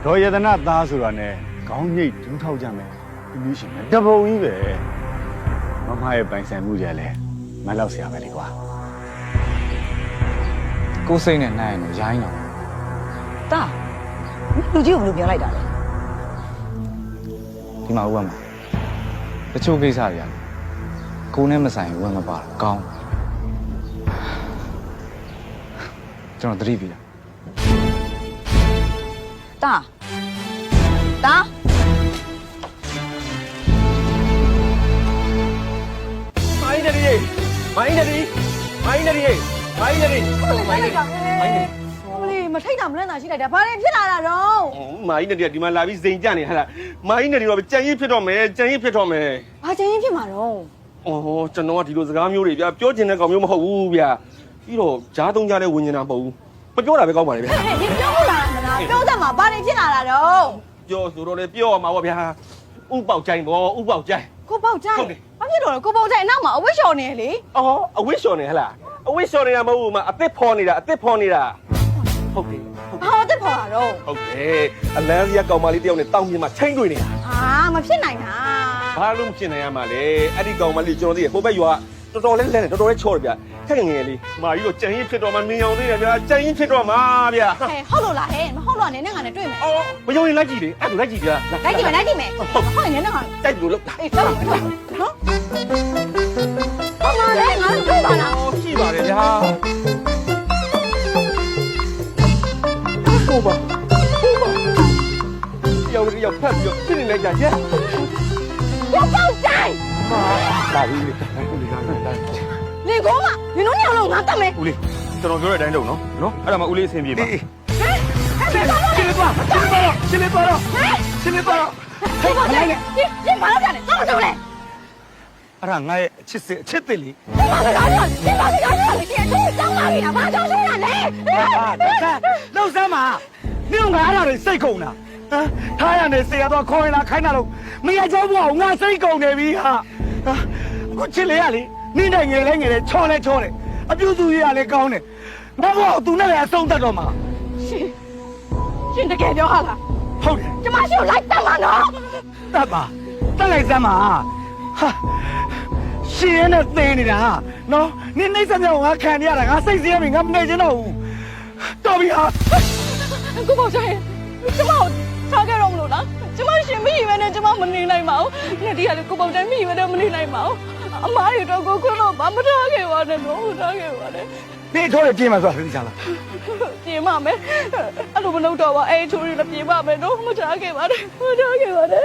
ဒေါ်ယတနာသားဆိုတာ ਨੇ ခေါင်းညိတ်ဒူးထောက်ကြမယ်ဒီမျိုးရှင်တပုံကြီးပဲမမရဲ့ပိုင်ဆိုင်မှုကြလဲမလောက်ဆရာပဲလေကွာ ကိုယ်စိတ်နဲ့နှိုင်းရင်တော့ရိုင်းတော့ တာလူကြီးကိုဘယ်လိုပြောလိုက်တာလဲ ဒီမှာဥပမာတချို့ကိစ္စတွေကကိုယ်နဲ့မဆိုင်ဝင်မပါတော့ကောင်းကျွန်တော်သတိပေးတာ တာ မိုင်းနေရီမိုင်းနေရီမိုင်းနေရီမိုင်းနေရီမိုင်းနေရီမိုင်းနေရီ ဟိုလေမထိတ်တာမလွန်းတာရှိလိုက်တာဘာလဲဖြစ်လာတာတော့ မိုင်းနေရီဒီမှာလာပြီးစိန်ကြနေဟလားမိုင်းနေရီတော့ကြံရည်ဖြစ်တော့မယ်ကြံရည်ဖြစ်တော့မယ် ဘာချင်းရင်ဖြစ်မှာတော့ အော်ကျွန်တော်ကဒီလိုစကားမျိုးတွေဗျာပြောချင်တဲ့ကောင်မျိုးမဟုတ်ဘူးဗျာပြီးတော့ဂျားသုံးကြတဲ့ဝิญญาณမဟုတ်ဘူးမပြောတာပဲကောင်းပါလေဗျာ ဟဲ့ဒီပြောဖို့လာတာမလားပြောတတ်မှာဘာလဲဖြစ်လာတာတော့ ပြောဆိုတော့လေပြောရမှာပေါ့ဗျာဥပေါက်ကြိုင်ပေါ့ဥပေါက်ကြိုင် ဟ ကိုပေါက်ကြိုင်ဘာဖြစ်လို့လဲကိုပေါက်ကြိုင်အနောက်မှာအဝတ်လျှော်နေလေ အော်အဝစ်လျှော်နေဟလားအဝစ်လျှော်နေတာမဟုတ်ဘူးမအသစ်ဖော်နေတာဟုတ်တယ် ဘာအသက်ဖော်တာတော့ ဟုတ်တယ်အလန်းစီကကောင်မလေးတယောက်နဲ့တောင်းပြမှာချိန်တွေ့နေတာ မဖြစ်နိုင်တာ ဘာလို့မဖြစ်နိုင်ရမှာလဲအဲ့ဒီကောင်မလေးကျွန်တော်သိရဟိုဘက်ရွာတော်တော်လေးလဲတော်တော်လေးချော်တယ်ဗျခက်ငယ်လေးမာကြီးတော့ကြံရင်ဖြစ်တော့မှမင်းအောင်သေးတယ်ဗျကြံရင်ဖြစ်တော့မှာဗျ ဟုတ်လို့လားဟဲ့မဟုတ်လို့နဲ့ငါနဲ့တွေ့မယ် အော်မယုံရင်လိုက်ကြည့်လေအဲ့ဒါလိုက်ကြည့်ဗျာ လိုက်ကြည့်မယ်ဟုတ်နေနဲ့ငါ တိုက်လို့လို့ အေးတော့နော်ဘာမှလဲငါတို့တွေ့ပါလား ရှိပါတယ်ဗျာဟုတ်ပါရောက်ဖတ်ပြီးတော့ရှင်းနေလိုက်ကြကြ ကိုပေါက်ကြိုင် လာပြီလေ နေကောမနင်တို့ညောင်လုံးငါတတ်မယ် ဦးလေးကျွန်တော်ပြောတဲ့အတိုင်းလုပ်နော်အဲ့ဒါမှဦးလေးအဆင်ပြေပါ ရှင်းပါလေရှင်းပါလားပြန်တော့တော့လေ အဲ့ဒါငါရဲ့အချစ်စစ်အချစ်တစ်လေ ရှင်းပါလားရှင်းပါလားရှင်းတောင်းပါပြီလားဘာကြောင့်လဲလဲ လှုပ်စမ်းပါနင်ကအဲ့ဒါတွေစိတ်ကုန်တာထားရနေစေရတော့ခေါ်ရင်လာခိုင်းတာလို့မရကြောဘူးအောင်ငါစိတ်ကုန်နေပြီဟာအခုချစ်လေရလေနင်းနိုင်ငယ်လဲငယ်လဲချောလဲချောတယ်အပြုစုရရလဲကောင်းတယ်မဟုတ်ဘူးသူနဲ့လည်းအဆုံးတတ်တော့မှာ ရှင်တကယ်ပြောဟာလား ဟုတ်တယ် ကျမရှိကိုလိုက်တတ်မှာနော် တတ်ပါတက်လိုက်စမ်းပါဟာရှင်ရနဲ့သိနေတာနော်နင်းနှိမ့်စမြောင်ငါခံရတာငါစိတ်စီးရပြီငါမနေချင်တော့ဘူးတော်ပြီဟာ ကိုပေါ့ဆိုင်ကျမထားကြတော့မလို့လားကျမရှင်မိပဲနဲ့ကျမမနေနိုင်ပါဘူးနေ့တည်းကလည်းကိုပေါ့တိုင်းမိပဲနဲ့မနေနိုင်ပါဘူးအမားတွေတော့ကိုခွန်းတော့မထားခဲ့ပါနဲ့တော့မထားခဲ့ပါနဲ့ နေထိုးရပြေးမှာဆိုတာသိချလား ပြင်ပါမယ်အဲ့လိုမလုပ်တော့ပါအဲ့ချိုးရလည်းပြင်ပါမယ်တော့မထားခဲ့ပါနဲ့မထားခဲ့ပါနဲ့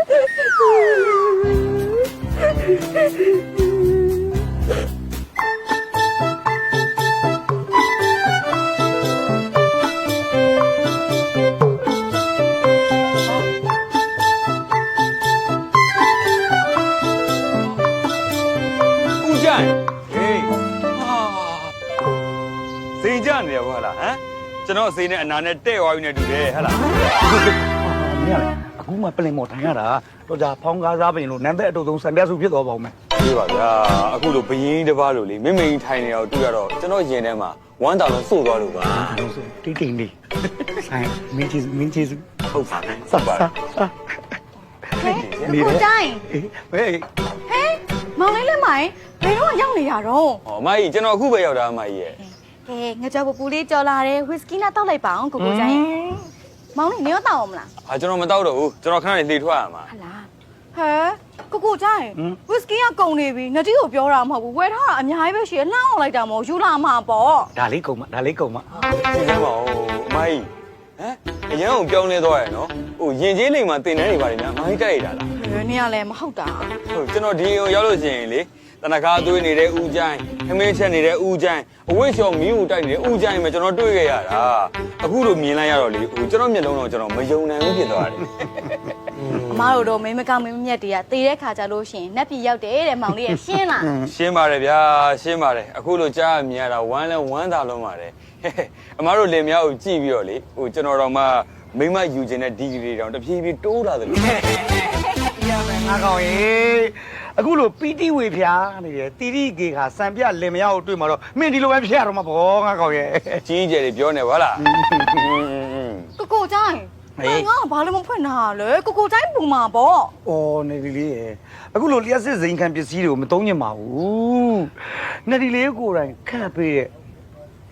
ဦးကြိုင်ဟေးစိန်ကြနေရပါလားဟမ်ကျွန်တော်စိန်နဲ့အနာနဲ့တဲ့သွားပြီနဲ့တူတယ်ဟဟလား မင်းရအခုမှပလင်မော်ထိုင်ရတာတော့ကြာဖောင်းကားစားပင်လို့နန်းသက်အတူဆုံးဆံပြစုဖြစ်သွားပါဦးမယ် ပြေးပါဗျာအခုလိုဘယင်းတစ်ပါးလို့လေမင်းမင်းထိုင်နေတော့တွေ့ရတော့ကျွန်တော်ရင်ထဲမှာဝမ်းတာလုံးစို့သွားလို့ပါ တိတ်တိတ်လေးဆိုင်မင်းကြီးစု ဟုတ်ပါနဲ့စပ်ပါ ကိုတိုင်း ဟေး ဟဲမောင်လေးလည်းမိုင်ဘယ်တော့ရောက်နေရတော့ ဟောမကြီးကျွန်တော်အခုပဲရောက်တာမကြီးရဲ့ ငါကြောက်ပူလေးကြော်လာတယ်ဝီစကီနာတောက်လိုက်ပါအောင်ကိုကိုတိုင်းမောင်လေးနေတော့တောက်အောင်မလား ကျွန်တော်မတောက်တော့ဘူးကျွန်တော်ခဏနေလှေထွက်ရမှာ ဟလားဟဲကိုကိုတိုင်းဝီစကီကကုန်နေပြီငတိကိုပြောတာမဟုတ်ဘူးဝယ်ထားတာအများကြီးပဲရှိရလှမ်းအောင်လိုက်တာမဟုတ်ယူလာမှာပေါ့ ဒါလေးကုန်မဒါလေးကုန်မ သိစမ်းပါဦးမကြီးဟမ်အရင်ကပြောင်းလဲသွားရနော်ဟိုရင်ကျေးလိမ်မှာတင်တန်းနေပါလိမ့်များမကြီးတိုက်ရတာလား ဘယ်နေရလဲမဟုတ်တာ ဟုတ်ကျွန်တော်ဒီအိမ်ရောက်လို့ရှိရင်လေတနခါသွေးနေတဲ့ဦးချိုင်းခမင်းချက်နေတဲ့ဦးချိုင်းအဝိရှော်မီးကိုတိုက်နေတဲ့ဦးချိုင်းပဲကျွန်တော်တွေ့ခဲ့ရတာအခုလိုမြင်လိုက်ရတော့လေဟိုကျွန်တော်မျက်လုံးတော့ကျွန်တော်မယုံနိုင်ဘူးဖြစ်သွားတယ် အမားတို့တော့မင်းမကောင်းမင်းမမြတ်တွေကတေးတဲ့ခါကြလို့ရှိရင်နက်ပြည်ရောက်တယ်တဲ့မောင်လေးရရှင်းလား ရှင်းပါတယ်ဗျာရှင်းပါတယ်အခုလိုကြားမြင်ရတာဝမ်းလဲဝမ်းသာလုံးပါတယ်အမားတို့လင်မယားကိုကြည့်ပြီးတော့လေဟိုကျွန်တော်တော့မှမိမယူခြင်းတဲ့ဒီဂရီတောင်တဖြည်းဖြည်းတိုးတာသလို ရမယ်ငါကောင်ရေအခုလိုပီတိဝေဖျားနေတယ်တီတီကေခါစံပြလင်မယားကိုတွေ့မှာတော့မင်းဒီလိုပဲဖျက်ရတော့မှာပေါ့ငါကောင်ရေ ကြီးကျယ်တွေပြောနေပါလား ကိုကိုတိုင်းငါဘာလို့မဖွင့်တာလဲကိုကိုတိုင်းပူမှာပေါ့ ။အော်နေဒီလေးရေအခုလိုလျှက်စစ်စိန်ခံပစ္စည်းတွေကိုမသုံးညင်ပါဘူး။နေဒီလေးကိုယ်တိုင်ခန့်ပေးတဲ့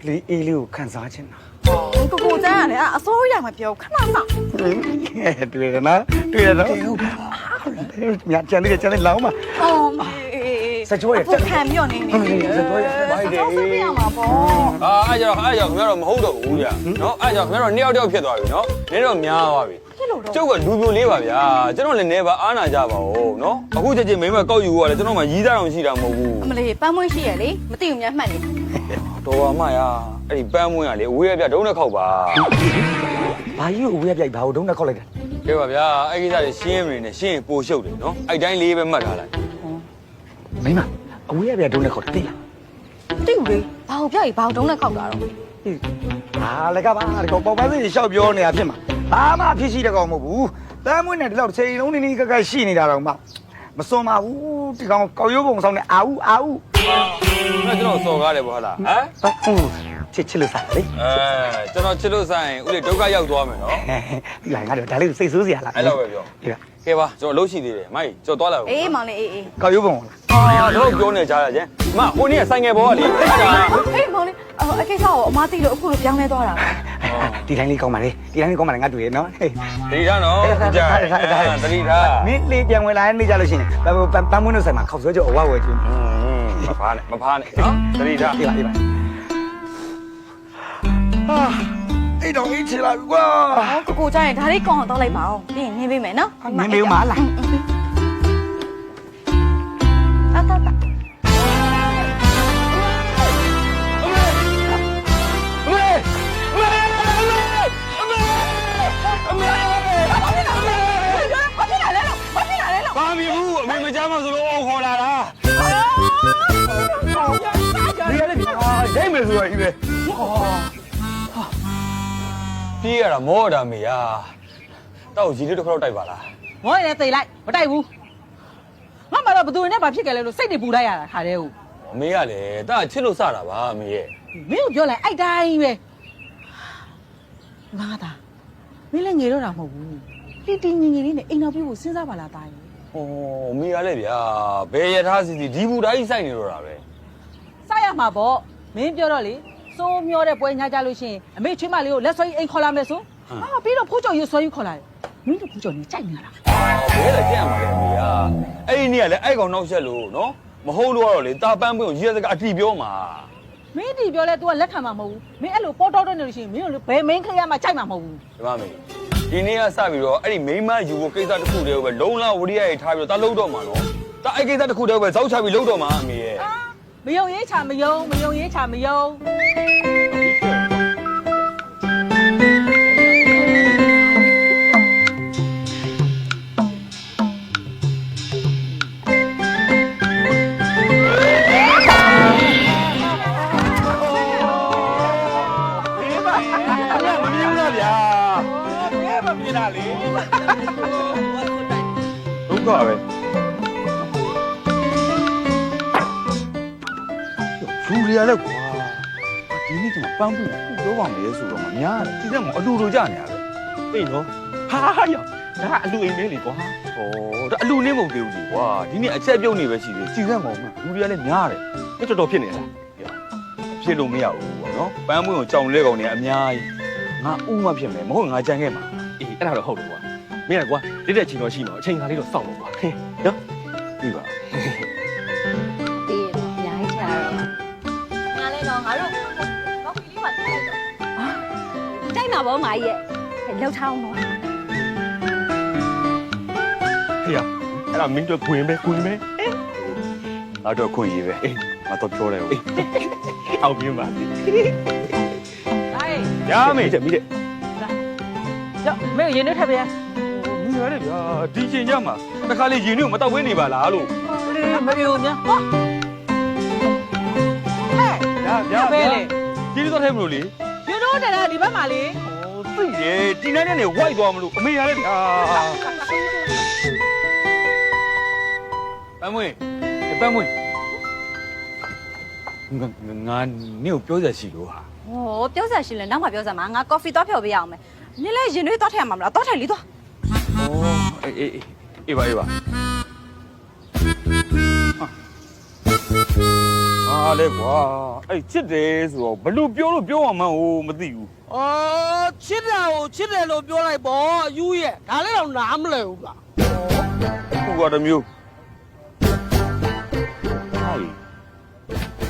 လေးအေးလေးကိုခံစားခြင်းတာ ကိုကိုတိုင်းကလည်းအစိုးရမပြောခဏဆောင် ။တွေ့ရနော်တွေ့ရနော်။ဟုတ်တယ်။မြတ်ကျန်လေးလောင်းပါ အော် စကြဝဠာ ကိုခံပြီးတော့နေနေစကြဝဠာမိုက်တယ်ဆက်ပြရမှာပေါ့ အဲ့ကြောင့်ခင်ဗျားတော့မဟုတ်တော့ဘူးဗျာနော်အဲ့ကြောင့်ခင်ဗျားတော့နှစ်ယောက်တယောက်ဖြစ်သွားပြီနော်နည်းတော့များသွားပြီကျုပ်ကလူပြိုလေးပါဗျာကျွန်တော်လည်းနေပါအားနာကြပါဦးနော်အခုချက်ချင်းမိမကောက်ယူရတယ်ကျွန်တော်မှရီးသားတော့ရှိတာမဟုတ်ဘူး အမလေးပန်းမွှေးရှိရလေမသိဘူးများမှတ်နေ တော်ပါမရအဲ့ဒီပန်းမွှေးရလေအဝေးရပြဒုံးနဲ့ခောက်ပါ ။ဘာကြီးကိုအဝေးပြိုက်ဘာကိုဒုံးနဲ့ခောက်လိုက်တာ ကဲပါဗျာအဲ့ကိစ္စတွေရှင်းမနေနဲ့ရှင်းပိုရှုပ်တယ်နော်အဲ့တိုင်းလေးပဲမှတ်ထားလိုက် ။မိမအဝေးပြိုက်ဒုံးနဲ့ခောက်တယ်သိလား သိဘူးလေဘာကိုပြိုက်ဘာကိုတုံးနဲ့ခောက်တာတော့ ။ဟာလည်းကပါဒီကောင်ပေါက်ပန်းစိရှောက်ပြောနေတာဖြစ်မှာ။ဘာမှဖြစ်ရှိတဲ့ကောင်မဟုတ်ဘူး။တမ်းမွေးနဲ့ဒီလောက်ချိန်လုံးနေနေကကရှိနေတာတော့မှ မစွန်ပါဘူးဒီကောင်ကောက်ရိုးပုံဆောင်နေအာဦးအာဦး ကျွန်တော်စော်ကားတယ်ဗောဟုတ်လားဟမ် ချစ်လို့စားလေ ကျွန်တော်ချစ်လို့ဆိုင်ဦးလေးဒုက္ခရောက်သွားမယ်နော် ဒီလိုက်ငါတို့ဒါလေးစိတ်ဆိုးစရာလား အဲ့လိုပဲပြောကဲပါကျွန်တော်အလုပ်ရှိသေးတယ်မိုက်ကျွန်တော်သွားလာဦး အေးမောင်လေးအေးအေး ကောက်ရိုးပုံ တော့ပြောနေကြရချင်းမဟိုနေ့ကဆိုင်ငယ်ဘောကလေအဲ့ဒါ အေးမောင်လေးအကိစ္စကိုအမသိလို့အခုလိုပြောင်းလဲသွားတာ ဒီတိုင်းလေးကောင်းပါလေဒီတိုင်းလေးကောင်းပါလေငါတွေ့ရနော် တတိထားနော်ကြာတတိထား မင်းလေးပြန်ဝင်လာနေကြလို့ရှိရင်ပန်းမွန်းတို့ဆိုင်မှာခောက်ဆွဲကြောအဝဝဲကျွန်း မဖားနဲ့နော်တတိထား အေးပါအေးပါအဲ့တော့အင်းချလာပြီကွာ ကိုကြရင်ဒါလေးကောင်းအောင်တောက်လိုက်ပါအောင်ပြီးရင်နင်းပေးမယ်နော် နင်းပေးဦးမလား ဘာမီဘူးအမေမကြားမဆိုလို့အော်ခေါ်လာတာဒီရတဲ့ဒီဒိတ်မယ်ဆိုရကြီးပဲပြေးရတာမောတာမေယာတောက်ကြီးလေးတစ်ခါတော့တိုက်ပါလား မောရင်လည်းသိလိုက်မတိုက်ဘူးငါမှတော့ဘသူနဲ့ဘာဖြစ်ကြလဲလို့စိတ်တွေပူလိုက်ရတာခါတည်းကို အမေကလည်းတာချစ်လို့စတာပါအမေရဲ့ မင်းကိုပြောလိုက်အဲ့တိုင်းပဲငါသာမင်းလည်းငေတော့တာမဟုတ်ဘူးတီတီငင်ငင်လေးနဲ့အိမ်တော်ပြေးဖို့စဉ်းစားပါလားတာကြီး ဟိုအမေကလည်းဗျာဘယ်ရထားစီစီဒီဘူတိုင်းစိုက်နေတော့တာပဲ စရမှာပေါ့မင်းပြောတော့လေစိုးမျောတဲ့ပွဲညာကြလို့ရှိရင်အမေချွေးမလေးကိုလက်ဆွဲအိမ်ခေါ်လာမယ်ဆိုပြီးတော့ဖိုးကြော်ရွဆွဲယူခေါ်လာတယ်မင်းတို့ဖိုးကြော်နေကြိုက်နေတာ ဘယ်လဲကြက်ရမှာလဲအမေကအဲ့ဒီနေ့ကလည်းအဲ့ကောင်နောက်ဆက်လို့နော်မဟုတ်လို့ကတော့လေတာပန်းပွင့်ကိုရေးစကားအတီပြောမှာ မင်းတီပြောလဲ तू ကလက်ခံမှာမဟုတ်ဘူးမင်းအဲ့လိုပေါ်တော့နေလို့ရှိရင်မင်းတို့ဘယ်မင်းခရမှာကြိုက်မှာမဟုတ်ဘူး ဒီမှာမေဒီနေ့ကစပြီးတော့အဲ့ဒီမိန်းမယူဖို့ကိစ္စတစ်ခုတည်းကိုပဲလုံလဝရိယရေးထားပြီးတော့တာလှုပ်တော့မှာနော်တာအဲ့ကိစ္စတစ်ခုတည်းကိုပဲဇောက်ချပြီးလှုပ်တော့မှာအမေရဲ့ မယုံရေးချာမယုံမယုံရေးချာမယုံ ဒုက္ခပဲယူရရလဲကွာဒီနေ့ကျွန်တော်ပန်းပွင့်ပြောပါမယ်ဆိုတော့မများတယ်ဒီတက်ကအလူလိုကြနေရတယ် အေးနော်ဟာရောက်ဒါအလူအိမ်လေးလေကွာ ဟောဒါအလူနင်းမဟုတ်သေးဘူးလေကွာဒီနေ့အချက်ပြုတ်နေပဲရှိသေးစီစက်မောင်မယူရလဲများတယ် တော်တော်ဖြစ်နေလား ဖြစ်လို့မရဘူးပေါ့နော်ပန်းပွင့်ကိုကြောင်လဲကောင်နေအများကြီးငါဥမဖြစ်မယ်မဟုတ်ငါကြံခဲ့မှာ အေးအဲ့ဒါတော့ဟုတ်တယ်ကွာမင်းကကွာတိတဲ့ချိန်တော့ရှိမှာအချိန်ခါလေးတော့စောင့်လို့ကွာနော် ပြီပါ အေးအများကြီးချာတော့ငါလည်းတော့ငါတို့ကော်ဖီလေးပါတိုက်တော့တိုက်မှာပေါ့မာကြီးရဲ့လှုပ်ထားအောင်တော့ ဟေးရအဲ့ဒါမင်းတို့ခွင်ပဲ ငါတော့ခွင့်ရေးပဲငါတော့ပြောတယ်ဟုတ် အောင်ပြင်းပါ ဟိုင်း ရမေ မိတဲ့ ကြောက်မင်းရင်နဲ့ထပ်ပြန် ယူရတယ်ဗျာဒီချိန်ကြမှာတခါလေရင်တွေမတောက်ဝင်းနေပါလားလို့ မယုံညာဟောဟဲ့ ဗျာ ပဲလေ ဒီလိုတော့ထဲမလို့လေ ယူတော့တယ်ဒီဘက်မှာလေ ဟိုသိတယ်ဒီနိုင်နဲ့ဝိုက်သွားမလို့အမေရလဲဗျာပန်းမွေပန်းမွေငါနေကိုပြောစရာရှိလို့ဟာ ဟောပြောစရာရှိလဲနောက်မှပြောစရာမှာငါကော်ဖီသွားဖြော်ပေးရအောင်မယ်နင်လည်းရင်တွေးသွားထည့်ရမှာမလားသွားထည့်လီသွား အေးပါအားလေကွာအဲ့ချစ်တယ်ဆိုတော့ဘလို့ပြောလို့ပြောအောင်မဟုတ်မသိဘူး အော်ချစ်တာကိုချစ်တယ်လို့ပြောလိုက်ပေါ့အယူရဲ့ဒါလည်းတော့နားမလဲဘူးကွာ ခုကတမျိုး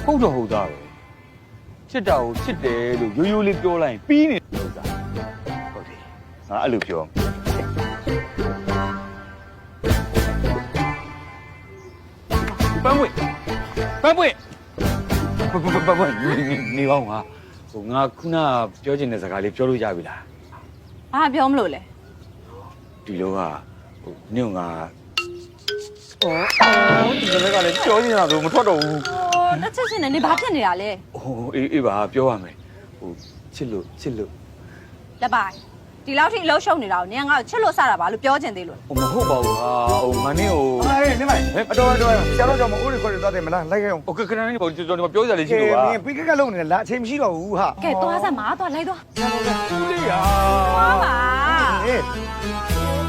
ဟုတ်တော့ဟုတ်သားပဲချစ်တာကိုချစ်တယ်လို့ရိုးရိုးလေးပြောလိုက်ရင်ပြီးနေလို့သားဟုတ်တယ်ငါအဲ့လိုပြောပန်းပွင့်နေပါဦးငါဟိုငါခုနပြောချင်တဲ့စကားလေးပြောလို့ရပြီလား ဘာပြောမလို့လဲ ဒီလိုကဟိုညငါဒီကလည်းပြောနေတာတော့မထွက်တော့ဘူး လက်ချက်ချင်းနဲ့နေဘာဖြစ်နေတာလဲ ဟိုအေးပါပြောရမယ်ဟိုချစ်လို့ လက်ပိုင် ဒီလောက်ထိအလုံးရှုံနေတာကိုနင်ကငါ့ကိုချစ်လို့စတာပါလို့ပြောချင်သေးလို့ ဟိုမဟုတ်ပါဘူးဟာဟိုငါနဲ့ဟို အေးနေမအတော်တော်ဆရာတော်ကြောင့်မဦးရခေါ်ရသွားတယ်မလားလိုက်ခဲ့အောင် โอเคခဏလေးပေါ့ကျွန်တော်ပြောစရာလေးရှိလို့ပါ မင်းပြီးကလုံးနေလားအချိန်မရှိတော့ဘူးဟာ ကဲသွားစမ်းပါသွားလိုက်သွား ဦးလေးရာ သွားပါ အေး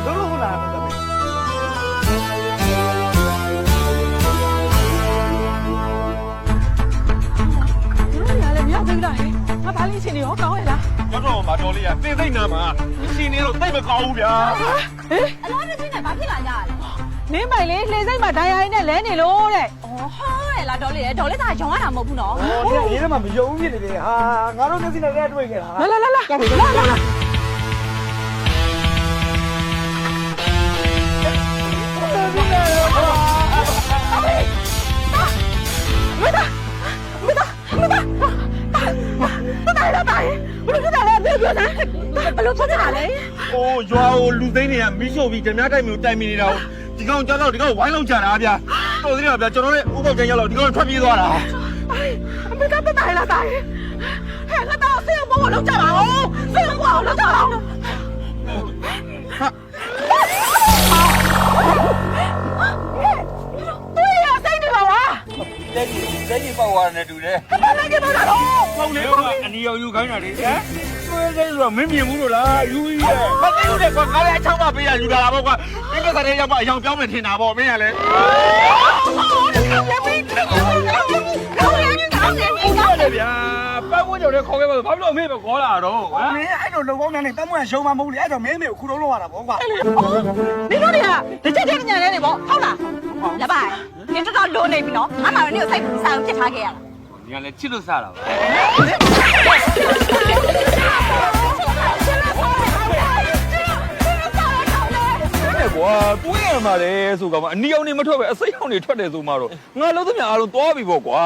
လုံးလုံးလာတော့မယ် တို့ရလည်းမြောက်သိလားဟဲ့ငါဘာလေးရှင်နေရောကောင်းရဲ့လား ကျွန်တော်မှာတော်လေးကတင်သိမ့်နာမှာအရှင်နေတော့တိတ်မကောင်းဘူးဗျာ ဟေး အတော်တချင်းနဲ့ဘာဖြစ်လာကြရလဲ နင်းပိုင်လေးလှေစိတ်မှာဒိုင်ယာရင်းနဲ့လဲနေလို့တဲ့ အော်ဟာရဲ့လားဒေါ်လေးရဲ့ဒေါ်လေးသားရောင်းရတာမဟုတ်ဘူးနော် ဟောဒီရေးထဲမှာမယုံဖြစ်နေတယ်ဟာငါတို့မျက်စိနဲ့လည်းတွေ့ခဲ့တာ လာလာလာဘလို့ဖြစ်တာလဲပြောစမ်းဘလို့ဖြစ်တာလဲ ဟိုရွာကိုလူသိန်းတွေကမီးရှို့ပြီးဓမြတိုက်မျိုးတိုင်မိနေတာကိုဒီကောင်ကြောက်တော့ဒီကောင်ဝိုင်းလုံးချတာဗျာတော်သေးတယ်ဗျာကျွန်တော်လည်းဥပုပ်ကျန်ရောက်တော့ဒီကောင်ထွက်ပြေးသွားတာ မင်းတော့တိုင်လာတိုင်ဟဲ့ငါတော့ဆေးဘောလောက်ကြပါဦးဆေးဘောလောက်ကြပါဦးတွေ့ရစိတ်နေပါလား လက်ကြီးပေါက်သွားတယ်တူတယ် ဘာလဲကြပါလား ကောင်းလေကအနီရောင်ယူခိုင်းတာလေဟမ်တွေ့သေးဆိုတော့မင်းမြင်ဘူးလို့လားယူကြီးရဲ့မသိဘူးလေကွာကားလေးအချောင်းမပေးရယူလာတာပေါ့ကွာဒီကစားတဲ့ရောက်မှအယောင်ပြောင်းမယ်ထင်တာပေါ့မင်းကလည်း လေဗျာပတ်ဝန်းကျင်နဲ့ခေါ်ခဲ့ပါဆိုဘာဖြစ်လို့အမေပဲခေါ်လာတော့ဟမ် မင်းအဲ့လိုလုံပေါင်းနဲ့တမ်းမွေးရှုံးမှမဟုတ်လေအဲ့တော့မင်းမေကိုခုလုံးလောက်ရတာပေါ့ကွာ နင်တို့တွေကတကြက်ကြက်ညံနေပေါ့ဟုတ်လား လက်ပါနင်တော်တော်လိုနေပြီနော်ငါမှတော့နင်ကိုစိတ်စာကိုပြစ်ထားခဲ့ရတာ ဒီကလည်းချစ်လို့စားတာပါကွာတွေးရမှာလေဆိုကောင်အနီအောင်နေမထွက်ပဲအစိမ်းအောင်နေထွက်တယ်ဆိုမှတော့ငါလုံးသမျှအားလုံးသွားပြီပေါ့ကွာ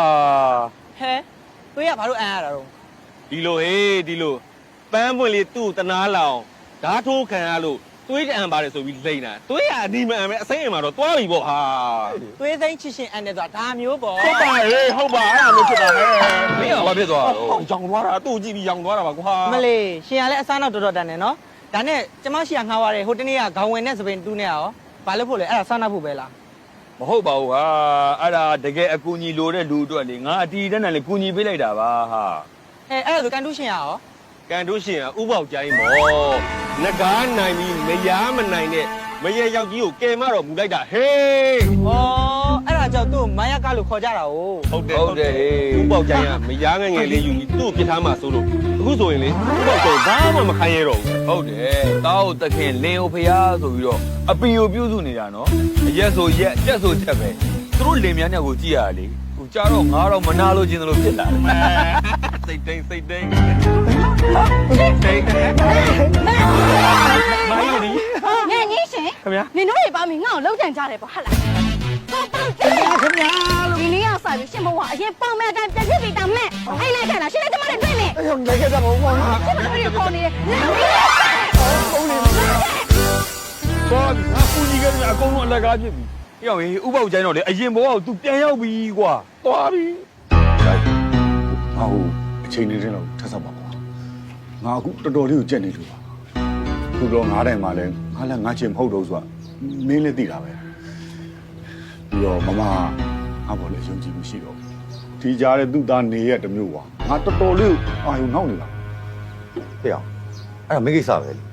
ဟဲတွေးရဘာလို့အန်ရတာတော့ ဒီလိုဟေးဒီလိုပန်းပွင့်လေးသူ့တနာလောင်ဓာတ်ထိုးခံရလို့တွေးတအံပါတယ်ဆိုပြီးလိမ့်တာတွေးရအဒီမအံပဲအစိမ်းအံမှာတော့သွားပြီပေါ့ဟာ တွေးသိန်းချစ်ရှင်အန်တယ်ဆိုတာဒါမျိုးပေါ့ ဟုတ်ပါဟေးဟုတ်ပါအဲ့ဒါမျိုးဖြစ်တာဟဲ့ မင်းကဘာဖြစ်သွားတာတော့ ရောင်သွားတာသူ့ကြည့်ပြီးရောင်သွားတာပါကွာ မလေးရှင်ကလည်းအစားနောက်တော်တော်တန်တယ်နော်ဒါနဲ့ကျမရှိကငှားသွားတယ်ဟိုတနေ့ကခေါင်းဝင်နဲ့စပင်တူးနဲ့ရောဘာလို့ဖို့လဲအဲ့ဒါစားနာဖို့ပဲလား မဟုတ်ပါဘူးဟာအဲ့ဒါတကယ်အကူကြီးလိုတဲ့လူအတွက်လေငါအတီးတက်နဲ့လေကူညီပေးလိုက်တာပါဟာ အဲ့ဒါဆိုကန်တူးရှင်ရရော ကန်တို့ရှင်ကဥပေါက်ကြိုင်းပေါ့ငကားနိုင်ပြီးမယားမနိုင်တဲ့မရေယောက်ကြီးကိုကယ်မတော့မူလိုက်တာဟေး ဩအဲ့ဒါကြောင့်သူ့မိုင်းရကလို့ခေါ်ကြတာ哦 ဟုတ်တယ်ဥပေါက်ကြိုင်းကမယားငယ်ငယ်လေးယူပြီးသူ့ကိုပြစ်ထားမှဆိုလို့အခုဆိုရင်လေဥပေါက်ကြိုင်းဘာမှမခိုင်းရတော့ဘူး ဟုတ်တယ်တောက်တခင်လင်းအိုဖျားဆိုပြီးတော့အပီကိုပြုစုနေတာနော်အရက်ဆိုရက်တက်ဆိုတက်ပဲသူတို့လင်မြန်းတဲ့ကိုကြည့်ရလေဟိုကြတော့ငါတော့မနာလို့ခြင်းလို့ဖြစ်လာတယ်စိတ်တိန်မိုင်းရီ ငါကြီးရှင်ခင်ဗျာနင်တို့တွေပါမင်းငါ့ကိုလောက်ကြံကြတယ်ပေါ့ဟုတ်လားခင်ဗျာဒီနေ့ကစားပြီးရှင်ဘဝအရင်ပုံမဲ့အတိုင်းပြည့်ပြည့်တောင်မဲ့အဲ့လိုက်ခဲ့တာရှင်လည်းကျမနဲ့တွေ့မယ် အဲ့တော့လည်းခဲ့တာပေါ့ကွာ ကျမတို့ခေါ်နေတယ် သွားပြီငါကူညီခဲ့ပြီအကုန်လုံးအလကားဖြစ်ပြီပြောင်းရင်ဥပေါက်ကျိုင်းတော့လေအရင်ဘဝကို तू ပြန်ရောက်ပြီကွာသွားပြီ ငါ့ကိုအချိန်လေးတင်းတော့ထပ်ဆောက်ပါကွာငါအခုတော်တော်လေးကိုကြက်နေလို့ပါခုတော့9တိုင်မှလည်းငါလည်းငါချင်းမဟုတ်တော့ဆိုတာမင်းလည်းသိတာပဲပြီးတော့မမငါဘောလည်းယုံကြည်မှုရှိတော့ဒီကြားတဲ့သူ့သားနေရတမျိုးကွာငါတော်တော်လေးအာယုံနောက်နေတာ ဖေအောင်အဲ့ဒါမိကိစ္စပဲလေ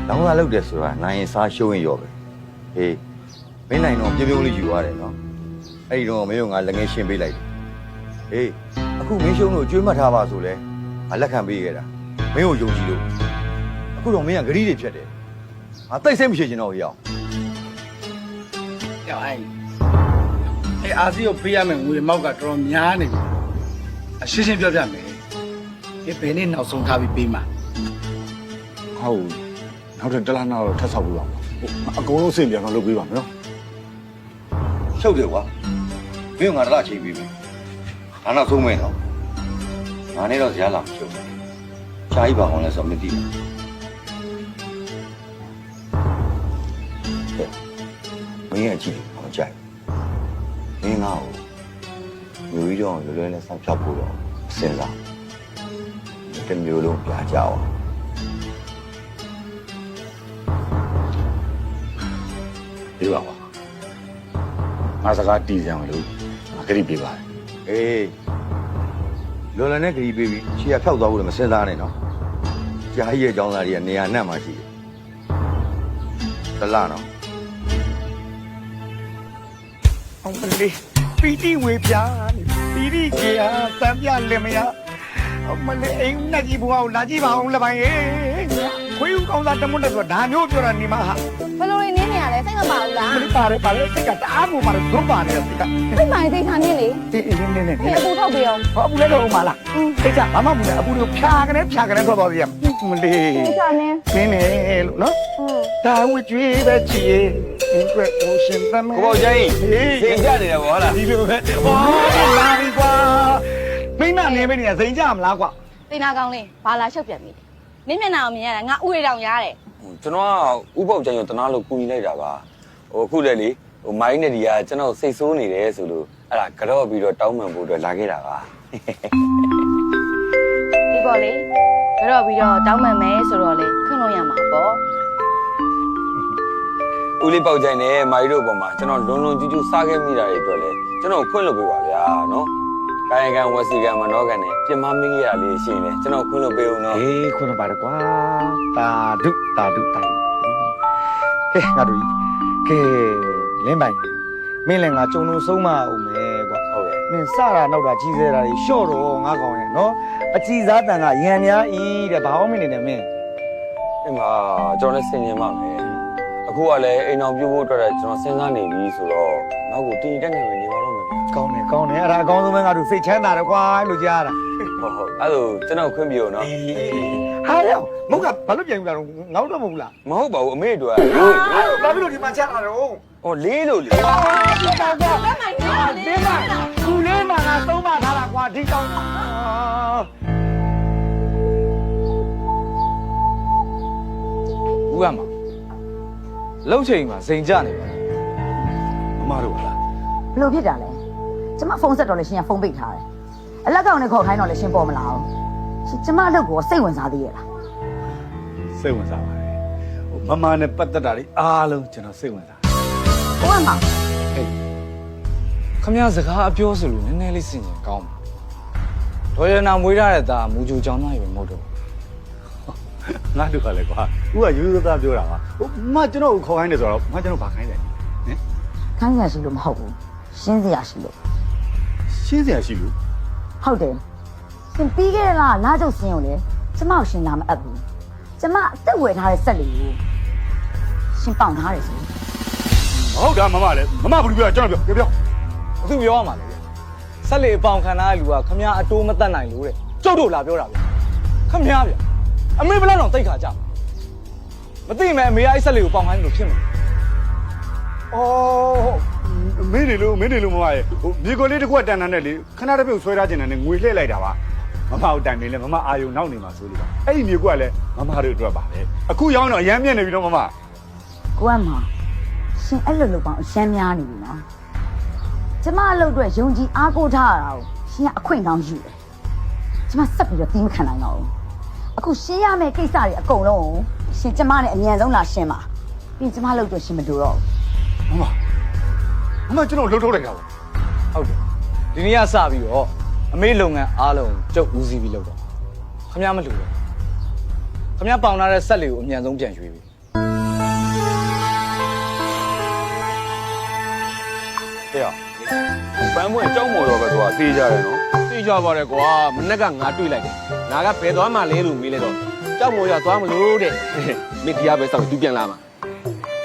လောင်းလာလောက်တယ်ဆိုတာနိုင်ရင်စားရှုံးရင်ရောပဲဟေးမင်းနိုင်တော့ပြုံးပြုံးလေးယူရတယ်နော်အဲ့ဒီတော့မင်းကငါလက်ငယ်ရှင်းပေးလိုက်တယ်ဟေးအခုမင်းရှုံးလို့ကျွေးမှတ်ထားပါဆိုလဲငါလက်ခံပေးခဲ့တာမင်းကိုယုံကြည်လို့အခုတော့မင်းကဂရီးတွေဖြတ်တယ်ငါတိတ်ဆိတ်မရှိချင်တော့ဖေအောင် ကြောက်အဲ့အာစီကိုပေးရမယ်ငွေမောက်ကတော်တော်များနေပြီအရှင်းရှင်းပြောပြမယ်ဒီဘယ်နေ့နောက်ဆုံးထားပြီးပေးမှာ ဟုတ်နောက်တစ်လားနောက်တော့ထပ်ဆောက်ပြီးပါမယ်အကုန်လုံးအဆင်ပြေအောင်လုပ်ပေးပါမယ်နော် ရှုပ်တယ်ကွာမင်းကငါတလားချိန်ပြီးပြီဒါနောက်ဆုံးမဲနော်ငါနဲ့တော့ဇာတ်လာမချုပ်ဘူးရှားကြီးပါအောင်လဲဆိုမသိဘူးမင်းရဲ့အကြည့်ကိုမကြိုက်မင်းငါ့ကိုမျိုးကြီးတော့လွယ်လွယ်နဲ့ဆောက်ဖြတ်ဖို့တော့စဉ်းစားတစ်မျိုးလုံးပြကြအောင် ပြေးပါကွာငါစကားတီးကြံမလို့ငါခရီးပြေးပါတယ် အေးလော်လန်နဲ့ခရီးပေးပြီးခြေရဖြောက်သွားဖို့လည်းမစင်စားနဲ့နော်ကြာကြီးရဲ့အကြောင်းသားတွေကနေရာနှံ့မှရှိတယ်တလားနော် အောင်ကလေးပီတိဝေပြာပီတိကြီးဟာတမ်းပြလင်မယားမလေးအိမ်နဲ့ကြီးဘွားကိုလာကြည့်ပါအောင်လပိုင်းရေခွေးဦးကောင်းသားတမွတ်တဲ့ဆိုတာဒါမျိုးပြောတာနေမှာဟာ ဘယ်လိုနေနေရလဲစိတ်မပါဘူးလား မလေးပါတယ်စိတ်ကတအားကိုမှတော့ဒုပါနေတယ်စိတ်က စိတ်မှန်သိထားနေလေ အေးနေ ဒီအပူထောက်ပေးအောင် ဟောအပူလည်းတော့ဦးမလားစိတ်ကဘာမှမလုပ်အပူကိုဖြာကနေထွက်သွားပြီမလေး သိထားနေ နင်းနေလို့နော်ဒါဝကြွေးပဲချီရဲ့အတွက်ဟိုရှင်သမီး ကိုပေါ့ကျင်းစိတ်ကြနေတယ်ဗောလား ဒီလိုပဲဟောလာပြီကွာမိမနေမနေစိန်ကြမလားကွာ သိနာကောင်းလေးဘာလာရှုပ်ပြန်ပြီနင်းမျက်နှာအောင်မြင်ရတာငါဥရတောင်ရတယ် ကျွန်တော်ကဥပုပ်ကျင်းကိုတနာလို့ကူညီလိုက်တာပါဟိုအခုလေလေဟိုမိုင်းနဲ့ဒီကကျွန်တော်စိတ်ဆိုးနေတယ်ဆိုလို့အဲ့ဒါကြော့ပြီးတော့တောင်းပန်ဖို့အတွက်လာခဲ့တာပါ ဒီပေါ်လေတော့ပြီးတော့တောင်းပန်မယ်ဆိုတော့လေခွင့်လို့ရမှာပေါ့ ဦးလေးပေါက်ကျင်းနဲ့မိုင်းတို့ပေါ်မှာကျွန်တော်လွန်လွန်ကျူးကျူးစားခဲ့မိတာတွေအတွက်လည်းကျွန်တော်ခွင့်လို့ပေးပါဗျာနော်ကာယကံဝစီကံမနောကံနဲ့ပြင်မမင်းကြီးရလေးရှိနေကျွန်တော်ခွင့်လို့ပေးဦးနော် အေးခွန်းပါတယ်ကွာတာဒုကဲငါတို့ကဲလင်းပိုင်မင်းလည်းငါကြုံလို့ဆုံးမအောင်မယ်ကွာ ဟုတ်ကဲ့ မင်းစတာနောက်တာကြီးစေတာတွေရှော့တော့ငါကောင်းရဲ့နော်အကြည်စားတန်ကရံများဤတဲ့ဘာမှမနေနဲ့မင်း အဲ့မှာကျွန်တော်လည်းဆင်ញင်ပါမယ်အခုကလည်းအိမ်အောင်ပြုတ်ဖို့အတွက်ကျွန်တော်စဉ်းစားနေပြီဆိုတော့နောက်ကိုတင်တက်နေမယ်နေပါတော့မယ်ဗျာ ကောင်းတယ်အဲ့ဒါအကောင်းဆုံးပဲငါတို့စိတ်ချမ်းသာတယ်ကွာလို့ကြားတာ ဟုတ်အဲ့လိုကျွန်တော်ခွင့်ပြုနော် ဟာရောမဟုတ်ကဘာလို့ပြန်ယူလာတော့ငေါ့တော့မဟုတ်လား မဟုတ်ပါဘူးအမေတို့ ဘာဖြစ်လို့ဒီမှာချမ်းသာတော့ ဟောလေးလို့လေ ဒီကောင်ကူလေးမှာငါသုံးပါထားတာကွာဒီကောင် ဦးရမှာလှုပ်ချိန်မှာစိန်ကြနေပါမမတို့ကလား ဘလို့ဖြစ်တာလဲကျမဖုန်းဆက်တော့လေရှင်ကဖုန်းပိတ်ထားတယ်အလက်ကောင်နဲ့ခေါ်ခိုင်းတော့လေရှင်ပေါ်မလာဘူးရှင်ကျမအလုပ်ကိုစိတ်ဝင်စားသေးရဲ့လား စိတ်ဝင်စားပါတယ်ဟိုမမနဲ့ပတ်သက်တာတွေအားလုံးကျွန်တော်စိတ်ဝင်စား ဘုရားမ ခမရစကားအပြောဆိုလို့နည်းနည်းလေးစင်ကြင်ကောင်းပါဒေါ်ရနာမွေးထားတဲ့သားမူဂျူကြောင်းသားရွယ်မဟုတ်တော့ ငါတို့ကလည်းကွာဦးကရိုးရိုးသားပြောတာပါဟိုမကျွန်တော်ကိုခေါ်ခိုင်းတယ်ဆိုတော့မကျွန်တော်ဘာခိုင်းလဲဟင် ခိုင်းရရှိလို့မဟုတ်ဘူးရှင်းစရာရှိလို့ ရှင်းစရာရှိလို့ ဟုတ်တယ်ရှင်ပြီးခဲ့တဲ့လာကျုပ်စင်းကိုလေကျမကိုရှင်လာမအပ်ဘူးကျမအသက်ဝယ်ထားတဲ့ဆက်လေးကိုရှင်ပေါင်ထားတယ်ဆို ဟုတ်တာမမလည်းမမဘူးပြောကျွန်တော်ပြော ဘာသူပြောရမှာလဲဗျဆက်လေအပေါင်ခံထားတဲ့လူကခမရအတိုးမတတ်နိုင်လို့တဲ့ကျုပ်တို့လာပြောတာဗျခမရဗျအမေဘလောက်တော့တိတ်ခါကြမသိမဲ့အမေကအဲ့ဆက်လေကိုပေါင်ခိုင်းလို့ဖြစ်မှာ အော်မင်းနေလို့မမရဲ့ဟိုမြေကိုလေးတစ်ခုတန်တန်နဲ့လေခဏတစ်ပြုတ်ဆွဲထားခြင်းနဲ့ငွေလှည့်လိုက်တာပါမမကိုတိုင်နေလဲမမအာယုံနောက်နေမှာဆိုလို့ပါအဲ့ဒီမြေကလည်းမမတို့အတွက်ပါပဲအခုရောင်းတော့အရမ်းမြင့်နေပြီတော့မမ ကိုကမှရှင်အဲ့လိုလုပ်ပေါင်းအရှမ်းများနေပြီနော်ကျမအလုပ်အတွက်ယုံကြည်အားကိုးထားရတာကိုရှင်ကအခွင့်ကောင်းယူတယ်ကျမဆက်ပြီးတော့တီးမခံနိုင်တော့ဘူးအခုရှင်းရမယ့်ကိစ္စတွေအကုန်လုံးကိုရှင်ကျမနဲ့အမြန်ဆုံးလာရှင်းပါပြီးကျမလုပ်တော့ရှင်မတူတော့ဘူး မမကျွန်တော်လှုပ်ထုတ်လိုက်တာပါ ဟုတ်တယ်ဒီနေ့ကစပြီးတော့အမေလုပ်ငန်းအားလုံးကျုပ်ဦးစီးပြီးလုပ်တော့ခမရမလူတော့ခမရပေါင်ထားတဲ့ဆက်လေးကိုအမြန်ဆုံးပြန်ရွေးပြီ တဲ့ပန်းပွင့်ကြောက်မော်တော့ပဲသူကသေးကြတယ်နော် သိကြပါတယ်ကွာမနေ့ကငါတွေ့လိုက်တယ်ငါကဘယ်သွားမှလဲလို့မေးလိုက်တော့ကြောက်မော်ရသွားမလို့တဲ့မိတရားပဲစောင့်သူပြန်လာမှာ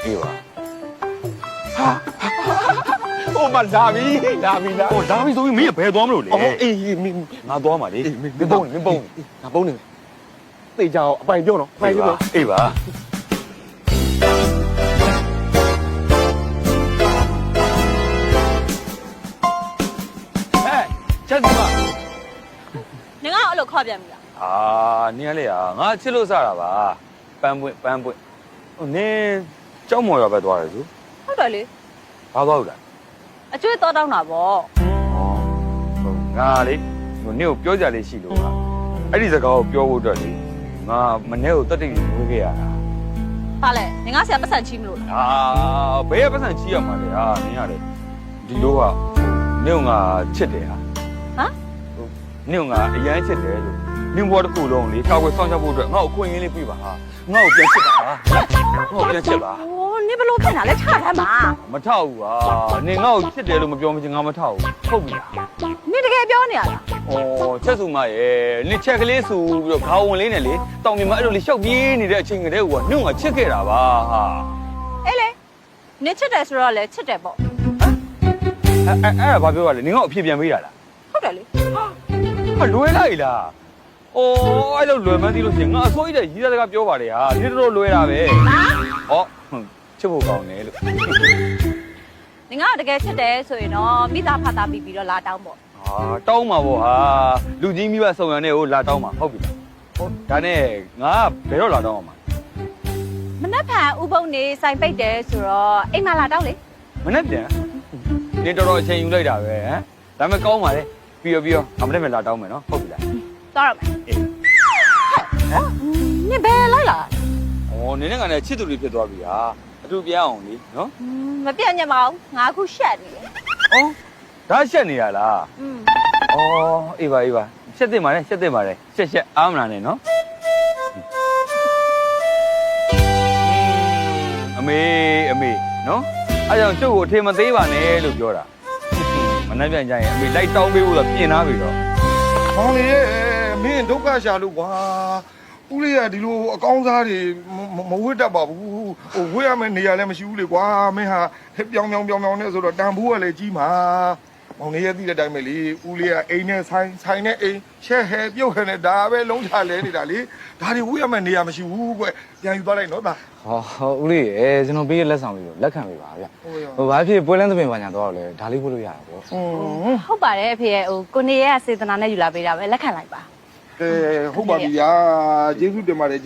အေးပါ ဟိုမှာလာပြီလား ဟိုဒါပြီးဆိုပြီးမင်းဘယ်သွားမလို့လဲ အော်အေးငါသွားမှာလေမင်းပုံနေ ငါပုံးနေသိကြအောင်အပိုင်ပြောနော်အပိုင်ပြော အေးပါ ချက်စီမ နင်ကအဲ့လိုခေါ်ပြန်ပြီလား အာနင်းလေငါချစ်လို့စားတာပါပန်းပွင့်ဟိုနင်းကြောက်မော်ရပဲသွားတယ်သူ ဟုတ်တယ်လေ ဘာသွားလို့လဲ အကျွေးတော်တောင်းတာပေါ့ ငါလေဟိုနင်းကိုပြောကြလေးရှိလို့ကအဲ့ဒီစကားကိုပြောဖို့အတွက်လေငါမနေ့ကိုတက်တိတ်မွေးခဲ့ရတာ အ ဘာလဲနင်ကဆရာပတ်စံချီးမလို့လား ဘယ်ပတ်စံချီးရမှာလဲဟာနင်ရတယ်ဒီလိုကနင့်ကချစ်တယ်ဟာ ဟမ် နင့်ကအရန်ချစ်တယ်လို့နင့်ဘွားတစ်ခုလုံးလေကာကွယ်ဆောင်ရှောက်ဖို့အတွက်ငါ့ကိုအခွင့်အရေးလေးပြပါဟာငါ့ကိုပြန်ချစ်တာဟာငါ့ကိုပြန်ချစ်ပါ โอ้နင်ဘလို့ဖြစ်တာလဲထားထားပါ မထောက်ဘူးဟာနင်ငါ့ကိုချစ်တယ်လို့မပြောမချင်းငါမထောက်ဘူးဟုတ်ပြီလား နင်တကယ်ပြောနေရလား ချက်စုမရဲ့နင်ချက်ကလေးဆိုပြီးတော့ခေါင်းဝင်လေးနဲ့လေတောင်မြမအဲ့လိုလေးရှောက်ပြေးနေတဲ့အချိန်ကလေးကနင့်ကချစ်ခဲ့တာပါဟာ အေးလေနင်ချစ်တယ်ဆိုတော့လေချစ်တယ်ပေါ့ အဲ့ဒါဘာပြောရလဲနင်ကအဖြစ်ပြန်ပေးတာလား ဟုတ်တယ်လေ ဟာလွယ်လိုက်လားအဲ့လိုလွယ်မှန်းသိလို့ရှိရင်ငါအစိုးရတဲ့ရီးသားတကပြောပါလေဟာဒီတော်လွယ်တာပဲဟောချစ်ဖို့ကောင်းတယ်လို့ နင်ကတကယ်ချစ်တယ်ဆိုရင်တော့မိသားဖသားပြီးတော့လာတောင်းပေါ့ တောင်းမှာပေါ့ဟာလူကြီးမိဘစုံရံနဲ့ကိုလာတောင်းမှာဟုတ်ပြီလားဟုတ်ဒါနဲ့ငါဘယ်တော့လာတောင်းအောင်မှာ မနှက်ဖန်ဥပုံနေဆိုင်ပိတ်တယ်ဆိုတော့အိမ်မှာလာတောင်းလေ မနေ့ပြန်နင်တော်တော်အချိန်ယူလိုက်တာပဲဟမ်ဒါပေမဲ့ကောင်းပါလေပြီးရောအမနေ့မှလာတောင်းမယ်နော်ဟုတ်ပြီလား သွားတော့မယ်နင်ဘယ်လိုက်လာ နင်နဲ့ကလည်းချစ်သူတွေဖြစ်သွားပြီဟာအတူပြန်အောင်လေနော် မပြတ်ညမအောင်ငါခုရှက်နေတယ် ဒါရှက်နေရလားအေးပါရှက်တင်ပါနဲ့ရှက်အားမလားနဲ့နော်အမေနော်အဲ့ကြောင့်ကျုပ်ကိုအထင်မသေးပါနဲ့လို့ပြောတာမနှက်ပြန်ကြရင်အမေလိုက်တောင်းပေးဖို့ဆိုပြင်သားပြီတော့ ။ဟောလေမင်းဒုက္ခရှာလို့ကွာ။ဦးလေးကဒီလိုအကောင်းစားတွေမဝတ်တတ်ပါဘူး။ဟိုဝတ်ရမယ့်နေရာလည်းမရှိဘူးလေကွာ။မင်းဟာပြောင်းနဲ့ဆိုတော့တန်ဖိုးကလည်းကြီးမှာ။မောင်လေးရဲ့သိတဲ့အတိုင်းပဲလေဦးလေးကအိမ်နဲ့ဆိုင်နဲ့အိမ်ရှဲဟဲပြုတ်ဟဲနဲ့ဒါပဲလုံးချလဲနေတာလေ။ဒါတွေဝတ်ရမယ့်နေရာမရှိဘူးကွ။ပြန်ယူသွားလိုက်နော်သား ဦးလေးကျွန်တော်ပေးရလက်ဆောင်လေးကိုလက်ခံပေးပါဗျဟိုဘာဖြစ်ပွဲလန်းသပင်ပါညာတော့လဲဒါလေးပို့လို့ရတာပေါ့ ဟုတ်ပါတယ်အဖေရဲ့ဟိုကိုနေရဲ့စေတနာနဲ့ယူလာပေးတာပဲလက်ခံလိုက်ပါ ။ဟုတ်ပါပြီဗျာ။ကျေးဇူးတင်ပါတယ်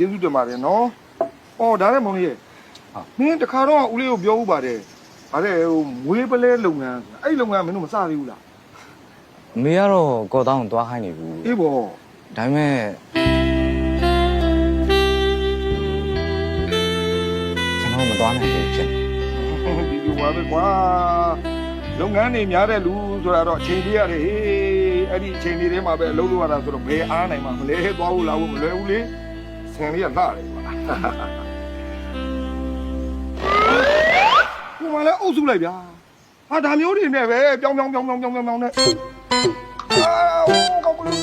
နော်။ဒါနဲ့မောင်လေးရဲ့မင်းတခါတော့ဦးလေးကိုပြောဥပါတယ်။ဒါလည်းဟိုမွေးပလဲလုပ်ငန်းအဲ့လုပ်ငန်းမင်းတို့မစသေးဘူးလား အမေကတော့ကော်တောင်းသွားခိုင်းနေဘူး ။အေးပေါ့ ဒါပေမဲ့ကျွန်တော်မသွားနိုင်ဘူးဖြစ် ဒီလိုပါပဲကွာလုပ်ငန်းတွေများတဲ့လူဆိုတာတော့အချိန်ကြီးရတယ်ဟေးအဲ့ဒီအချိန်လေးထဲမှာပဲအလုပ်လုပ်ရတာဆိုတော့ဘယ်အားနိုင်မှာမလဲသွားဖို့လာဖို့မလွယ်ဘူးလေဆင်လေးကလှတယ်ကွာကိုမလည်းအုပ်စုလိုက်ဗျာဟာဒါမျိုးတွေနဲ့ပဲပြောင်းနဲ့အာဟိုကောင်းလို့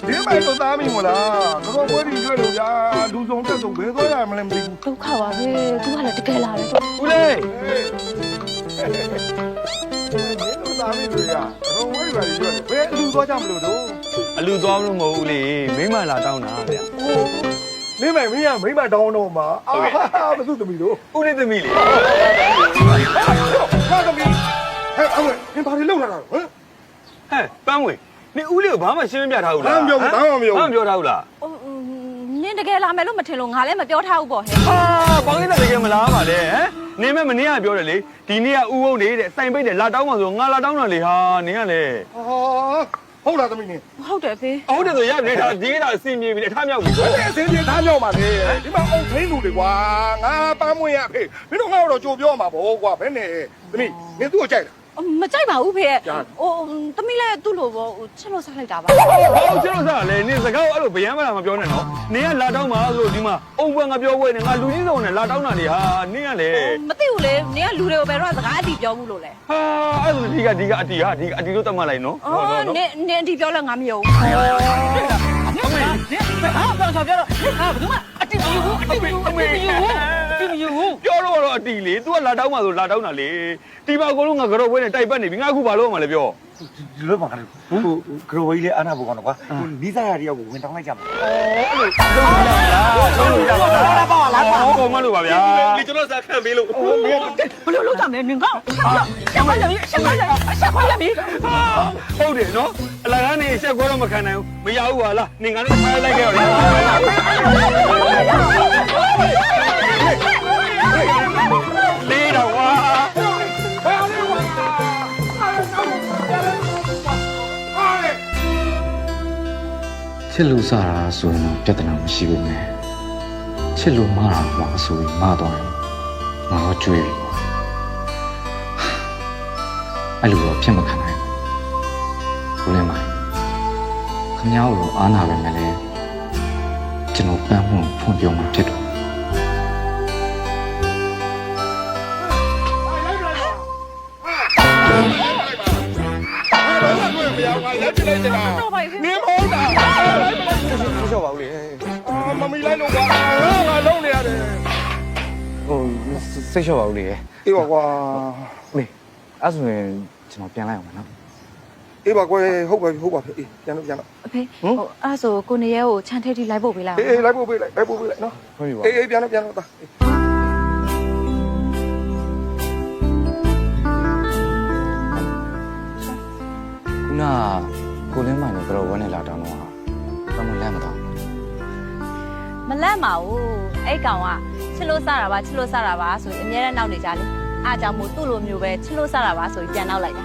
ဒီမိုက်တော့သားမိမလားတော့ဘွဲဒီရွက်လို့ဗျာလူစုံတက်စုံဘယ်သွားရမလဲမသိဘူး ဒုက္ခပါပဲသူကလည်းတကယ်လာတယ် ဦးလေး တို့သားမိတွေကတော့ဝဲရွက်ရွက်ဘယ်အလူသွားကြမလို့တော့ အလူသွားလို့မဟုတ်ဘူးလေမိမလာတောင်းတာဗျ နေမင်းကမိမတောင်းတော့မှာဘသူသမီးတို့ ဦးလေးသမီးလေ ဟာသမီးဟဲ့အောင်နင်ဘာတွေလုပ်လာတာဟမ် ပန်းဝင်နေဦးလေးကိုဘာမှရှင်းပြထားဘူးလား ဘာမှမပြောထားဘူးလား နင်တကယ်လာမယ်လို့မထင်လို့ငါလည်းမပြောထားဘူးပေါ့ဟဲ့ ပေါင်းလေးတကယ်မလားပါလေဟမ်နင်းမနေ့ကပြောတယ်လေဒီနေ့ကဥဟုတ်နေတဲ့စိုင်ပိတ်တယ်လာတောင်းမှာဆိုငါလာတောင်းတာလေဟာနင်းကလေ ဟုတ်လားသမီးနင် ဟုတ်တယ်ဖေ ဟုတ်တယ်ဆိုရပြီဒါဒီတာအစင်ပြေပြီလေထားမြောက်ပြီ အစင်းပြေထားမြောက်ပါလေဒီမှာအုပ်ထိန်လူတွေကွာငါပန်းမွေးရဖေးမင်းတို့ငါ့တော့ကြိုပြောမှာပေါ့ကွာဘယ်နဲ့သမီးနင်သူ့ကိုကြိုက်လား မကြိုက်ပါဘူးဖေရဲ့ဟိုသမီးလည်းသူ့လိုပေါ့ချစ်လို့စားလိုက်တာပါ ဟောကျတော့စားလေနင်းစကားအဲ့လိုဗျမ်းမလာမပြောနဲ့နော်နင်းကလာတောင်းမှာဆိုဒီမှာအုံပွဲငါပြောပွဲနဲ့ငါလူကြီးစုံနဲ့လာတောင်းတာလေဟာနင်းကလေ မသိဘူးလေနင်ကလူတွေကိုဘယ်တော့စကားအတီပြောဘူးလို့လဲ ဟာအဲ့လိုဒီကအတီဟာဒီအတီလို့တတ်မှတ်လိုက်နော် နင်အတီပြောလဲငါမယုံဘူး ဟာပြောတော့ဟာဘယ်သူမှအတိမယူဘူးပြောတော့အတီလေ तू ကလာတောင်းမှာဆိုလာတောင်းတာလေဒီပါကိုလုံးငါကြော့ပွဲနဲ့တိုက်ပတ်နေပြီငါအခုဘာလို့မှလဲပြော ဒီလိုပါကလေးဟိုဂရိုဝေးလေးအာနာဘောကောင်တော့ကွာဟိုနီးစားရတယောက်ကိုဝင်တောင်းလိုက်ကြမှာ ကောမလို့ပါဗျာ ဒီကျွန်တော်စားခံပေးလို့ ဘလို့လုံးကြမလဲနင်ကရှက်ခွာရပြီဟုတ်တယ်နော်အလကားနေရှက်ခွဲတော့မခံနိုင်ဘူးမရဘူးပါလားနင်ကလည်းထားလိုက်ခဲ့ရောလေးတော့ဝါ ချစ်လို့စားတာဆိုရင်တော့ပြဿနာမရှိဘူးနဲ့ ချစ်လို့မှားတာမှာဆိုပြီးမှားသွားရင်ငါတော့ကြွေးပြီကွာအဲ့လိုတော့ဖြစ်မခံနိုင်ဘူးလဲမိုင်းခင်ဗျားတို့အားနာပဲမလဲကျွန်တော်ပန်းမှုဖွင့်ပြောမှဖြစ်တော့နင်းမဟုတ်တာ ဆော့ပါဦးလေ မမီလိုက်လို့ကွာငါလုံးနေရတယ် ဟိုစိတ်လျှော့ပါဦးလေ အေးပါကွာ မေအဲ့ဆိုရင်ကျွန်တော်ပြန်လိုက်အောင်နော် အေးပါကွယ်ဟုတ်ပါအေးပြန်လို့ အဖေဟိုအဲ့ဆိုကိုနေရဲကိုခြံထဲထိလိုက်ဖို့ပေးလိုက် အေးလိုက်ဖို့ပေးလိုက်နော် ဟုတ်ပြီပါ အေးပြန်လို့သား ခုနကိုလင်းမိုင်တို့ကတော့ဝန်းနေလာတောင်းတော့ဘာမှလက်မတော့ မလန့်ပါဘူးအဲ့ကောင်ကချစ်လို့စတာပါဆိုရင်အများနဲ့နောက်နေကြလေအားကြောင့်မို့သူ့လိုမျိုးပဲချစ်လို့စတာပါဆိုရင်ပြန်နောက်လိုက်တာ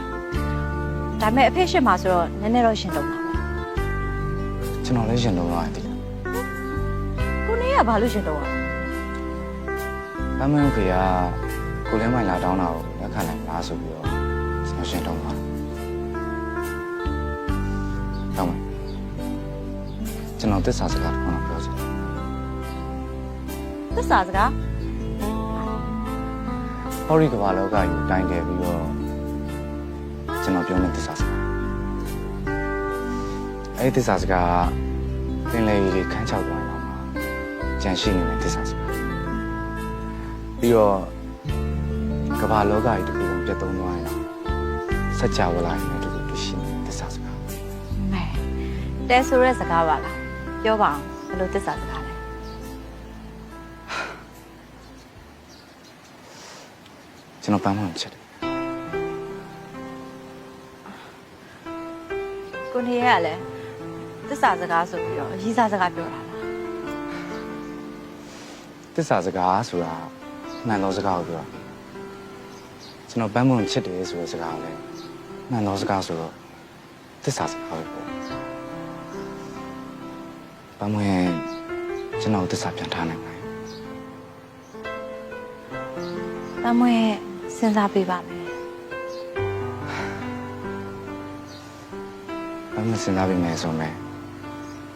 ဒါပေမဲ့အဖေရှစ်မှာဆိုတော့နည်းနည်းတော့ရှင်တော့ပါပဲ ကျွန်တော်လည်းရှင်တော့ရတယ် ကိုနေရဘာလို့ရှင်တော့อ่ะ ဘာမှမဖေကကိုလင်းမိုင်လာတောင်းတာကိုလက်ခံနိုင်လားဆိုပြီးတော့ကျွန်တော်ရှင်တော့ပါတောင်းမယ်ကျွန်တော်သစ္စာစကားတစ်ခုတော့ပြောချင်တယ် သစ္စာစကား ဟောရီကဘာလောကကြီးတိုင်းတယ်ပြီးတော့ကျွန်တော်ပြောမယ့်သစ္စာစကားအဲ့ဒီသစ္စာစကားပင်လေကြီးခန်းချောက်သွားရင်တော့ကြံရှိနေတဲ့သစ္စာစကားပြီးတော့ကဘာလောကကြီးတစ်ခုလုံးပြတ်သုံးသွားရင်တော့စัจ java လာရင်လည်းတူတူရှိနေတဲ့သစ္စာစကား မဲတဲဆိုတဲ့စကားပါလားပြောပါအောင်ဘယ်လိုသစ္စာစကားလဲ ကျွန်တော်ပန်းမချစ်တယ် ကိုနေရကလည်းသစ္စာစကားဆိုပြီးတော့ရီးစားစကားပြောတာလား သစ္စာစကားဆိုတာမှန်သောစကားကိုပြောတာကျွန်တော်ပန်းမချစ်တယ်ဆိုတဲ့စကားလည်းမှန်သောစကားဆိုတော့သစ္စာစကားပဲပေါ့ပန်းမကျွန်တော်သစ္စာပြန်ထားနိုင်တယ် တမွေစဉ်းစားပေးပါမယ် ပန်းမစဉ်းစားပြီးမယ်ဆိုမယ်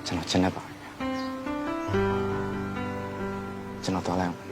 ကျွန်တော်ချင်တတ်ပါဗျာကျွန်တော်သွားလိုက်အောင်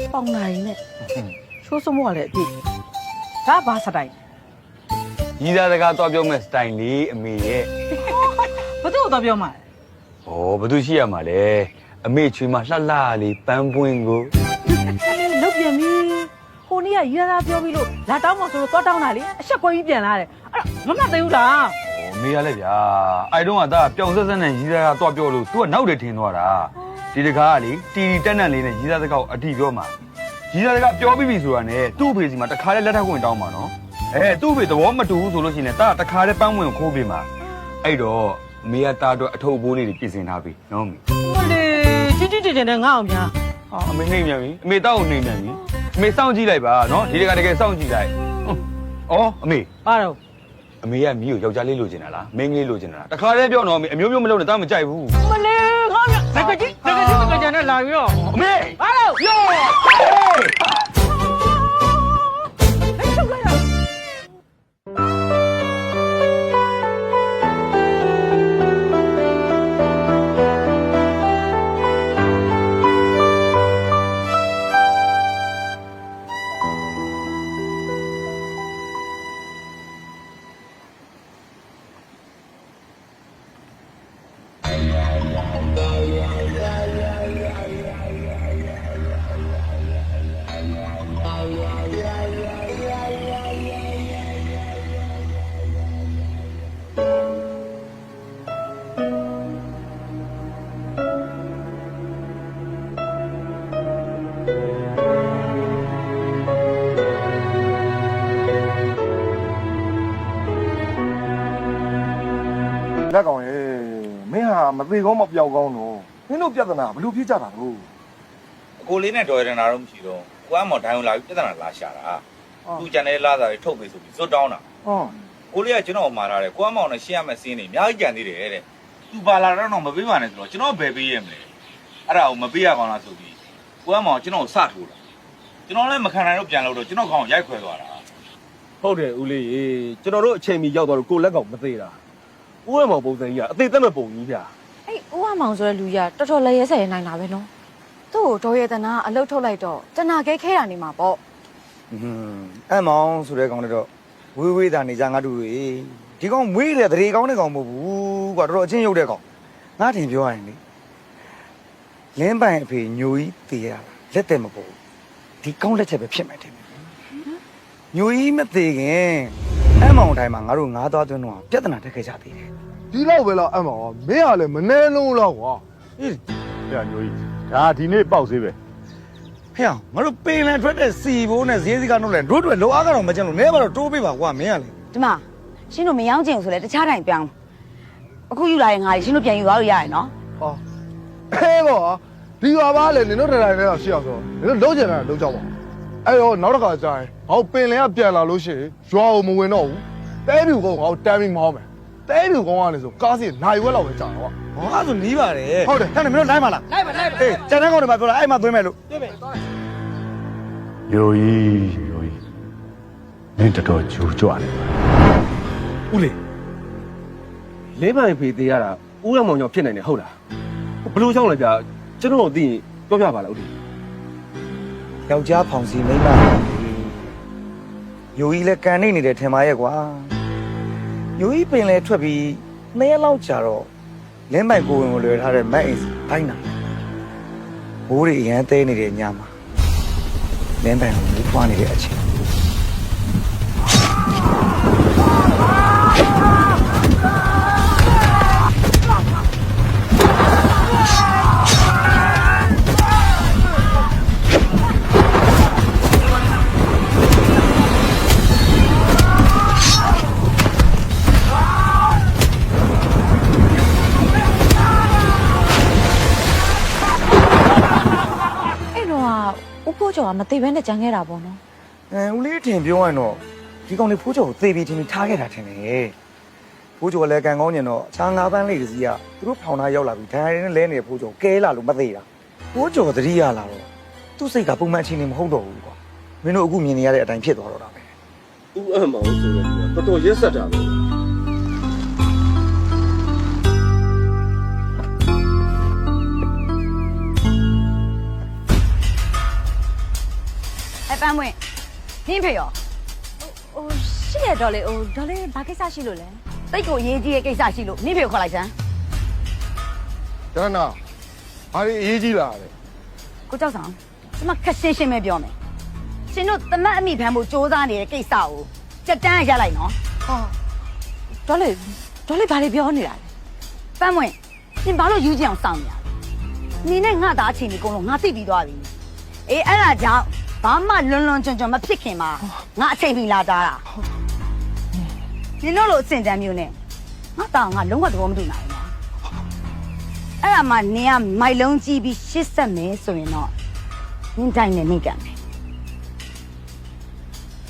ဟုတ် ပေါင်နိုင်နဲ့ချိုးစမိုးကလည်းအပြည့်ဒါဘာစတိုင် ရီးသားစကားတော့ပြောမဲ့စတိုင်လေးအမေရဲ့ ဘသူ့ကိုတော့ပြောမှာ ဩဘာသူရှိရမှာလဲအမေချွေးမှာလှလှလေးပန်းပွင့်ကို လုတ်ပြန်ပြီဟိုနေ့ကရီးသားပြောပြီးလို့လာတောင်းမဆိုလို့သွားတောင်းတာလေအဆက်ကွဲကြီးပြန်လာတယ်အဲ့တော့မမသိဘူးလား ဩမေရလဲဗျာအဲ့တုန်းကဒါပျောင်ဆက်ဆက်နဲ့ရီးသားစကားတော့ပြောလို့ तू ကနောက်တယ်ထင်သွားတာဒီတကားကလေတီတီတက်တက်လေးနဲ့ရီးသားစကားကိုအတိပြောမှာရီးသားစကားပြောပြီးပြီဆိုတာနဲ့သူ့အဖေစီမှာတခါလဲလက်ထပ်ဝင်တောင်းမှာနော်သူ့အဖေသဘောမတူဘူးဆိုလို့ရှိရင်ဒါတခါလဲပန်းဝင်ခိုးပေးမှာအဲ့တော့အမေကတာတော့အထုပ်ဘိုးလေးတွေပြင်ဆင်ထားပြီနော်မေ မလေးကြီးကြီးတင်နဲ့ငါ့အောင်များ ဟာအမေနှိမ့်မြန်ပြီအမေတောက်ကိုနှိမ့်မြန်ပြီအမေစောင့်ကြည့်လိုက်ပါနော်ဒီတကတကယ်စောင့်ကြည့်လိုက်ဩအမေ ပါတော့ အမေကမီးကိုယောက်ျားလေးလိုချင်တာလားမိန်းကလေးလိုချင်တာလားတခါတည်းပြောတော့အမေအမျိုးမျိုးမလုပ်နဲ့တားမကြိုက်ဘူး မလေးငါ့အောင်တကကြီးနဲ့လာပြီးတော့ အမေ ပါတော့ ယော ဟ လက်ကောင်ရဲ့မင်းဟာမသေးကောင်းမပြောက်ကောင်းတော့မင်းတို့ပြဿနာဘယ်လိုဖြစ်ကြတာလို့ ကိုလေးနဲ့တော်ရနာတော့မရှိတော့ကိုအမောင်ဒိုင်ကိုလာပြီးပြဿနာလာရှာတာသူ့ကျန်တဲ့လာစားတွေထုတ်ပေးဆိုပြီးဇွတ်တောင်းတာကိုလေးကကျွန်တော်မှာထားတယ်ကိုအမောင်နဲ့ရှင်းရမယ့်စင်းတွေအများကြီးကြံသေးတယ်တဲ့သူပါလာတော့မပေးပါနဲ့ဆိုတော့ကျွန်တော်ဘယ်ပေးရမလဲအဲ့ဒါကိုမပေးရကောင်းလားဆိုပြီးကိုအမောင်ကျွန်တော်စထိုးတာကျွန်တော်လည်းမခံနိုင်တော့ပြန်လို့တော့ကျွန်တော်ကောင်ရိုက်ခွဲသွားတာ ဟုတ်တယ်ဦးလေးရေကျွန်တော်တို့အချိန်မီရောက်တော့ကိုလက်ကောင်မသေးတာဦးရမောင်ပုံစံကြီးကအသေးသက်မဲ့ပုံကြီးဗျာ အဲ့ဦးအမောင်ဆိုတဲ့လူကြီးကတော်တော်လည်းရဲဆက်ရဲနိုင်တာပဲနော်သူ့ကိုဒေါ်ရတနာအလုတ်ထုတ်လိုက်တော့တနာခဲခဲတာနေမှာပေါ့ အဲ့မောင်ဆိုတဲ့ကောင်တွေတော့ဝေးဝေးတာနေကြငါတို့တွေဒီကောင်မွေးတဲ့တရေကောင်းတဲ့ကောင်မဟုတ်ဘူးကွာတော်တော်အချင်းရုပ်တဲ့ကောင်ငါတင်ပြောရရင်လေလင်းပိုင်အဖေညိုကြီးတည်ရလက်တယ်မပေါ်ဒီကောင်းလက်ချက်ပဲဖြစ်မယ်ထင်တယ်ညိုကြီးမသေးခင်အဲ့မောင်တိုင်းမှာငါတို့ငါးသွားသွင်းတော့ပြဿနာတက်ခဲ့ကြသေးတယ် ဒီလောက်ပဲလားအမောင်မင်းကလည်းမနှဲလုံးလောက်ကွာ အေးပြညိုကြီးဒါဒီနေ့ပေါက်သေးပဲ ဟဲ့ငါတို့ပင်လန်ထွက်တဲ့စီဘိုးနဲ့ဈေးစည်းကတော့လဲတို့တွေလောအားကတော့မကျန်လို့နဲပါတော့တိုးပေးပါကွာမင်းကလေ ဒီမှာရှင်းတို့မရောချင်ဘူးဆိုလဲတခြားတိုင်းပြောင်းအခုယူလာရင်ငါရှင်းတို့ပြန်ယူသွားလို့ရရင်နော် ဟောဟဲ့ကောဒီရွာပါလေနင်တို့ထိုင်နေတာရှိအောင်ဆိုနင်တို့လုံးကျင်တာလုံးကြောက်ပါအဲ့တော့နောက်တစ်ခါကြာရင်ဟောပင်လင်ကပြန်လာလို့ရှိရင်ရွာကိုမဝင်တော့ဘူးတဲပြူကောင်ဟောတမ်းပြီးမဟောမယ်တဲပြူကောင်ကလည်းဆိုကားစီနိုင်ဝက်လောက်ပဲကြာတော့ ဟောအဲ့ဆိုနီးပါတယ် ဟုတ်တယ် အဲ့ဒါမင်းတို့လိုက်ပါလား လိုက်ပါလိုက်ပါ အေးကျန်တဲ့ကောင်တွေမှာပြောလာအဲ့မှာသွင်းမယ်လို့ တွေ့မယ် ညိုကြီးနင်းတော်ဂျူကြွတယ် ဦးလေးလင်းပိုင်ဖေးသေးရတာဦးရမောင်ကြောင့်ဖြစ်နိုင်တယ်ဟုတ်လားဘလို့ကြောင့်လဲဗျာကျွန်တော်တို့သိရင်ပြောပြပါလားဦးလေး ယောက်ျားဖောင်စီမိန်းမညိုကြီးလည်းကန်နေတယ်ထင်ပါရဲ့ကွာညိုကြီးပင်လည်းထွက်ပြီး2ရက်လောက်ကြာတော့လင်းမိုက်ကိုဝင်ကိုလွယ်ထားတဲ့မက်အိမ်ဘိုင်းနာဘိုးတွေအရန်သေးနေတဲ့ညမှာလင်းပိုင်ကိုမူးဖွားနေတဲ့အချိန် ဦးဖိုးကျော်ကမသိဘဲနဲ့ကြံခဲ့တာပေါ့နော် ဦးလေးထင်ပြောရင်တော့ဒီကောင်လေးဖိုးကျော်ကိုသေပြီးထင်ပြီးထားခဲ့တာထင်တယ်ဖိုးကျော်လည်းကန်ကောင်းညင်တော့အခြား၅ပန်းလေးတစီကသူတို့ဖောင်သားရောက်လာပြီးဒိုင်နဲ့လဲနေတဲ့ဖိုးကျော်ကဲလာလို့မသေးတာဖိုးကျော်သတိရလာတော့သူ့စိတ်ကပုံမှန်ချင်းနေမဟုတ်တော့ဘူးကွာမင်းတို့အခုမြင်နေရတဲ့အတိုင်းဖြစ်သွားတော့တာပဲ ဦးအမောင်ဆိုတော့တော်တော်ရက်ဆက်တာပဲ အဲ့ပန်းဝင်နင်းဖေရော ဟိုရှိရတော့လေဟိုဒေါ်လေးဘာကိစ္စရှိလို့လဲ တိတ်ကိုအရေးကြီးတဲ့ကိစ္စရှိလို့နင်းဖေကိုခေါ်လိုက်စမ်း ကျန်တာဘာလို့အေးကြီးလာလဲ ကိုကြောက်ဆောင်ကျမခက်ရှင်းရှင်းပဲပြောမယ်ရှင်တို့တမတ်အမိဖမ်းဖို့စ조사နေတဲ့ကိစ္စကိုစက်တန်းရလိုက်နော် ဟာဒေါ်လေးဘာလေးပြောနေတာလဲ ပန်းဝင်နင်ဘာလို့ယူကြည့်အောင်စောင့်နေရလဲနင်နဲ့ငါသားအချိန်ကြီးအကုန်လုံးငါသိပြီးသွားပြီအေးအဲ့ဒါကြောင့်ဘာမှလွန်ကျွံမဖြစ်ခင်မှာငါအချိန်ပြီးလာတာနင်တို့လိုအစင်တန်းမျိုးနဲ့ငါတောင်ငါလုံးဝသဘောမတူနိုင်ဘူးနော်အဲ့ဒါမှနင်ကမိုက်လုံးကြည့်ပြီးရှစ်ဆက်မယ်ဆိုရင်တော့နင်တိုင်းနဲ့နင်ကံမယ်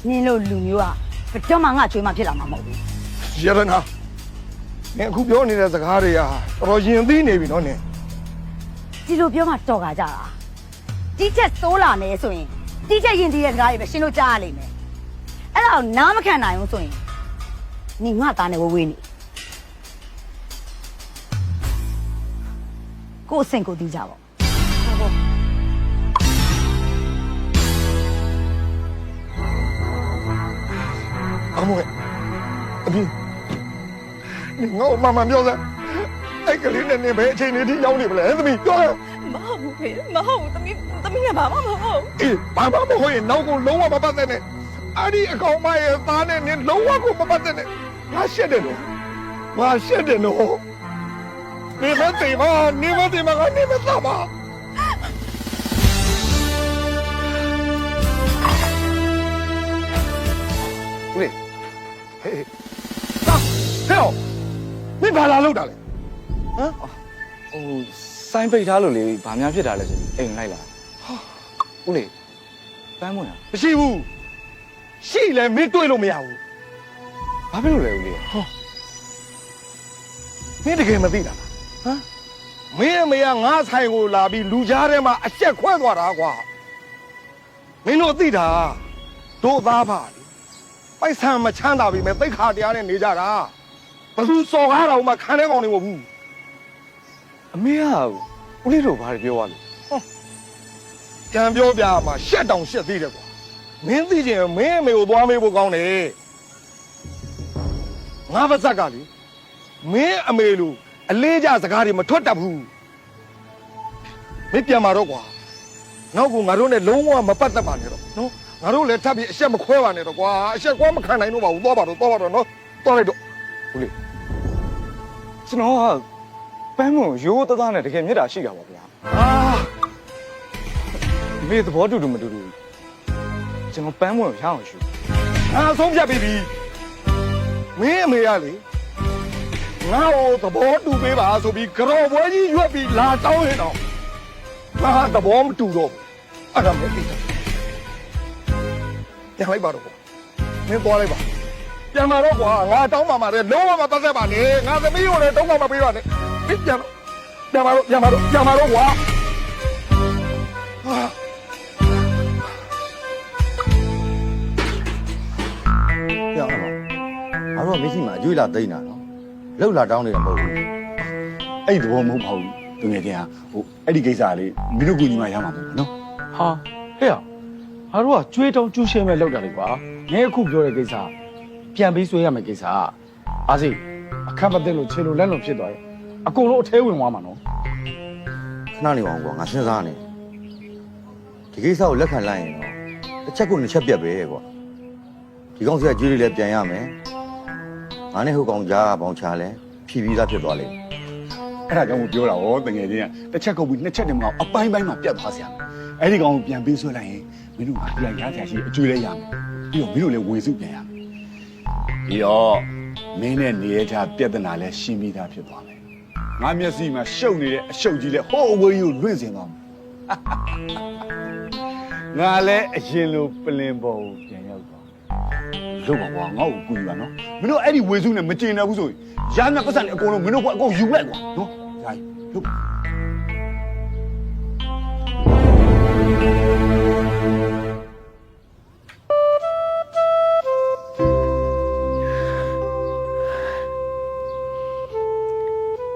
နင်တို့လူမျိုးကဘယ်တော့မှငါချွေးမှဖြစ်လာမှာမဟုတ်ဘူး ရတနာနင်အခုပြောနေတဲ့စကားတွေကတော်တော်ရင်သိနေပြီနော်နင် ဒီလိုပြောမှတော်ကြတာတီးချက်စိုးလာမယ်ဆိုရင်တီးချက်ရင်တီးတဲ့စကားတွေပဲရှင်းလို့ကြားရလိမ့်မယ်အဲ့ဒါကိုနားမခံနိုင်ဘူးဆိုရင်နင်ငါသားနဲ့ဝေးဝေးနေကိုယ်အဆင်ကိုတီးကြပါအမေအမေငါ့မမပြောစမ်းအဲ့ကလေးနဲ့နင်ဘယ်အချိန်လေးထိရောက်နေမလဲသမီးပြောရ မဟုတ်ဘူးဖေမဟုတ်ဘူးသမီးကဘာမှမဟုတ် အေးဘာမှမဟုတ်ရင်နောက်ကိုလုံးဝမပတ်သက်နဲ့အဲ့ဒီအကောင်မရဲ့သားနဲ့နင်လုံးဝကိုမပတ်သက်နဲ့ငါရှက်တယ်နော်နေမသိမကနေမသိမကနေမသမာဝေးဟေးဟဲ့မင်းဘာလာလို့ လုပ်တာလဲဟမ် ဟိုစိုင်းပိတ်ထားလို့လေဘာများဖြစ်တာလဲဆိုပြီးအိမ်လိုက်လာဦးလေးပန်းမွန်းရ မရှိဘူးရှိလဲမင်းတွေ့လို့မရဘူး ဘာဖြစ်လို့လဲဦးလေး ဟောမင်းတကယ်မသိတာလားဟမ်မင်းအမေကငါဆိုင်ကိုလာပြီးလူကြားထဲမှာအချက်ခွဲသွားတာကွာမင်းတို့သိတာတို့သားပါလေပိုက်ဆံမချမ်းသာပြီမဲ့သိခါတရားနဲ့နေကြတာဘသူစော်ကားတော်မှခံတဲ့ကောင်တွေမဟုတ်ဘူး အမေကဦးလေးတို့ဘာတွေပြောရလဲ ကြံပြောပြမှာရှက်တောင်ရှက်သေးတယ်ကွာမင်းသိချင်မင်းအမေကိုသွားမေးဖို့ကောင်းတယ်ငါပါဇက်ကလေမင်းအမေလိုအလေးကြစကားတွေမထွက်တတ်ဘူးမင်းပြန်มาတော့ကွာနောက်ကငါတို့နဲ့လုံးဝမပတ်သက်ပါနဲ့တော့နော်ငါတို့လည်းထပ်ပြီးအဆက်မခွဲပါနဲ့တော့ကွာအဆက်ကွာမခံနိုင်တော့ပါဘူးသွားပါတော့နော်သွားလိုက်တော့ ဦးလေးကျွန်တော်ကပန်းမွန်းရိုးသားသားနဲ့တကယ်မြတ်တာရှိတာပါဗျာ အာ မေသဘောတူတူမတူတူကျွန်တော်ပန်းမွန်းကိုရအောင်ရှူ ငါဆုံးဖြတ်ပြီးပြီမင်းအမေကလေငါ့ကိုသဘောတူပေးပါဆိုပြီးကြော်ပွဲကြီးရွက်ပြီးလာတောင်းရင်တော့ငါသဘောမတူတော့ဘူးအဲ့ဒါမင်းသိတယ်ပြန်လိုက်ပါတော့ကွာမင်းသွားလိုက်ပါပြန်มาတော့ကွာငါတောင်းပါမှာလေလုံးဝမပတ်သက်ပါနဲ့ငါသမီးကိုလည်းတောင်းပါမပေးပါနဲ့ပြန်มาတော့ကွာဟာ ပြောင်းအောင်ငါတို့ကမရှိမှအကျွေးလာသိမ်းတာနော်လောက်လာတောင်းနေတာမဟုတ်ဘူး အဲ့ဒီသဘောမဟုတ်ပါဘူးတကယ်ချင်းဟိုအဲ့ဒီကိစ္စကလေမင်းတို့ကူညီမှရမှာပေါ့နော် ဟာဟဲ့ငါတို့ကကျွေးတောင်းကျူးရှင်းမဲ့လောက်တာလေကွာငါအခုပြောတဲ့ကိစ္စပြန်ပြီးဆွေးရမယ့်ကိစ္စအားစိအခက်မသိလို့ခြေလိုလက်လုံးဖြစ်သွားတယ်အကုန်လုံးအထဲဝင်သွားမှာနော် ခဏနေပါဦးကွာငါစဉ်းစားနေဒီကိစ္စကိုလက်ခံလိုက်ရင်တော့တစ်ချက်ကိုနှစ်ချက်ပြတ်ပဲကွာဒီကောင်စီကကျွေးလေးလည်းပြန်ရမယ်ငါနဲ့ဟိုကောင်ကြားဘောင်ချလဲဖြီးပြီးသားဖြစ်သွားလိမ့်မယ် အဲ့ဒါကြောင့်ပြောတာဟောတကယ်ချင်းတစ်ချက်ကုန်ပြီးနှစ်ချက်တည်းမအောင်အပိုင်းပိုင်းမှာပြတ်သွားစရာအဲ့ဒီကောင်ကိုပြန်ပေးဆွဲလိုက်ရင်မင်းတို့ကဒီကရကြရှိအကျွေးလဲရမယ်ပြီးတော့မင်းတို့လည်းဝေစုပြန်ရမယ်ပြီးတော့မင်းနဲ့နေရကြပြဿနာလဲရှင်းပြီးသားဖြစ်သွားမယ်ငါမျက်စိမှာရှုပ်နေတဲ့အရှုပ်ကြီးလဲဟိုးအဝေးကြီးကိုလွင့်စင်သွားမယ်ငါလည်းအရင်လိုပလင်ပေါ်ကိုပြန်ရောက်သွားလို့ပါကွာငါ့ကိုကူညီပါနော်မင်းတို့အဲ့ဒီဝေစုနဲ့မကျင်တော့ဘူးဆိုရင်ရမယ့်ပတ်စံတွေအကုန်လုံးမင်းတို့ကအကုန်ယူလိုက်ကွာနော်ယာယီလို့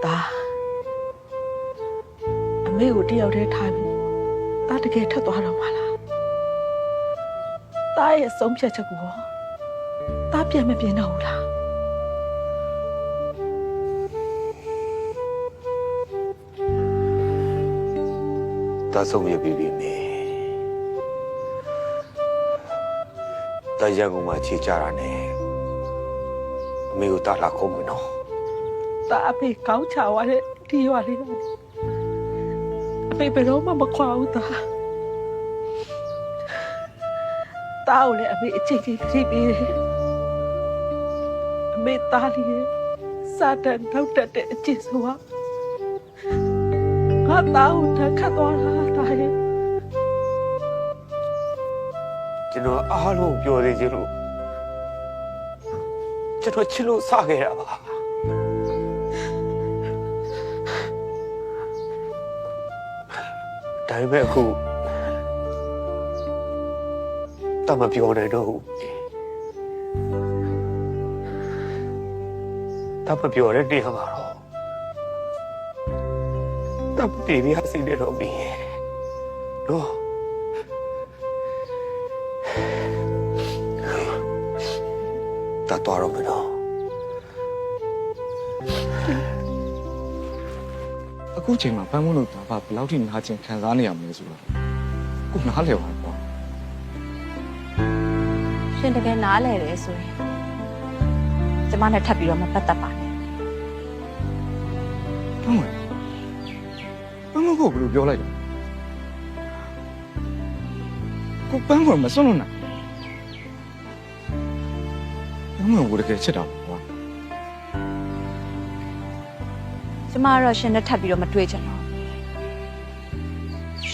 ဒါအမေကိုတယောက်တည်းထားပြီးဒါတကယ်ထပ်သွားတော့မှာလားဒါရဲ့ဆုံးဖြတ်ချက်ကိုဒါပြန်မပြင်းတော့ဘူးလား ဒါဆုံးရပြီမေဒါရန်ကုန်မှာခြေကြတာနဲ့အမေကိုတာလာခုံးမယ်နော် ဒါအဖေကောင်းချသွားတဲ့ဒီရွာလေးကအဖေဘယ်တော့မှမခွာဘူးသားကိုလည်းအဖေအချိန်ချင်းကြည့်ပြီးတယ်အမေသားလေးရဲ့စာတန်ထောက်တတ်တဲ့အကျင့်ဆိုတာငါသားကိုထပ်ခတ်သွားတာဒါရဲ့ ကျွန်တော်အားလုံးပြောသေးချင်လို့ကျွန်တော်ချစ်လို့စခဲ့တာပါဒါပေမဲ့အခုတမပြောနေတော့ဘူးတမပြောတဲ့နေရာမှာတော့တမပြေပြစိတ်နဲ့တော့ပြီးနော်တတော်တော့မနော် အခုချိန်မှာပန်းမွန်းလို့ဒါဘယ်လောက်ထိနာကျင်ခံစားနေရမလဲဆိုတော့ကိုနားလဲပါကွာ ရှင်တကယ်နားလဲတယ်ဆိုရင်ကျမနဲ့ထပ်ပြီးတော့မပတ်သက်ပါနဲ့ ပန်းမွန်းကိုဘယ်လိုပြောလိုက်လဲကိုပန်းမွန်းမစွန့်လို့နိုင်ပန်းမွန်းကိုတကယ်ချစ်တာကွာ ကျမကတော့ရှင်နဲ့ထပ်ပြီးတော့မတွေ့ချင်တော့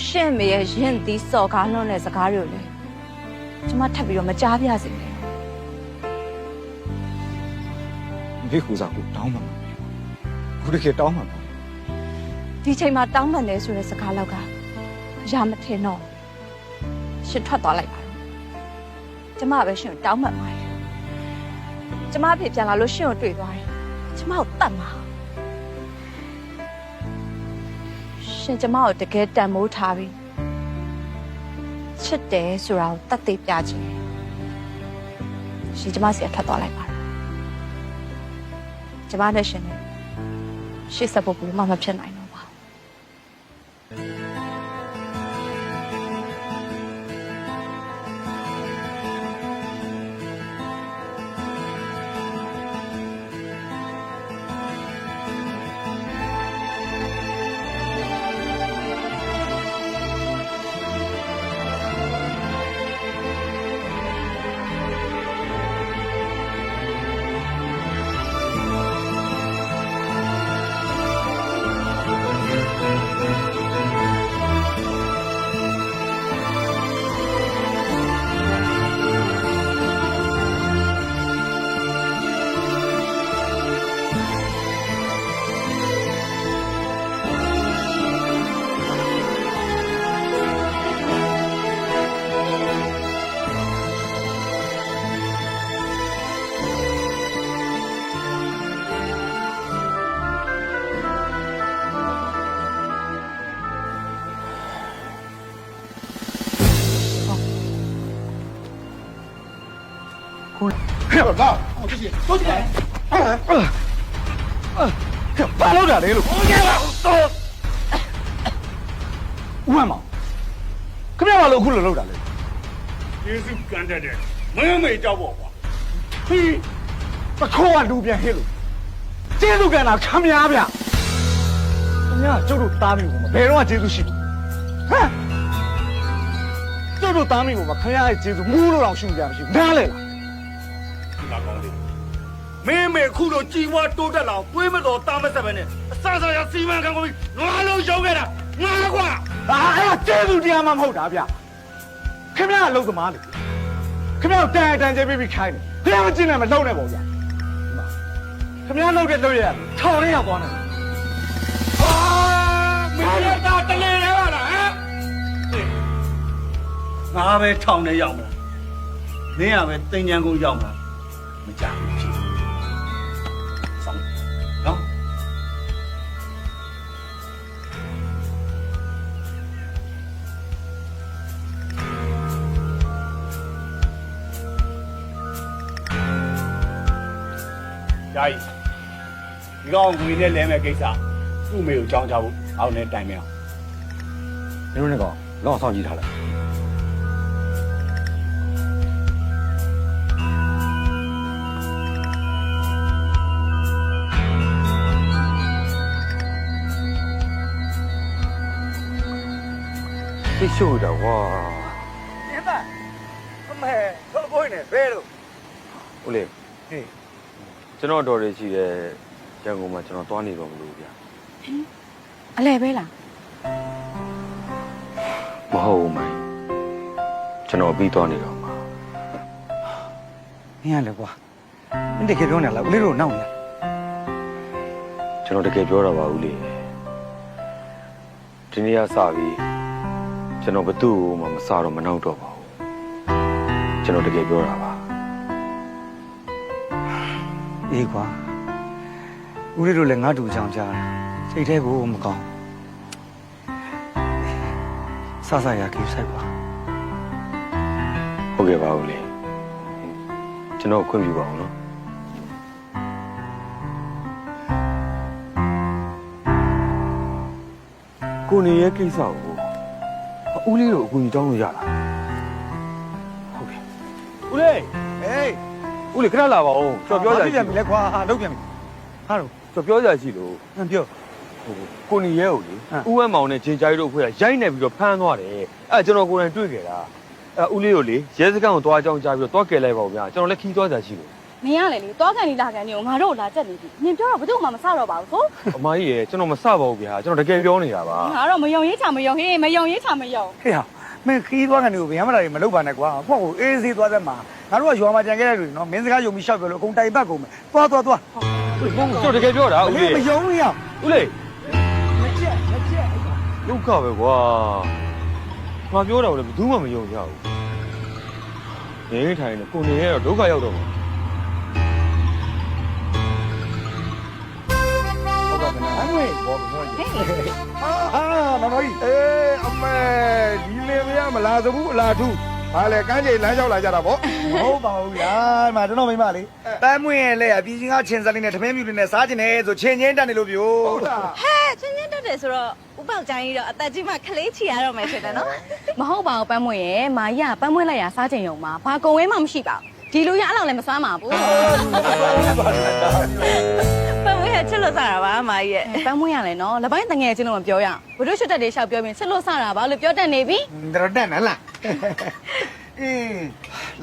ရှင်မေရဲ့ရင်သီးစော်ကားလွန်းတဲ့စကားတွေကိုလေကျမထပ်ပြီးတော့မကြားပြစေနဲ့ ဒီခုစားကိုတောင်းမှာခုတကယ်တောင်းမှာ ဒီချိန်မှာတောင်းပန်တယ်ဆိုတဲ့စကားလောက်ကရမထင်တော့ရှင်ထွက်သွားလိုက်ပါတော့ကျမပဲရှင်ကိုတောင်းပန်ပါတယ်ကျမအဖေပြန်လာလို့ရှင်ကိုတွေ့သွားတယ်ကျမကိုတတ်မှာရှင်ကျမကိုတကယ်တန်မိုးထားပြီးချစ်တယ်ဆိုတာကိုတတ်သိပြချင်ရှင်ကျမစီထွက်သွားလိုက်ပါတော့ကျမနဲ့ရှင်နဲ့ရှေ့ဆက်ဖို့ဘူးမှမဖြစ်နိုင်တော့ပါဘူး ဘာလို့တာလဲလို့ဦးဝမ်းမောင်ခင်ဗျားဘာလို့အခုလိုလုပ်တာလဲ ယေစုကန်တတ်တယ်မင်းမေကြောက်ပေါ့ကွာ ဟီးပခိုးကလူပြန်ဟဲ့လို့ကျေးဇူးကန်တာခမများဗျခင်ဗျားကျုပ်တို့သားမိကိုမဘယ်တော့မှကျေးဇူးရှိဘူးဟမ်ကျုပ်တို့သားမိကိုမခင်ဗျားရဲ့ကျေးဇူးမူးလို့တော့ရှိကြမရှိဘူးနားလေလား လာကောင်းလေးမင်းမေခုလိုကြည်ဝါတိုးတက်လာအောင်တွေးမတော်တာမဆက်ပဲနဲ့အစစရစီမံခံကုန်ပြီးငါလုံးရှုံးခဲ့တာငါကွာ အဲ့ဒါကျေးဇူးတရားမှမဟုတ်တာဗျခင်ဗျားအလုပ်သမားလေခင်ဗျားတန်တန်ကျေးပြီးခိုင်းတယ်ခင်ဗျားမကျင့်နိုင်မလုပ်နဲ့ပေါ့ဗျခင်ဗျားလုပ်တဲ့လုပ်ရထောင်ထဲရောက်သွားတယ် ဟာမင်းရတာတလေရဲပါလားဟမ်ငါပဲထောင်ထဲရောက်မလားမင်းကပဲတင်ញံကုန်ရောက်မလားမကြဘူးဖြစ်ဆောင်နော် ကြာကြီးဒီကောင်ငွေနဲ့လဲမဲ့ကိစ္စသူ့မေကိုကြောင်းချဖို့အောင်နဲ့တိုင်မအောင် မင်းတို့လည်းတော့ဆောင်ကြည့်ထားလိုက်သိရှို့တော့ဝါ ညပါအမေတော့ဘိုးနေဘယ်လို ဦးလေးဟေးကျွန်တော်တော်ရရှိတဲ့ရန်ကုန်မှာကျွန်တော်သွားနေတော့မလို့ဗျာ အလဲပဲလား မဟုတ်ဘူးမိုင်းကျွန်တော်ပြီးသွားနေတော့မှာ မင်းရလေကွာမင်းတကယ်ပြောနေလားဦးလေးတို့နောက်နေလား ကျွန်တော်တကယ်ပြောတာပါဦးလေးဒီနေ့ကစပြီးကျွန်တော်ဘသူ့ကိုမှမစားတော့မနှောက်တော့ပါဘူးကျွန်တော်တကယ်ပြောတာပါ အေးကွာဦးလေးတို့လည်းငါ့တူအကြောင်းကြားစိတ်ထဲကိုမကောင်းဆဆရကိစ္စကွာ ဟုတ်ကဲ့ပါဦးလေးကျွန်တော်ခွင့်ပြုပါအောင်နော်ကိုနေရဲ့ကိစ္စကိုဦးလေးတို့အကူအညီတောင်းလို့ရလားဟုတ်ကဲ့ဦးလေးဟေးဦးလေးခဏလာပါဦးကျွန်တော်ပြောကြရရှိ ပြီလေကွာလုပ်ပြန်ပြီဟာတော့ ကျွန်တော်ပြောကြရရှိလို့ ပြော ကိုနေရဲ့ကိုလေဦးဝမ်းမောင်နဲ့ဂျင်ကြိုင်တို့အဖွဲ့ကရိုက်နေပြီးတော့ဖမ်းသွားတယ်အဲ့ကျွန်တော်ကိုယ်တိုင်တွေ့ခဲ့တာအဲ့ဦးလေးကိုလေရဲစခန်းကိုသွားအကြောင်းကြားပြီးတော့တွားကယ်လိုက်ပါဦးဗျာကျွန်တော်လည်းခီးသွားကြရှိလို့ မင်းရလေလေတောကန်လေးလာကန်နေကိုငါတို့လာချက်နေပြီနင်ပြောတော့ဘယ်သူမှမဆတော့ပါဘူးဆို အမကြီးရေကျွန်တော်မစပါဘူးဗျာကျွန်တော်တကယ်ပြောနေတာပါ ငါတော့မယုံရေးချမယုံဟေးမယုံရေးချမယုံ ဟေ့ဟာမင်းခီးသွားကနေကိုဗျာမလာတွေမလုပ်ပါနဲ့ကွာဖောက်ကိုအေးစေးသွားသက်မှာငါတို့ကရွာမှာကြံခဲ့တဲ့လူနော်မင်းစကားယုံပြီးရှောက်ပြောလို့အကုန်တိုင်ပတ်ကုန်မယ်သွား ကျွန်တော်တကယ်ပြောတာဦးလေး မယုံရ ဦးလေး မချက်ဒုက္ခပဲကွာငါပြောတာလည်းဘယ်သူမှမယုံကြဘူးနေထိုင်နေကိုနေရတော့ဒုက္ခရောက်တော့မှာ အမွေဘောဘောကြီးဟာမမကြီး အေးအမေဒီလင်မရမလားသဘူးအလားထူးဟာလေကန်းကြီးလမ်းလျှောက်လာကြတာဗော မဟုတ်ပါဘူးဗျာဒီမှာကျွန်တော်မိမလေးတမ်းမွေရဲ့လက်အပြည်ချင်းကချင်းစလေးနဲ့တမင်းမြူလေးနဲ့စားကျင်တယ်ဆိုချင်းချင်းတက်နေလို့ပြောဟုတ်လား ဟဲ့ချင်းချင်းတက်တယ်ဆိုတော့ဥပောက်ကြိုင်းကြီးတော့အသက်ကြီးမှခလေးချီရတော့မယ်ဖြစ်တယ်နော်မဟုတ်ပါဘူးပန်းမွေရဲ့မာကြီးကပန်းမွေလိုက်ရစားချိန်ရုံမှာဘာကုံဝဲမှမရှိပါဘူးဒီလူရအဲ့လောက်လည်းမစွမ်းပါဘူးပန်းမွေကချစ်လို့စားတာပါမာကြီးရဲ့ပန်းမွေရလဲနော်လက်ပိုင်းတငယ်ချင်းလို့မပြောရအောင်ဘုဒ္ဓရှုတက်တွေရှောက်ပြောပြီးချစ်လို့စားတာပါလို့ပြောတတ်နေပြီ တော်တက်နော်လားအေး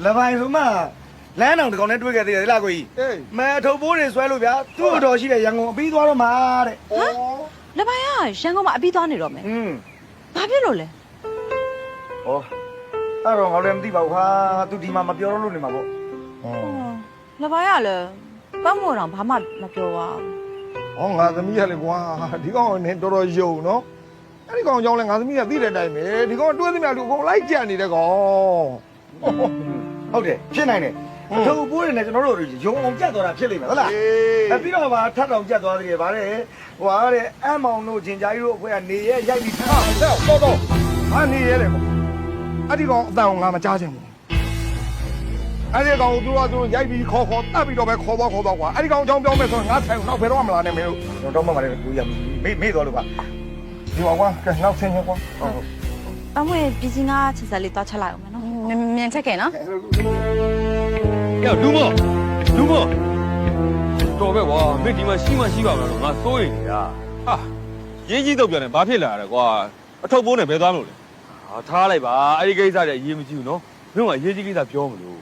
လပိုင်းဆိုမှလမ်းအောင်တကောင်နဲ့တွေ့ခဲ့သေးတယ်လားကိုကြီးမဲထုတ်ပိုးတွေဆွဲလို့ဗျာသူ့အတော်ရှိတဲ့ရန်ကုန်အပြီးသွားတော့မှာတဲ့ ဟမ်လက်ပိုင်းကရန်ကုန်မှာအပြီးသွားနေတော့မယ်ဘာဖြစ်လို့လဲ ဩအဲ့တော့ငါလည်းမသိပါဘူးဟာသူဒီမှာမပြောတော့လို့နေမှာပေါ့ လက်ပိုင်းကလည်းပန်းမွေတော့ဘာမှမပြောပါဘူး ဟောငါသမီးရလေကွာဒီကောင်နဲ့တော်တော်ယုံနော်အဲ့ဒီကောင်ကြောင့်လဲငါသမီးကသိတဲ့အတိုင်းပဲဒီကောင်တွဲသမျှလူအကုန်လိုက်ကြနေတဲ့ကောင် ဟုတ်တယ်ဖြစ်နိုင်တယ်အထုပ်ပိုးတွေနဲ့ကျွန်တော်တို့ရုံအောင်ကြက်သွားတာဖြစ်လိမ့်မယ်ဟုတ်လားအဲ့ပြီးတော့ဗာထပ်တောင်ကြက်သွားသေးတယ်ဗါတဲ့ဟွာတဲ့အမောင်တို့ဂျင်ဂျာကြီးတို့အဖွဲ့ကနေရဲရိုက်ပြီးထား တော့ဟာနေရဲလေကွာအဲ့ဒီကောင်အတန်ကိုငါမကြားချင်ဘူးအဲ့ဒီကောင်သူတို့ရိုက်ပြီးခေါ်တတ်ပြီးတော့ပဲခေါ်သွားကွာအဲ့ဒီကောင်အကြောင်းပြောမယ်ဆိုရင်ငါဆိုင်နောက်ဘယ်တော့မှမလာနဲ့မင်းတို့ တော့မှမလည်းကိုရမေ့သွားလို့ပါ ဒီကွာကဲနောက်ဆင်းရကွာ ပန်းမွေပြည်စင်းကချက်ဆက်လေးသွားချက်လိုက်အောင်မယ်နော်မြန်ချက်ခဲ့နော် ရောက်ဒူးမောတော်ပဲကွာမင်းဒီမှာရှိမှရှိပါမလားလို့ငါစိုးရိမ်နေတာဟာရေးကြီးတော့ပြန်တယ်ဘာဖြစ်လာရလဲကွာအထုပ်ပိုးနဲ့ဘယ်သွားမလို့လဲဟာထားလိုက်ပါအဲ့ဒီကိစ္စတွေအရေးမကြီးဘူးနော်မင်းကအရေးကြီးကိစ္စပြောမလို့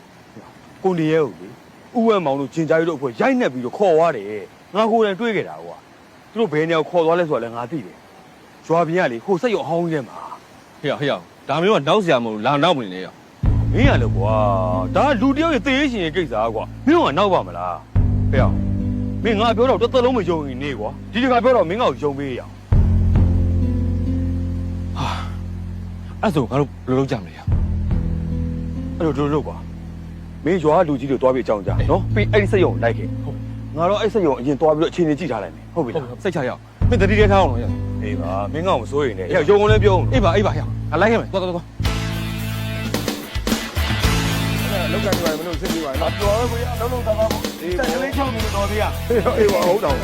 ကိုနေရဲဟုတ်လေဥဝဲမောင်တို့ဂျင်ကြားရီတို့အဖွဲ့ရိုက်နှက်ပြီးတော့ခေါ်သွားတယ်ငါကိုယ်တိုင်တွေးခဲ့တာကွာသူတို့ဘယ်နေရာခေါ်သွားလဲဆိုတာလည်းငါသိတယ်ရွာပြင်ကလေဟိုစိတ်ရောအဟောင်းကြီးထဲမှာဟေ့ဒါမျိုးကနောက်စရာမဟုတ်လာနောက်မနေနဲ့ရောမင်းရလေကွာဒါလူတယောက်ရဲ့သေရှင်ရဲ့ကိစ္စကွာမင်းကနောက်ပါမလားဟေ့မင်းငါပြောတော့တစ်သက်လုံးမယုံရင်နေကွာဒီတခါပြောတော့မင်းကယုံပေးရအောင်ဟာအဲ့ဆိုငါတို့ဘယ်လိုလုပ်ကြမလဲအဲ့လိုလုပ်ကွာမင်းရွာလူကြီးတွေတွားပြီးအကြောင်းကြားနော်ပြီးအဲ့ဒီစက်ရုံလိုက်ခဲ့ငါတော့အဲ့စက်ရုံအရင်တွားပြီးတော့အချိန်ကြီးကြည့်ထားလိုက်မယ်ဟုတ်ပြီလားစိတ်ချရအောင်မင်းတတိထဲထားအောင်လို့ရအေးပါမင်းကမစိုးရင်လည်းယုံကုန်လည်းပြောအောင်အေးပါငါလိုက်ခဲ့မယ်သွား လောက်ကကြွားမလို့စစ်ပြီးပါနော်တော်ပဲကိုရလုံးလုံးသားသားပေါ့ဒီတက်ကလေးချုံနေတော်သေးရအေးပါဟုတ်တော့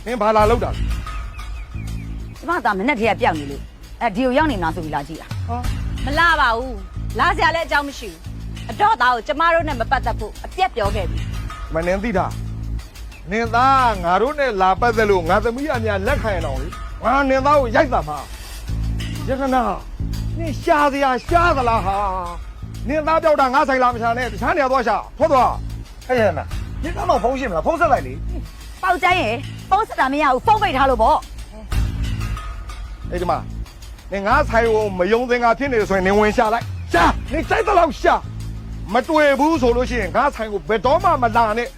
မင်းဘာလာလောက်တာ ကျမကမနဲ့တည်းကပြောက်နေလို့ဒီကိုရောက်နေမှာဆိုပြီးလာကြည့်တာ မလာပါဘူးလာစရာလည်းအကြောင်းမရှိဘူးအတော့သားကိုကျမတို့နဲ့မပတ်သက်ဖို့အပြက်ပြောခဲ့ပြီ မနင်းသိတာနင်းသားငါတို့နဲ့လာပတ်သက်လို့ငါသမီးအများလက်ခံရအောင်လေငါနင်းသားကိုရိုက်တာမှာရခနာနင်းရှားစရာရှားသလားဟာနင်းသားပြောက်တာငါဆိုင်လာမရှာနဲ့တခြားနေရာသွားရှာထွက်သွား အဲ့ရနာဒီကမှဖုန်းရှင်းမလားဖုန်းဆက်လိုက်လေ ပေါက်ကျိုင်းရယ်ဖုန်းဆက်တာမရဘူးဖုန်းပိတ်ထားလို့ပေါ့ အဲ့ဒီမှာနင်ငါဆိုင်ကိုမယုံသင်္ကာဖြစ်နေတယ်ဆိုရင်နင်ဝင်ရှာလိုက်ရှာနင်စိုက်တော့ရှာမတွေ့ဘူးဆိုလို့ရှိရင်ငါဆိုင်ကိုဘယ်တော့မှမလာနဲ့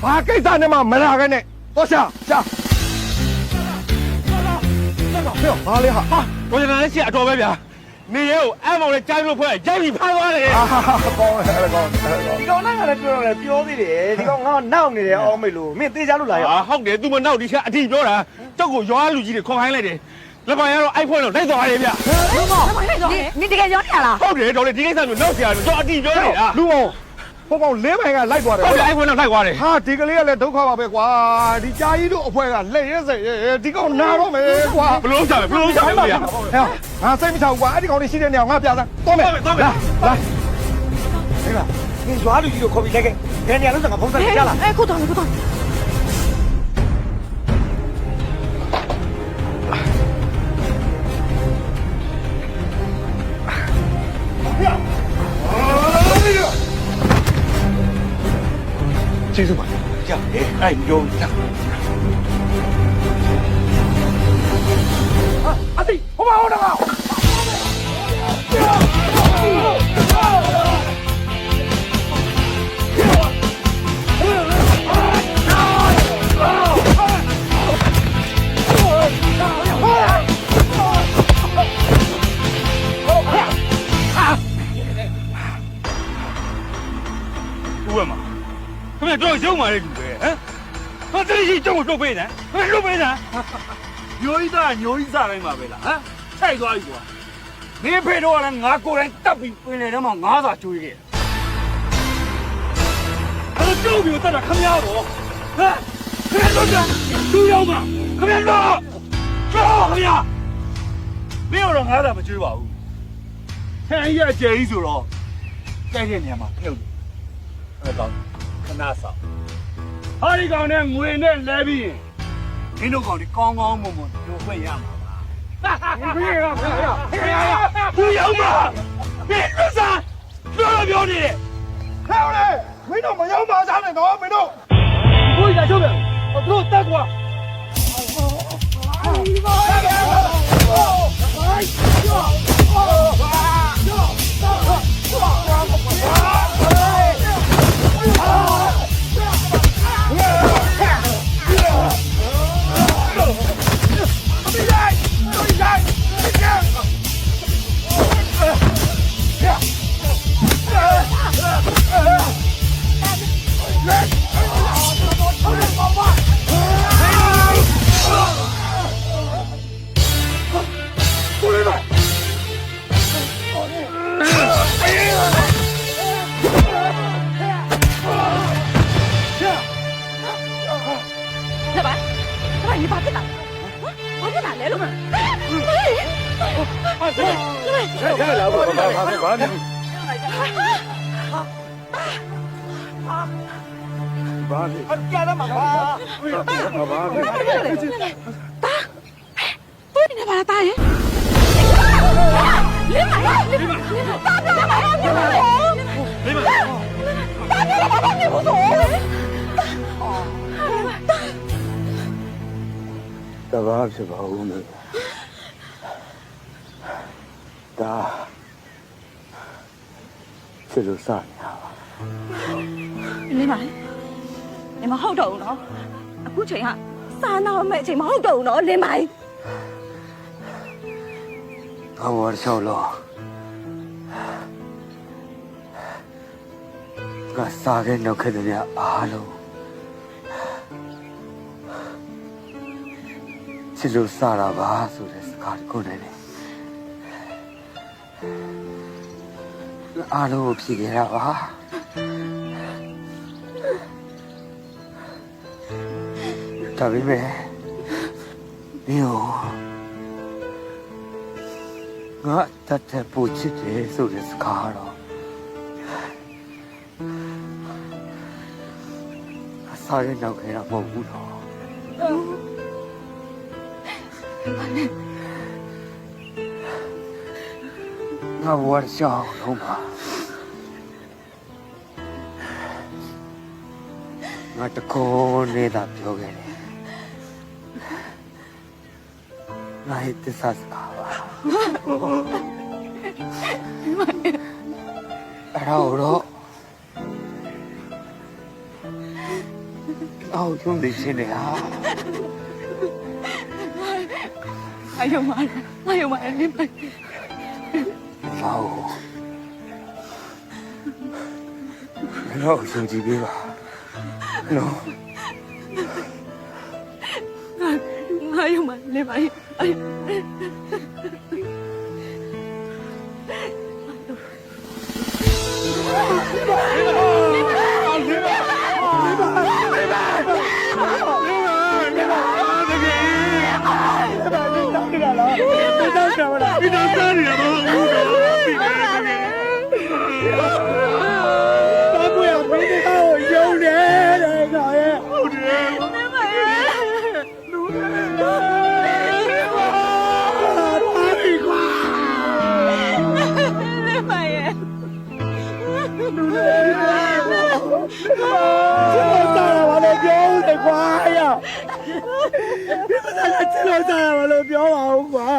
ဘာကိစ္စနဲ့မှမလာခဲ့နဲ့တော့ရှာဟဲ့ဘာလဲဟာ တော်ကြတယ်ရှစ်အတော်ပဲဗျာနေရဲကိုအဲ့မောင်လေးကြားလို့ဖွဲ့ရိုက်ပြီးဖမ်းသွားတယ် ကောင်းတယ်ကောင်းတယ် ဒီကောင်နဲ့ကလည်းပြောသေးတယ်ဒီကောင်ငါနောက်နေတယ်အောင်မေလို့မင်းသေးချလို့လာရ ဟုတ်တယ် तू မနောက်ဒီချက်အထီပြောတာကြောက်ကိုရွာလူကြီးတွေခေါ်ခိုင်းလိုက်တယ်လက်ပိုင်ကတော့အိုက်ဖွင့်လို့လိုက်သွားတယ်ဗျ လူမောနေတကယ်ပြောနေရလား ဟုတ်တယ်တော်လေဒီကိစ္စမျိုးနောက်ဆရာတော့အတီပြောနေတာ လူမောဟိုကောင်လေးပိုင်ကလိုက်သွားတယ် ဟုတ်တယ်အိုက်ဖွင့်တော့လိုက်သွားတယ် ဟာဒီကလေးကလည်းဒုက္ခပါပဲကွာဒီကြာကြီးတို့အဖွဲ့ကလက်ရဲစေဒီကောင်နာတော့မယ်ကွာ ဘလို့ချမယ်ဗျာ ဟဲ့ငါစိတ်မချဘူးကွာအဲ့ဒီကောင်လေးရှိတဲ့နေရာငါပြသားတော့မယ်လာဟေးပါ你抓住就可以这个，人家都这个风扇下了。哎，够到了，够到了。ကျေးဇူးပါရအဲ့ပြောရအတိဟိုမှာဟိုတော့ဦးရမခင်ဗျတော့ရုံမာလေးလူပဲဟမ်ဟာတတိရှိကြောက်ကိုလွတ်ပေးနေလွတ်ပေးနေညိုကြီးသားညိုကြီးစားတိုင်းမှာပဲလားဟမ်ခြိုက်သွားပြီကွာမင်းဖေတော့လည်းငါကိုယ်တိုင်တပ်ပြီးပင်လေထဲမှာငါးစာကျွေးခဲ့အဲ့တော့ပြီးတော့တတ်တာခမရတော့ဟမ်ခင်ဗျတော့သူ့ရောက်မှာခင်ဗျတော့ခင်ဗျမင်းတော့ငါးစာမကျွေးပါဘူးဟဲ့ရအကျယ်ကြီးဆိုတော့ကြိုက်တဲ့နေရာမှာပြုတ်တယ်အဲ့တော့ခဏဆောက်ဟာဒီကောင်နဲ့ငွေနဲ့လဲပြီးရင်ဒီတို့ကောင်ဒီကောင်းကောင်းမွန်မွန်တို့ဖွင့်ရမှာပါဘယ်ရဘူးရောက်မှာဘယ်လိုစားပြောနေတယ်ဟဲ့လေမင်းတို့မရောက်ပါစားနဲ့တော့မင်းတို့ ဘိုးကြီးချုပ်တယ်တို့တက်ကွာတဘာဖြစ်ပါဦးမေဒါချစ်လို့စနေတာပါ လင်းပါလင်းမဟုတ်တော့ဘူးနော်အခုချိန်ကစားနာမဲ့အချိန်မဟုတ်တော့ဘူးနော်လင်းပါ အဝါချောလောကစားခဲ့နောက်ခဲ့တဲ့အားလုံးချစ်လို့စတာပါဆိုတဲ့စကားကိုလည်းအားလုံးကိုဖြေခဲ့တာပါဒါပေမဲ့ငါတတ်တဲ့ပူချစ်တယ်ဆိုတဲ့စကားတော့အစားရနောက်ခဲ့တာမဟုတ်ဘူးတော့ငါဘဝရှောင်းလုံးပါငါတကောနေတာပြောခဲ့တယ်ငါရဲ့သစ္စာစကားပါအဲ့တော့အော်ကျုံးနေချင်းနေဟာ哎呦妈呀！哎呦妈呀！你们，老兄弟别吧，老，哎呦妈！你们，哎。Oh, သားကချစ်လို့စားရမလို့ပြောပါဦးကွာ